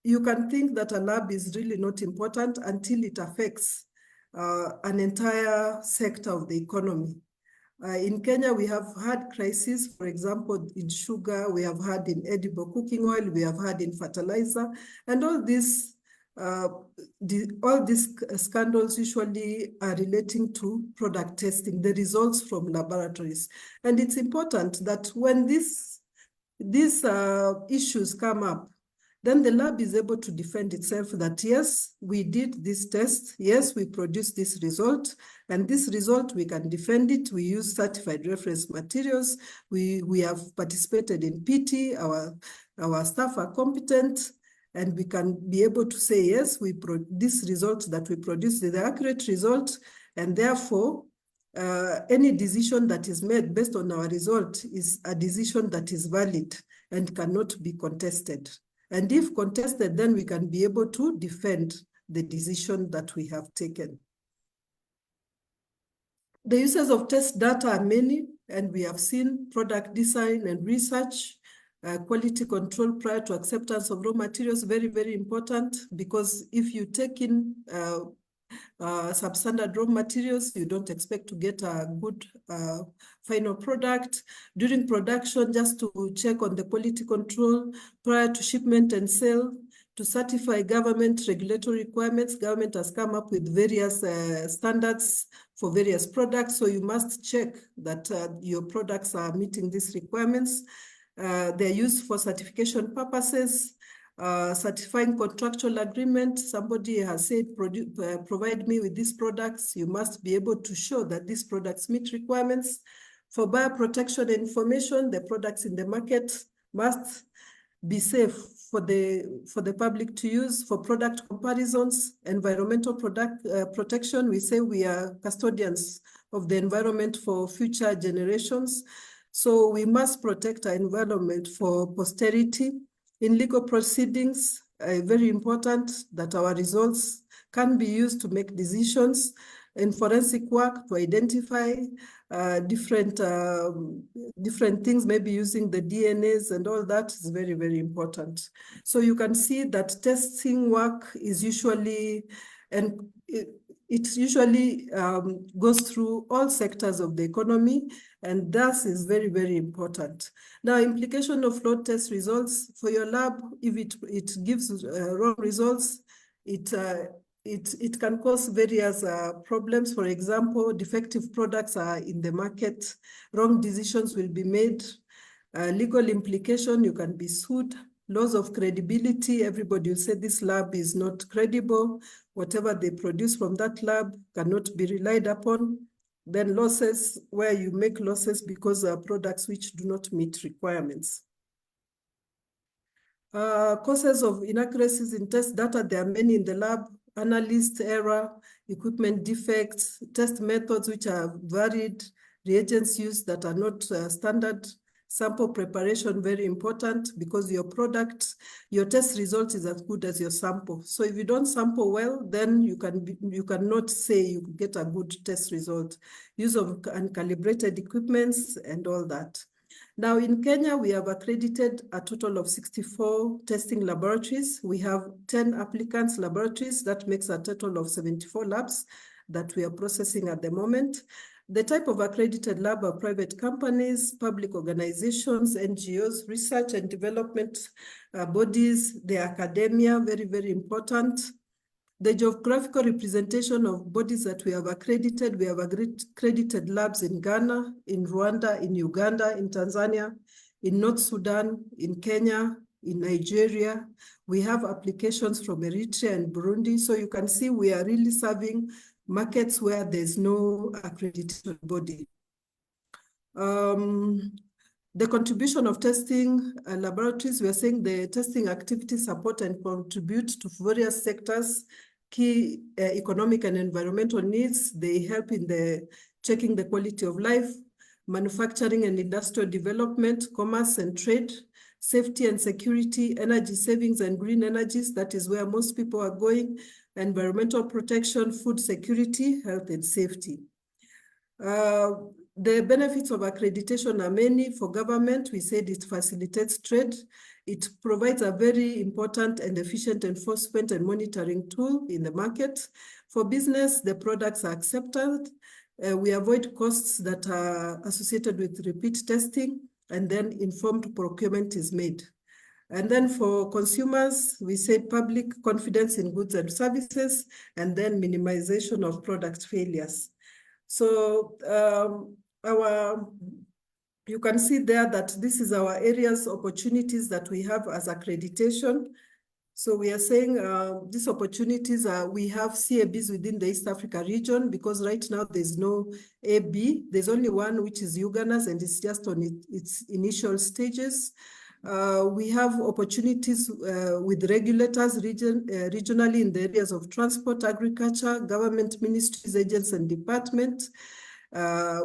you can think that a lab is really not important until it affects an entire sector of the economy. In Kenya, we have had crises, for example, in sugar, we have had in edible cooking oil, we have had in fertilizer, and all these scandals usually are relating to product testing, the results from laboratories. And it's important that when these issues come up, then the lab is able to defend itself that, yes, we did this test, yes, we produced this result, and this result, we can defend it. We use certified reference materials. We have participated in PT, our staff are competent, and we can be able to say, yes, this result that we produced is the accurate result, and therefore, any decision that is made based on our result is a decision that is valid and cannot be contested. And if contested, then we can be able to defend the decision that we have taken. The uses of test data are many, and we have seen product design and research, quality control prior to acceptance of raw materials, very, very important, because if you take in substandard raw materials, you don't expect to get a good final product. During production, just to check on the quality control prior to shipment and sale, to certify government regulatory requirements. Government has come up with various standards for various products, so you must check that your products are meeting these requirements. They're used for certification purposes. Certifying contractual agreement, somebody has said, provide me with these products. You must be able to show that these products meet requirements. For buyer protection information, the products in the market must be safe for the public to use. For product comparisons, environmental product protection, we say we are custodians of the environment for future generations. So we must protect our environment for posterity. In legal proceedings, very important that our results can be used to make decisions. In forensic work, to identify different things, maybe using the DNAs and all that is very, very important. So you can see that testing work is usually, and it usually goes through all sectors of the economy, and thus is very, very important. Now, implication of flawed test results for your lab, if it gives wrong results, it can cause various problems. For example, defective products are in the market, wrong decisions will be made, legal implication, you can be sued, loss of credibility, everybody will say this lab is not credible, whatever they produce from that lab cannot be relied upon. Then losses, where you make losses because of products which do not meet requirements. Causes of inaccuracies in test data, there are many in the lab: analyst error, equipment defects, test methods which are varied, reagents used that are not standard, sample preparation, very important, because your product, your test result is as good as your sample. So if you don't sample well, then you cannot say you get a good test result. Use of uncalibrated equipments and all that. Now in Kenya, we have accredited a total of 64 testing laboratories. We have 10 applicants laboratories. That makes a total of 74 labs that we are processing at the moment. The type of accredited lab are private companies, public organizations, NGOs, research and development bodies, the academia, very, very important. The geographical representation of bodies that we have accredited, we have accredited labs in Ghana, in Rwanda, in Uganda, in Tanzania, in North Sudan, in Kenya, in Nigeria. We have applications from Eritrea and Burundi. So you can see we are really serving markets where there's no accredited body. The contribution of testing laboratories, we are saying the testing activities support and contribute to various sectors, key economic and environmental needs. They help in the checking the quality of life, manufacturing and industrial development, commerce and trade, safety and security, energy savings and green energies. That is where most people are going. Environmental protection, food security, health and safety. The benefits of accreditation are many. For government, we said it facilitates trade. It provides a very important and efficient enforcement and monitoring tool in the market. For business, the products are accepted. We avoid costs that are associated with repeat testing, and then informed procurement is made. And then for consumers, we say public confidence in goods and services, and then minimization of product failures. So you can see there that this is our areas, opportunities that we have as accreditation. So we are saying these opportunities we have CABs within the East Africa region, because right now there's no AB. There's only one, which is Uganda's, and it's just on its initial stages. We have opportunities with regulators regionally in the areas of transport, agriculture, government ministries, agents, and departments.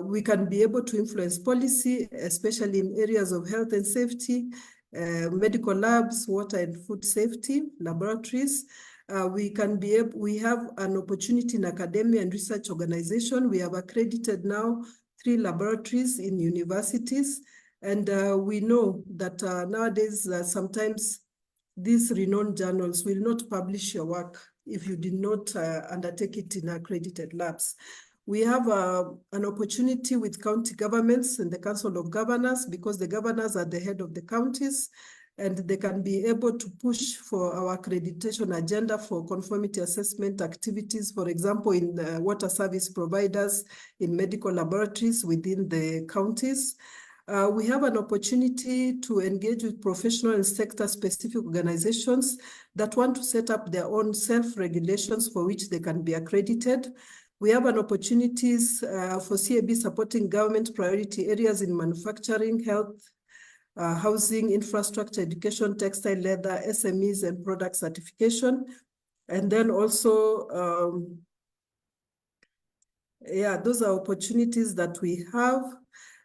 We can be able to influence policy, especially in areas of health and safety, medical labs, water and food safety, laboratories. We have an opportunity in academia and research organization. We have accredited now 3 laboratories in universities. And we know that nowadays, sometimes these renowned journals will not publish your work if you did not undertake it in accredited labs. We have an opportunity with county governments and the Council of Governors, because the governors are the head of the counties, and they can be able to push for our accreditation agenda for conformity assessment activities, for example, in water service providers, in medical laboratories within the counties. We have an opportunity to engage with professional and sector-specific organizations that want to set up their own self-regulations for which they can be accredited. We have an opportunities for CAB supporting government priority areas in manufacturing, health, housing, infrastructure, education, textile, leather, SMEs, and product certification. And then also, those are opportunities that we have.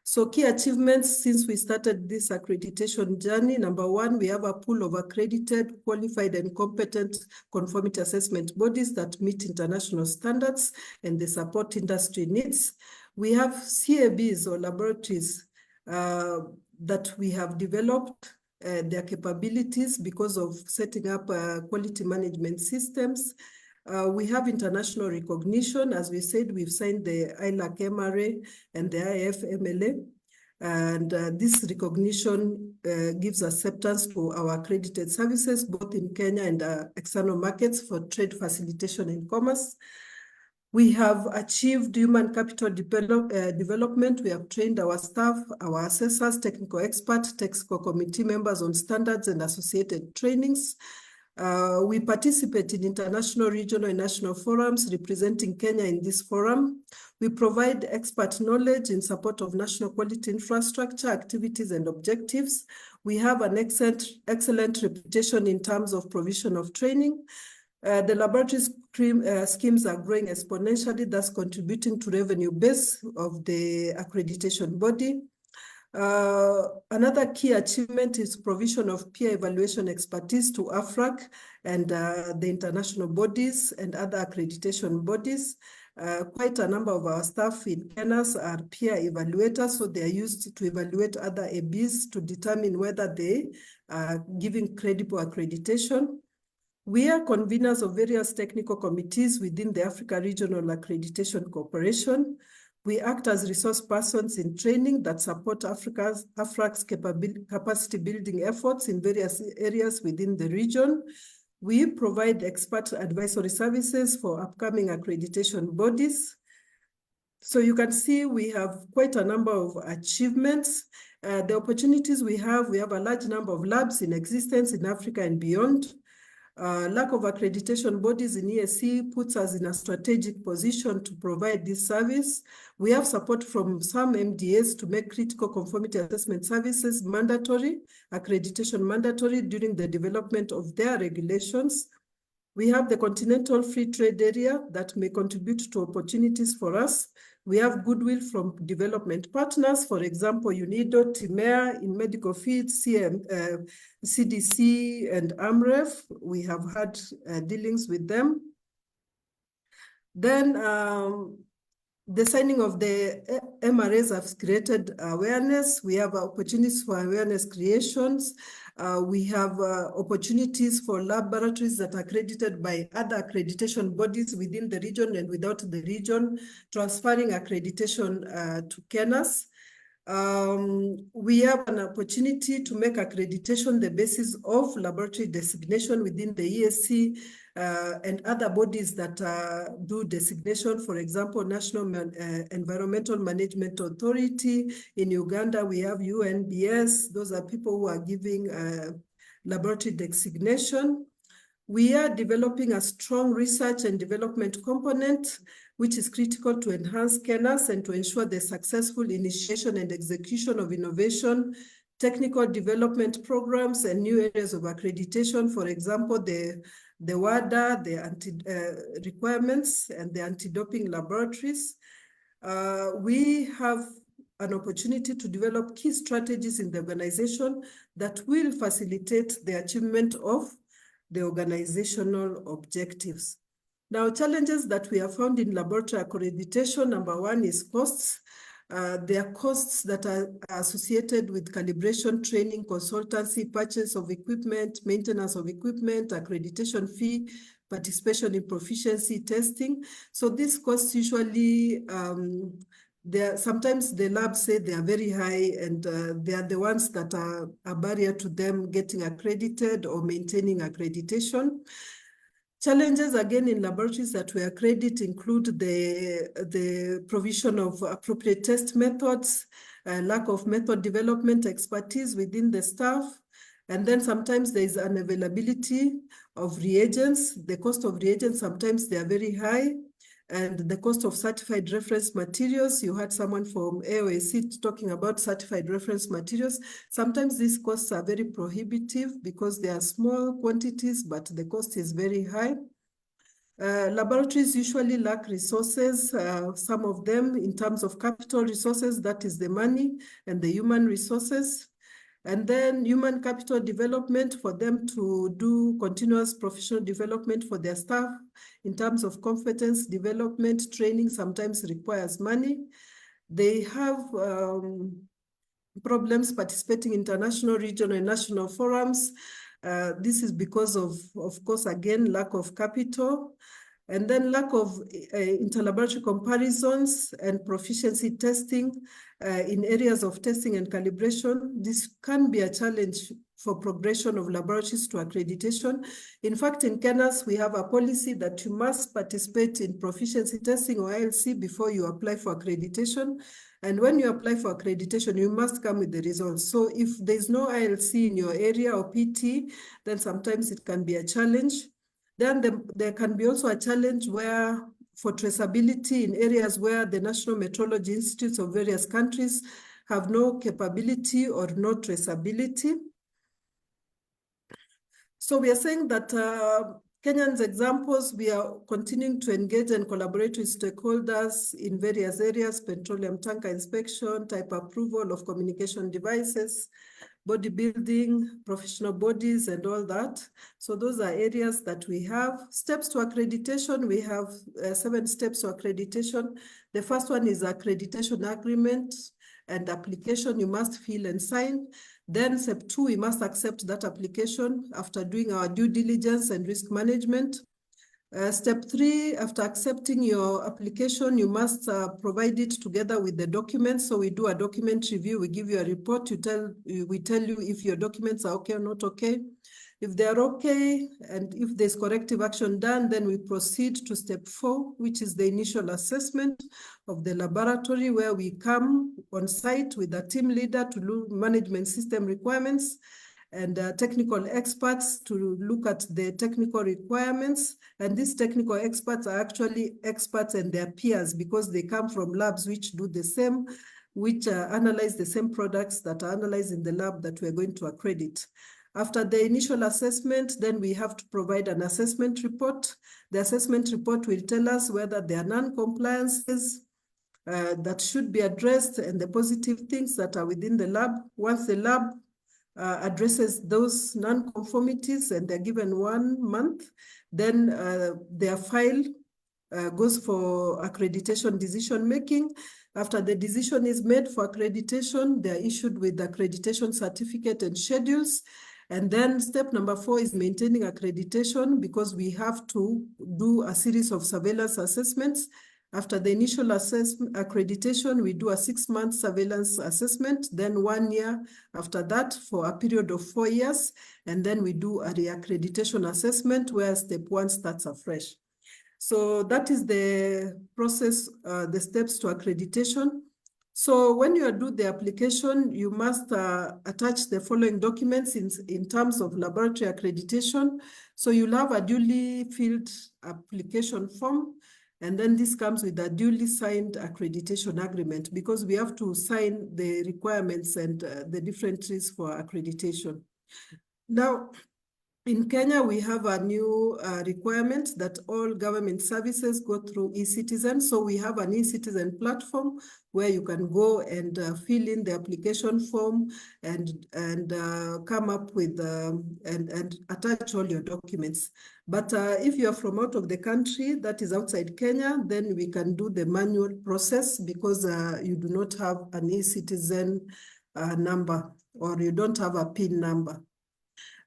So key achievements since we started this accreditation journey: number 1, we have a pool of accredited, qualified, and competent conformity assessment bodies that meet international standards and they support industry needs. We have CABs or laboratories that we have developed their capabilities because of setting up quality management systems. We have international recognition. As we said, we've signed the ILAC MRA and the IFMLA. And this recognition gives acceptance to our accredited services, both in Kenya and external markets for trade facilitation and commerce. We have achieved human capital development. We have trained our staff, our assessors, technical experts, technical committee members on standards and associated trainings. We participate in international, regional, and national forums representing Kenya in this forum. We provide expert knowledge in support of national quality infrastructure, activities, and objectives. We have an excellent reputation in terms of provision of training. The laboratory schemes are growing exponentially, thus contributing to revenue base of the accreditation body. Another key achievement is provision of peer evaluation expertise to AFRAC and the international bodies and other accreditation bodies. Quite a number of our staff in Kenya are peer evaluators, so they are used to evaluate other ABs to determine whether they are giving credible accreditation. We are conveners of various technical committees within the Africa Regional Accreditation Corporation. We act as resource persons in training that support AFRAC's capacity building efforts in various areas within the region. We provide expert advisory services for upcoming accreditation bodies. So you can see we have quite a number of achievements. The opportunities we have a large number of labs in existence in Africa and beyond. Lack of accreditation bodies in EAC puts us in a strategic position to provide this service. We have support from some MDAs to make critical conformity assessment services mandatory, accreditation mandatory during the development of their regulations. We have the Continental Free Trade Area that may contribute to opportunities for us. We have goodwill from development partners, for example, UNIDO, TIMEA in medical feeds, CDC, and AMREF. We have had dealings with them. Then the signing of the MRAs has created awareness. We have opportunities for awareness creations. We have opportunities for laboratories that are accredited by other accreditation bodies within the region and without the region, transferring accreditation to KENAS. We have an opportunity to make accreditation the basis of laboratory designation within the EAC and other bodies that do designation. For example, National Environmental Management Authority. In Uganda, we have UNBS. Those are people who are giving laboratory designation. We are developing a strong research and development component, which is critical to enhance KENAS and to ensure the successful initiation and execution of innovation, technical development programs, and new areas of accreditation. For example, the WADA, the requirements, and the anti-doping laboratories. We have an opportunity to develop key strategies in the organization that will facilitate the achievement of the organizational objectives. Now, challenges that we have found in laboratory accreditation, number one is costs. There are costs that are associated with calibration, training, consultancy, purchase of equipment, maintenance of equipment, accreditation fee, participation in proficiency testing. So these costs usually, sometimes the labs say they are very high, and they are the ones that are a barrier to them getting accredited or maintaining accreditation. Challenges again in laboratories that we accredit include the provision of appropriate test methods, lack of method development expertise within the staff, and then sometimes there is unavailability of reagents. The cost of reagents, sometimes they are very high, and the cost of certified reference materials. You heard someone from AOAC talking about certified reference materials. Sometimes these costs are very prohibitive because they are small quantities, but the cost is very high. Laboratories usually lack resources, some of them in terms of capital resources, that is the money, and the human resources. And then human capital development for them to do continuous professional development for their staff in terms of competence development, training sometimes requires money. They have problems participating in international, regional, and national forums. This is because of course, again, lack of capital. And then lack of interlaboratory comparisons and proficiency testing in areas of testing and calibration. This can be a challenge for progression of laboratories to accreditation. In fact, in KENAS, we have a policy that you must participate in proficiency testing or ILC before you apply for accreditation. And when you apply for accreditation, you must come with the results. So if there's no ILC in your area or PT, then sometimes it can be a challenge. Then there can be also a challenge where for traceability in areas where the National Metrology Institutes of various countries have no capability or no traceability. So we are saying that Kenyan's examples, we are continuing to engage and collaborate with stakeholders in various areas: petroleum tanker inspection, type approval of communication devices, bodybuilding, professional bodies, and all that. So those are areas that we have. Steps to accreditation, we have 7 steps to accreditation. The first one is accreditation agreement and application you must fill and sign. Then step 2, we must accept that application after doing our due diligence and risk management. Step 3, after accepting your application, you must provide it together with the documents. So we do a document review, we give you a report, we tell you if your documents are okay or not okay. If they are okay, and if there's corrective action done, then we proceed to step 4, which is the initial assessment of the laboratory, where we come on site with a team leader to look management system requirements and technical experts to look at the technical requirements. And these technical experts are actually experts and their peers, because they come from labs which do the same, which analyze the same products that are analyzed in the lab that we're going to accredit. After the initial assessment, then we have to provide an assessment report. The assessment report will tell us whether there are non-compliances that should be addressed and the positive things that are within the lab. Once the lab addresses those non-conformities and they're given 1 month, then their file goes for accreditation decision-making. After the decision is made for accreditation, they're issued with the accreditation certificate and schedules. And then step number 4 is maintaining accreditation, because we have to do a series of surveillance assessments. After the initial accreditation, we do a 6-month surveillance assessment, then 1 year after that for a period of 4 years. And then we do a reaccreditation assessment where step 1 starts afresh. So that is the process, the steps to accreditation. So when you do the application, you must attach the following documents in terms of laboratory accreditation. So you'll have a duly filled application form, and then this comes with a duly signed accreditation agreement, because we have to sign the requirements and the different trees for accreditation. Now, in Kenya, we have a new requirement that all government services go through eCitizen. So we have an eCitizen platform where you can go and fill in the application form and come up with and attach all your documents. But if you are from out of the country, that is outside Kenya, then we can do the manual process, because you do not have an eCitizen number, or you don't have a PIN number.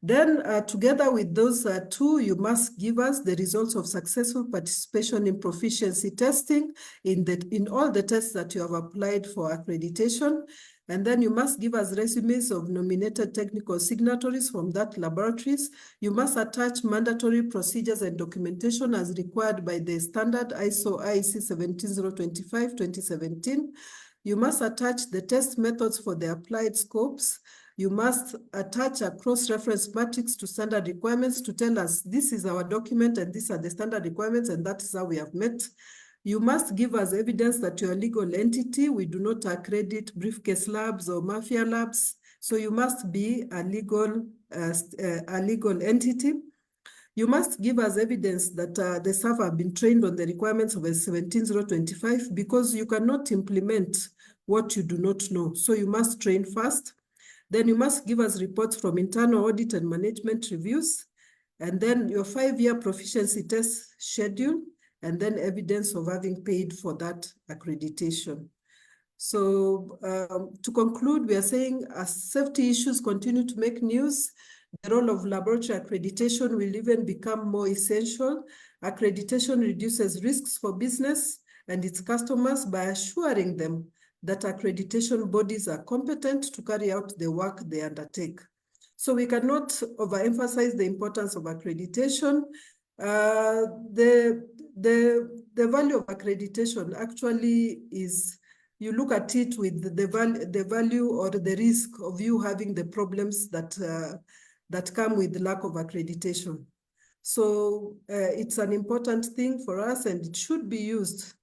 Then together with those two, you must give us the results of successful participation in proficiency testing in all the tests that you have applied for accreditation. And then you must give us resumes of nominated technical signatories from that laboratories. You must attach mandatory procedures and documentation as required by the standard ISO IEC 17025-2017. You must attach the test methods for the applied scopes. You must attach a cross-reference matrix to standard requirements to tell us this is our document and these are the standard requirements and that is how we have met. You must give us evidence that you're a legal entity. We do not accredit briefcase labs or mafia labs. So you must be a legal entity. You must give us evidence that the staff have been trained on the requirements of 17025, because you cannot implement what you do not know. So you must train first. Then you must give us reports from internal audit and management reviews, and then your 5-year proficiency test schedule, and then evidence of having paid for that accreditation. So to conclude, we are saying as safety issues continue to make news, the role of laboratory accreditation will even become more essential. Accreditation reduces risks for business and its customers by assuring them that accreditation bodies are competent to carry out the work they undertake. So we cannot overemphasize the importance of accreditation. The value of accreditation actually is, you look at it with the value or the risk of you having the problems that come with the lack of accreditation. So it's an important thing for us, and it should be used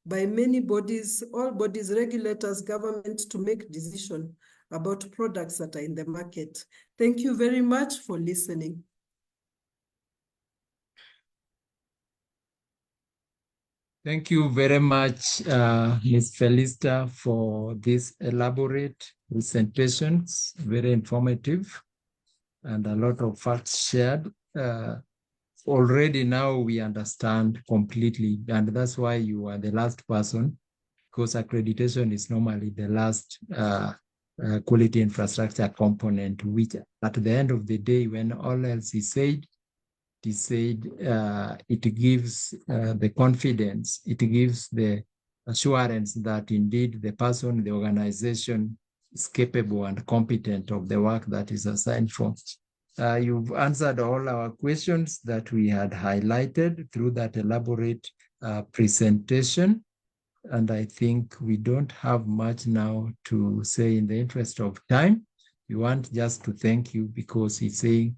by many bodies, all bodies, regulators, government, to make decisions about products that are in the market. Thank you very much for listening. Thank you very much, Ms. Felista, for these elaborate presentations, very informative, and a lot of facts shared. Already now we understand completely, and that's why you are the last person, because accreditation is normally the last quality infrastructure component, which at the end of the day, when all else is said, it gives the confidence, it gives the assurance that indeed the person, the organization is capable and competent of the work that is assigned for. You've answered all our questions that we had highlighted through that elaborate presentation. And I think we don't have much now to say in the interest of time. We want just to thank you, because he's saying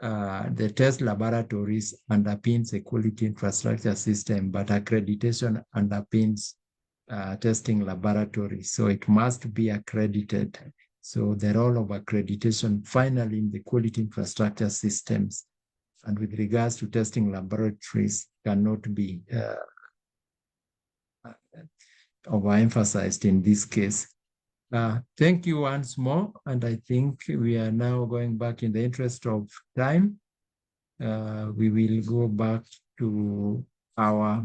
the test laboratories underpins a quality infrastructure system, but accreditation underpins testing laboratories. So it must be accredited. So the role of accreditation finally in the quality infrastructure systems and with regards to testing laboratories cannot be overemphasized in this case. Thank you once more. And I think we are now going back in the interest of time. We will go back to our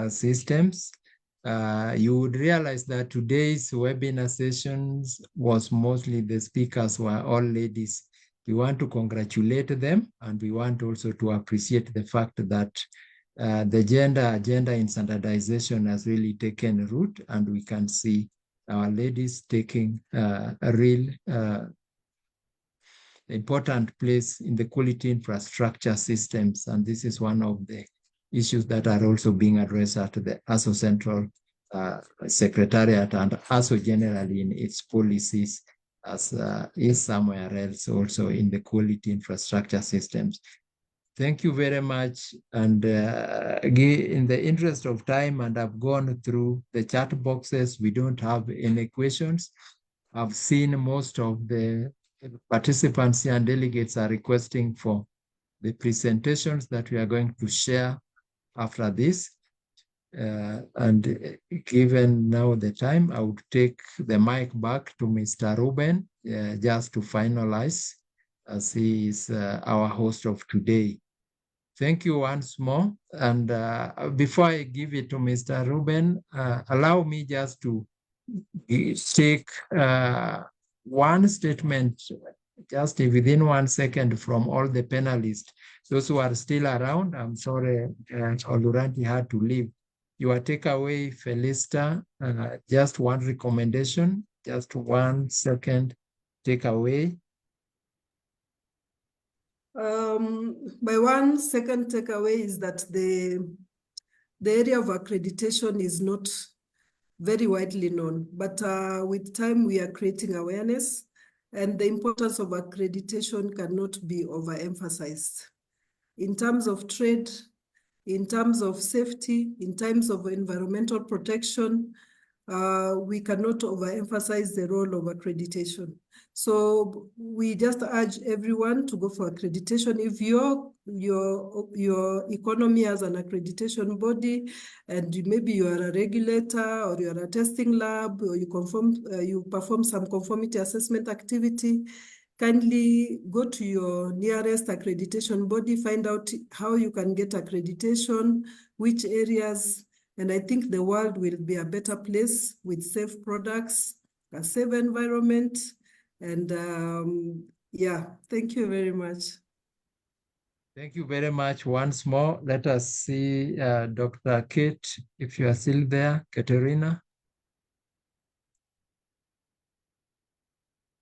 systems. You would realize that today's webinar sessions was mostly the speakers were all ladies. We want to congratulate them, and we want also to appreciate the fact that the gender agenda in standardization has really taken root, and we can see our ladies taking a real important place in the quality infrastructure systems. And this is one of the issues that are also being addressed at the ASO Central Secretariat and also generally in its policies as is somewhere else also in the quality infrastructure systems. Thank you very much. And in the interest of time, and I've gone through the chat boxes, we don't have any questions. I've seen most of the participants here and delegates are requesting for the presentations that we are going to share after this. And given now the time, I would take the mic back to Mr. Ruben just to finalize, as he is our host of today. Thank you once more. And before I give it to Mr. Ruben, allow me just to take one statement just within 1 second from all the panelists. Those who are still around, I'm sorry, Oluranti had to leave. Your takeaway, Felista, just one recommendation, just 1 second takeaway. My 1 second takeaway is that the area of accreditation is not very widely known, but with time we are creating awareness, and the importance of accreditation cannot be overemphasized. In terms of trade, in terms of safety, in terms of environmental protection, we cannot overemphasize the role of accreditation. So we just urge everyone to go for accreditation. If your economy has an accreditation body, and maybe you are a regulator or you are a testing lab, or you perform some conformity assessment activity, kindly go to your nearest accreditation body, find out how you can get accreditation, which areas, and I think the world will be a better place with safe products, a safe environment, and yeah, thank you very much. Thank you very much once more. Let us see Dr. Kate, if you are still there, Katerina.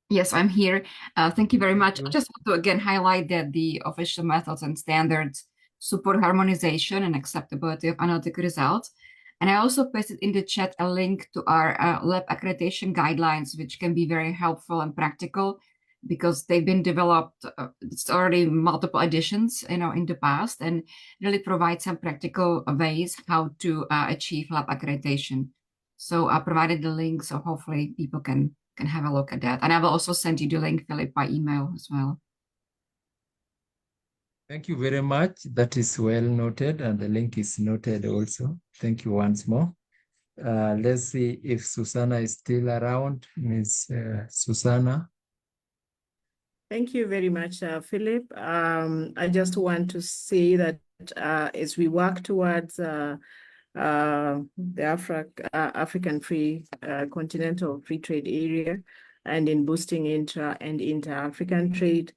Yes, I'm here. Thank you very much. I just want to again highlight that the official methods and standards support harmonization and acceptability of analytic results. And I also pasted in the chat a link to our lab accreditation guidelines, which can be very helpful and practical because they've been developed, it's already multiple editions, in the past, and really provide some practical ways how to achieve lab accreditation. So I provided the link, so hopefully people can have a look at that. And I will also send you the link, Philip, by email as well. Thank you very much. That is well noted, and the link is noted also. Thank you once more. Let's see if Susanna is still around. Ms. Susanna. Thank you very much, Philip. I just want to say that as we work towards the African continental free trade area, and in boosting intra and inter-African trade,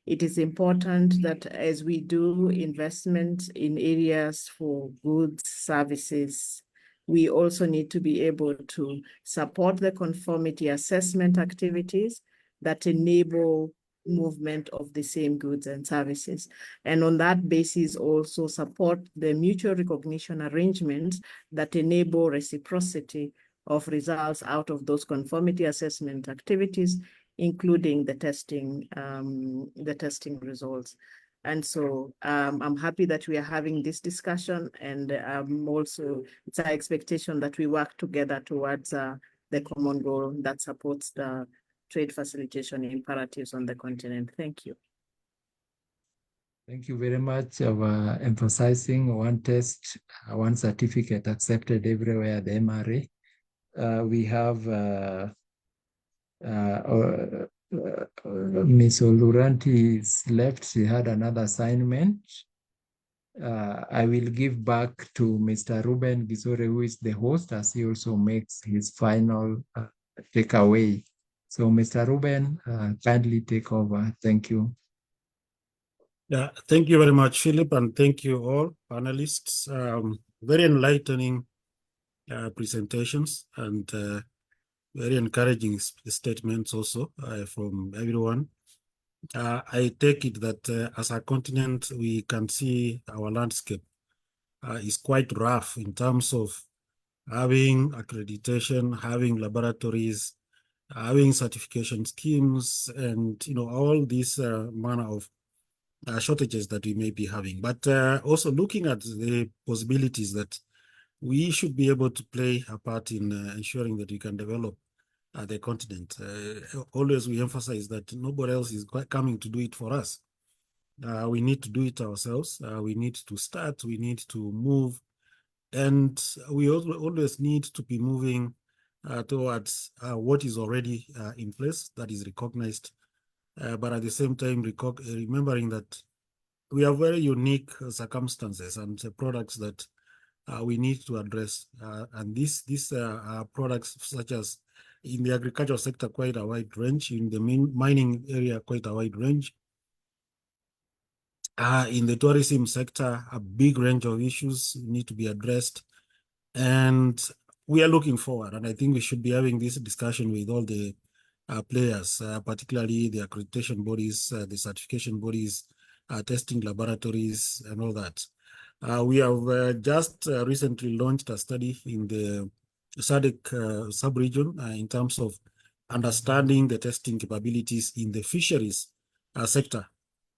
it is important that as we do investment in areas for goods, services, we also need to be able to support the conformity assessment activities that enable movement of the same goods and services. And on that basis, also support the mutual recognition arrangements that enable reciprocity of results out of those conformity assessment activities, including the testing results. And so I'm happy that we are having this discussion, and also it's our expectation that we work together towards the common goal that supports the trade facilitation imperatives on the continent. Thank you. Thank you very much for emphasizing one test, one certificate accepted everywhere, the MRA. We have Ms. Oluranti is left. She had another assignment. I will give back to Mr. Ruben Gisore, who is the host, as he also makes his final takeaway. So, Mr. Ruben, kindly take over. Thank you. Yeah, thank you very much, Philip, and thank you all panelists. Very enlightening presentations and very encouraging statements also from everyone. I take it that as a continent, we can see our landscape is quite rough in terms of having accreditation, having laboratories, having certification schemes, and all these manner of shortages that we may be having. But also looking at the possibilities that we should be able to play a part in ensuring that we can develop the continent. Always we emphasize that nobody else is coming to do it for us. We need to do it ourselves. We need to start. We need to move. And we also always need to be moving towards what is already in place that is recognized. But at the same time, remembering that we have very unique circumstances and products that we need to address. And these products, such as in the agricultural sector, quite a wide range, in the mining area, quite a wide range. In the tourism sector, a big range of issues need to be addressed. And we are looking forward. And I think we should be having this discussion with all the players, particularly the accreditation bodies, the certification bodies, testing laboratories, and all that. We have just recently launched a study in the SADC sub-region in terms of understanding the testing capabilities in the fisheries sector,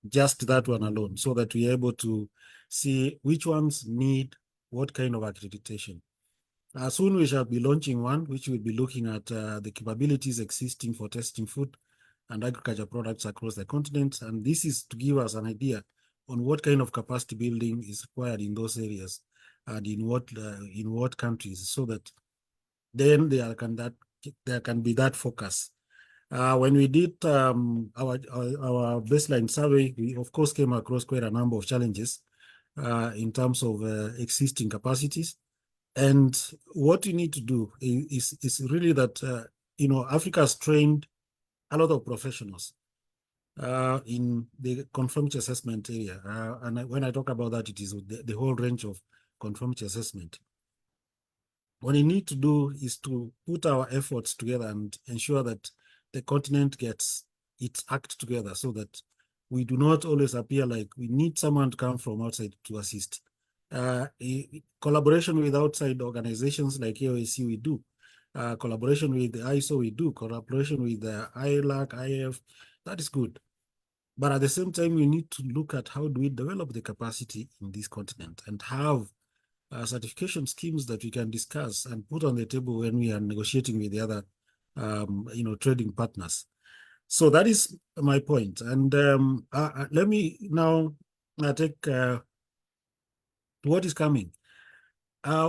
just that one alone, so that we're able to see which ones need what kind of accreditation. Soon we shall be launching one, which will be looking at the capabilities existing for testing food and agriculture products across the continent. And this is to give us an idea on what kind of capacity building is required in those areas and in what countries, so that then there can be that focus. When we did our baseline survey, we of course came across quite a number of challenges in terms of existing capacities. And what you need to do is really that, Africa has trained a lot of professionals in the conformity assessment area. And when I talk about that, it is the whole range of conformity assessment. What we need to do is to put our efforts together and ensure that the continent gets its act together, so that we do not always appear like we need someone to come from outside to assist. Collaboration with outside organizations like AOSC, we do. Collaboration with the ISO, we do. Collaboration with the ILAC, IF, that is good. But at the same time, we need to look at how do we develop the capacity in this continent and have certification schemes that we can discuss and put on the table when we are negotiating with the other, trading partners. So that is my point. And let me now take what is coming.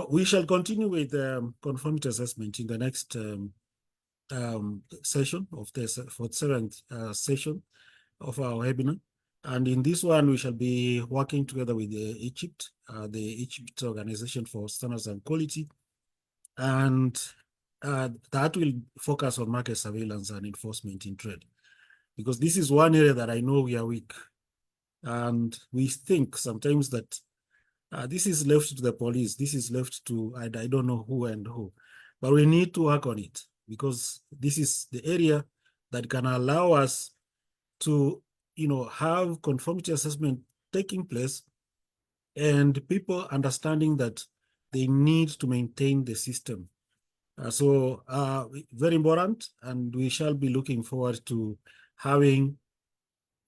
We shall continue with conformity assessment in the next session of the 47th session of our webinar. And in this one, we shall be working together with Egypt, the Egypt Organization for Standards and Quality. And that will focus on market surveillance and enforcement in trade, because this is one area that I know we are weak. And we think sometimes that this is left to the police, this is left to, I don't know who and who, but we need to work on it, because this is the area that can allow us to, have conformity assessment taking place and people understanding that they need to maintain the system. So very important, and we shall be looking forward to having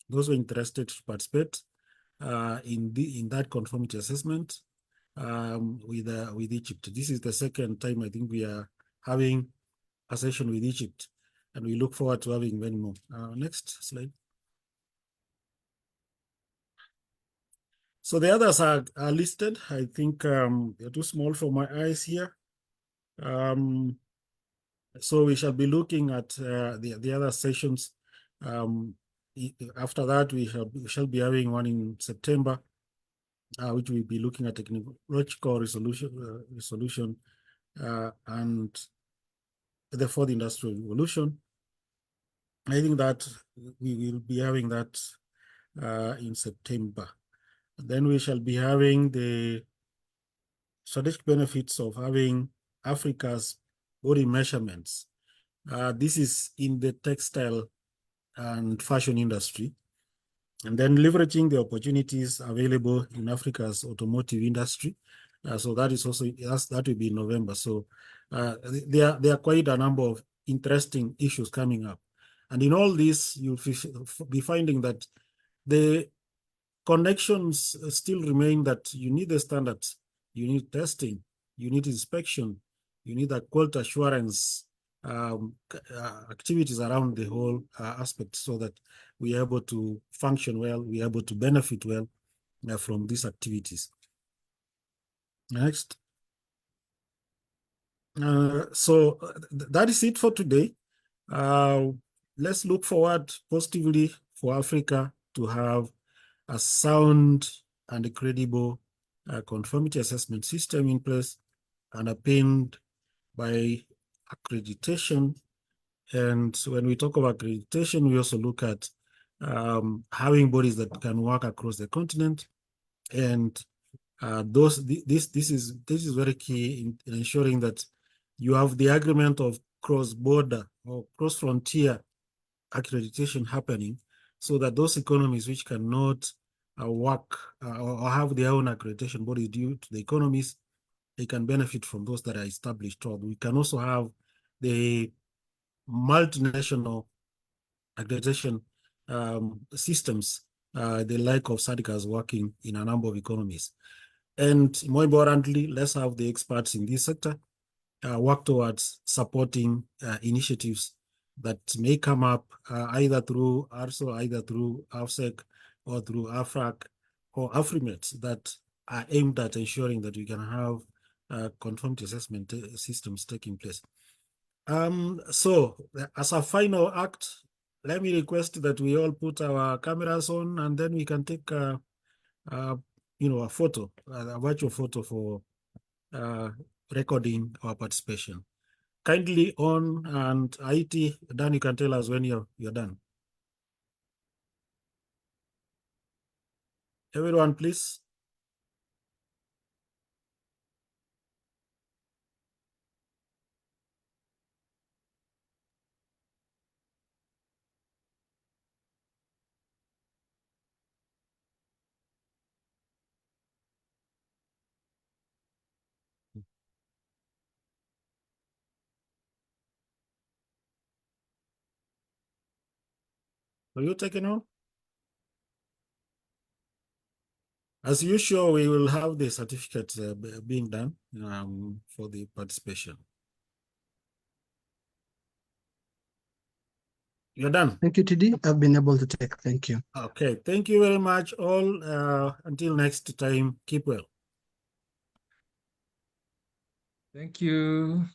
those who are interested to participate in that conformity assessment with Egypt. This is the second time I think we are having a session with Egypt, and we look forward to having many more. Next slide. So the others are listed. I think they're too small for my eyes here. So we shall be looking at the other sessions. After that, we shall be having one in September, which will be looking at technological resolution and the fourth industrial revolution. I think that we will be having that in September. Then we shall be having the strategic benefits of having Africa's body measurements. This is in the textile and fashion industry. And then leveraging the opportunities available in Africa's automotive industry. So that is also, that will be in November. So there are quite a number of interesting issues coming up. And in all this, you'll be finding that the connections still remain, that you need the standards, you need testing, you need inspection, you need a quality assurance activities around the whole aspect, so that we are able to function well, we are able to benefit well from these activities. Next. So that is it for today. Let's look forward positively for Africa to have a sound and a credible conformity assessment system in place, underpinned by accreditation. And when we talk about accreditation, we also look at having bodies that can work across the continent, and this is very key in ensuring that you have the agreement of cross-border or cross-frontier accreditation happening, so that those economies which cannot work or have their own accreditation bodies due to the economies, they can benefit from those that are established. Or we can also have the multinational accreditation systems, the like of SADCs working in a number of economies. And more importantly, let's have the experts in this sector work towards supporting initiatives that may come up either through ARSO, either through AFSEC, or through AFRAC or AFRIMET, that are aimed at ensuring that we can have conformity assessment systems taking place. So as a final act, let me request that we all put our cameras on, and then we can take a photo, a virtual photo for recording our participation. Kindly on, and IT, Dan, you can tell us when you're done. Everyone, please. Are you taking on? As usual, we will have the certificate being done for the participation. You're done. Thank you, TD. I've been able to take. Thank you. Okay. Thank you very much, all. Until next time, keep well. Thank you.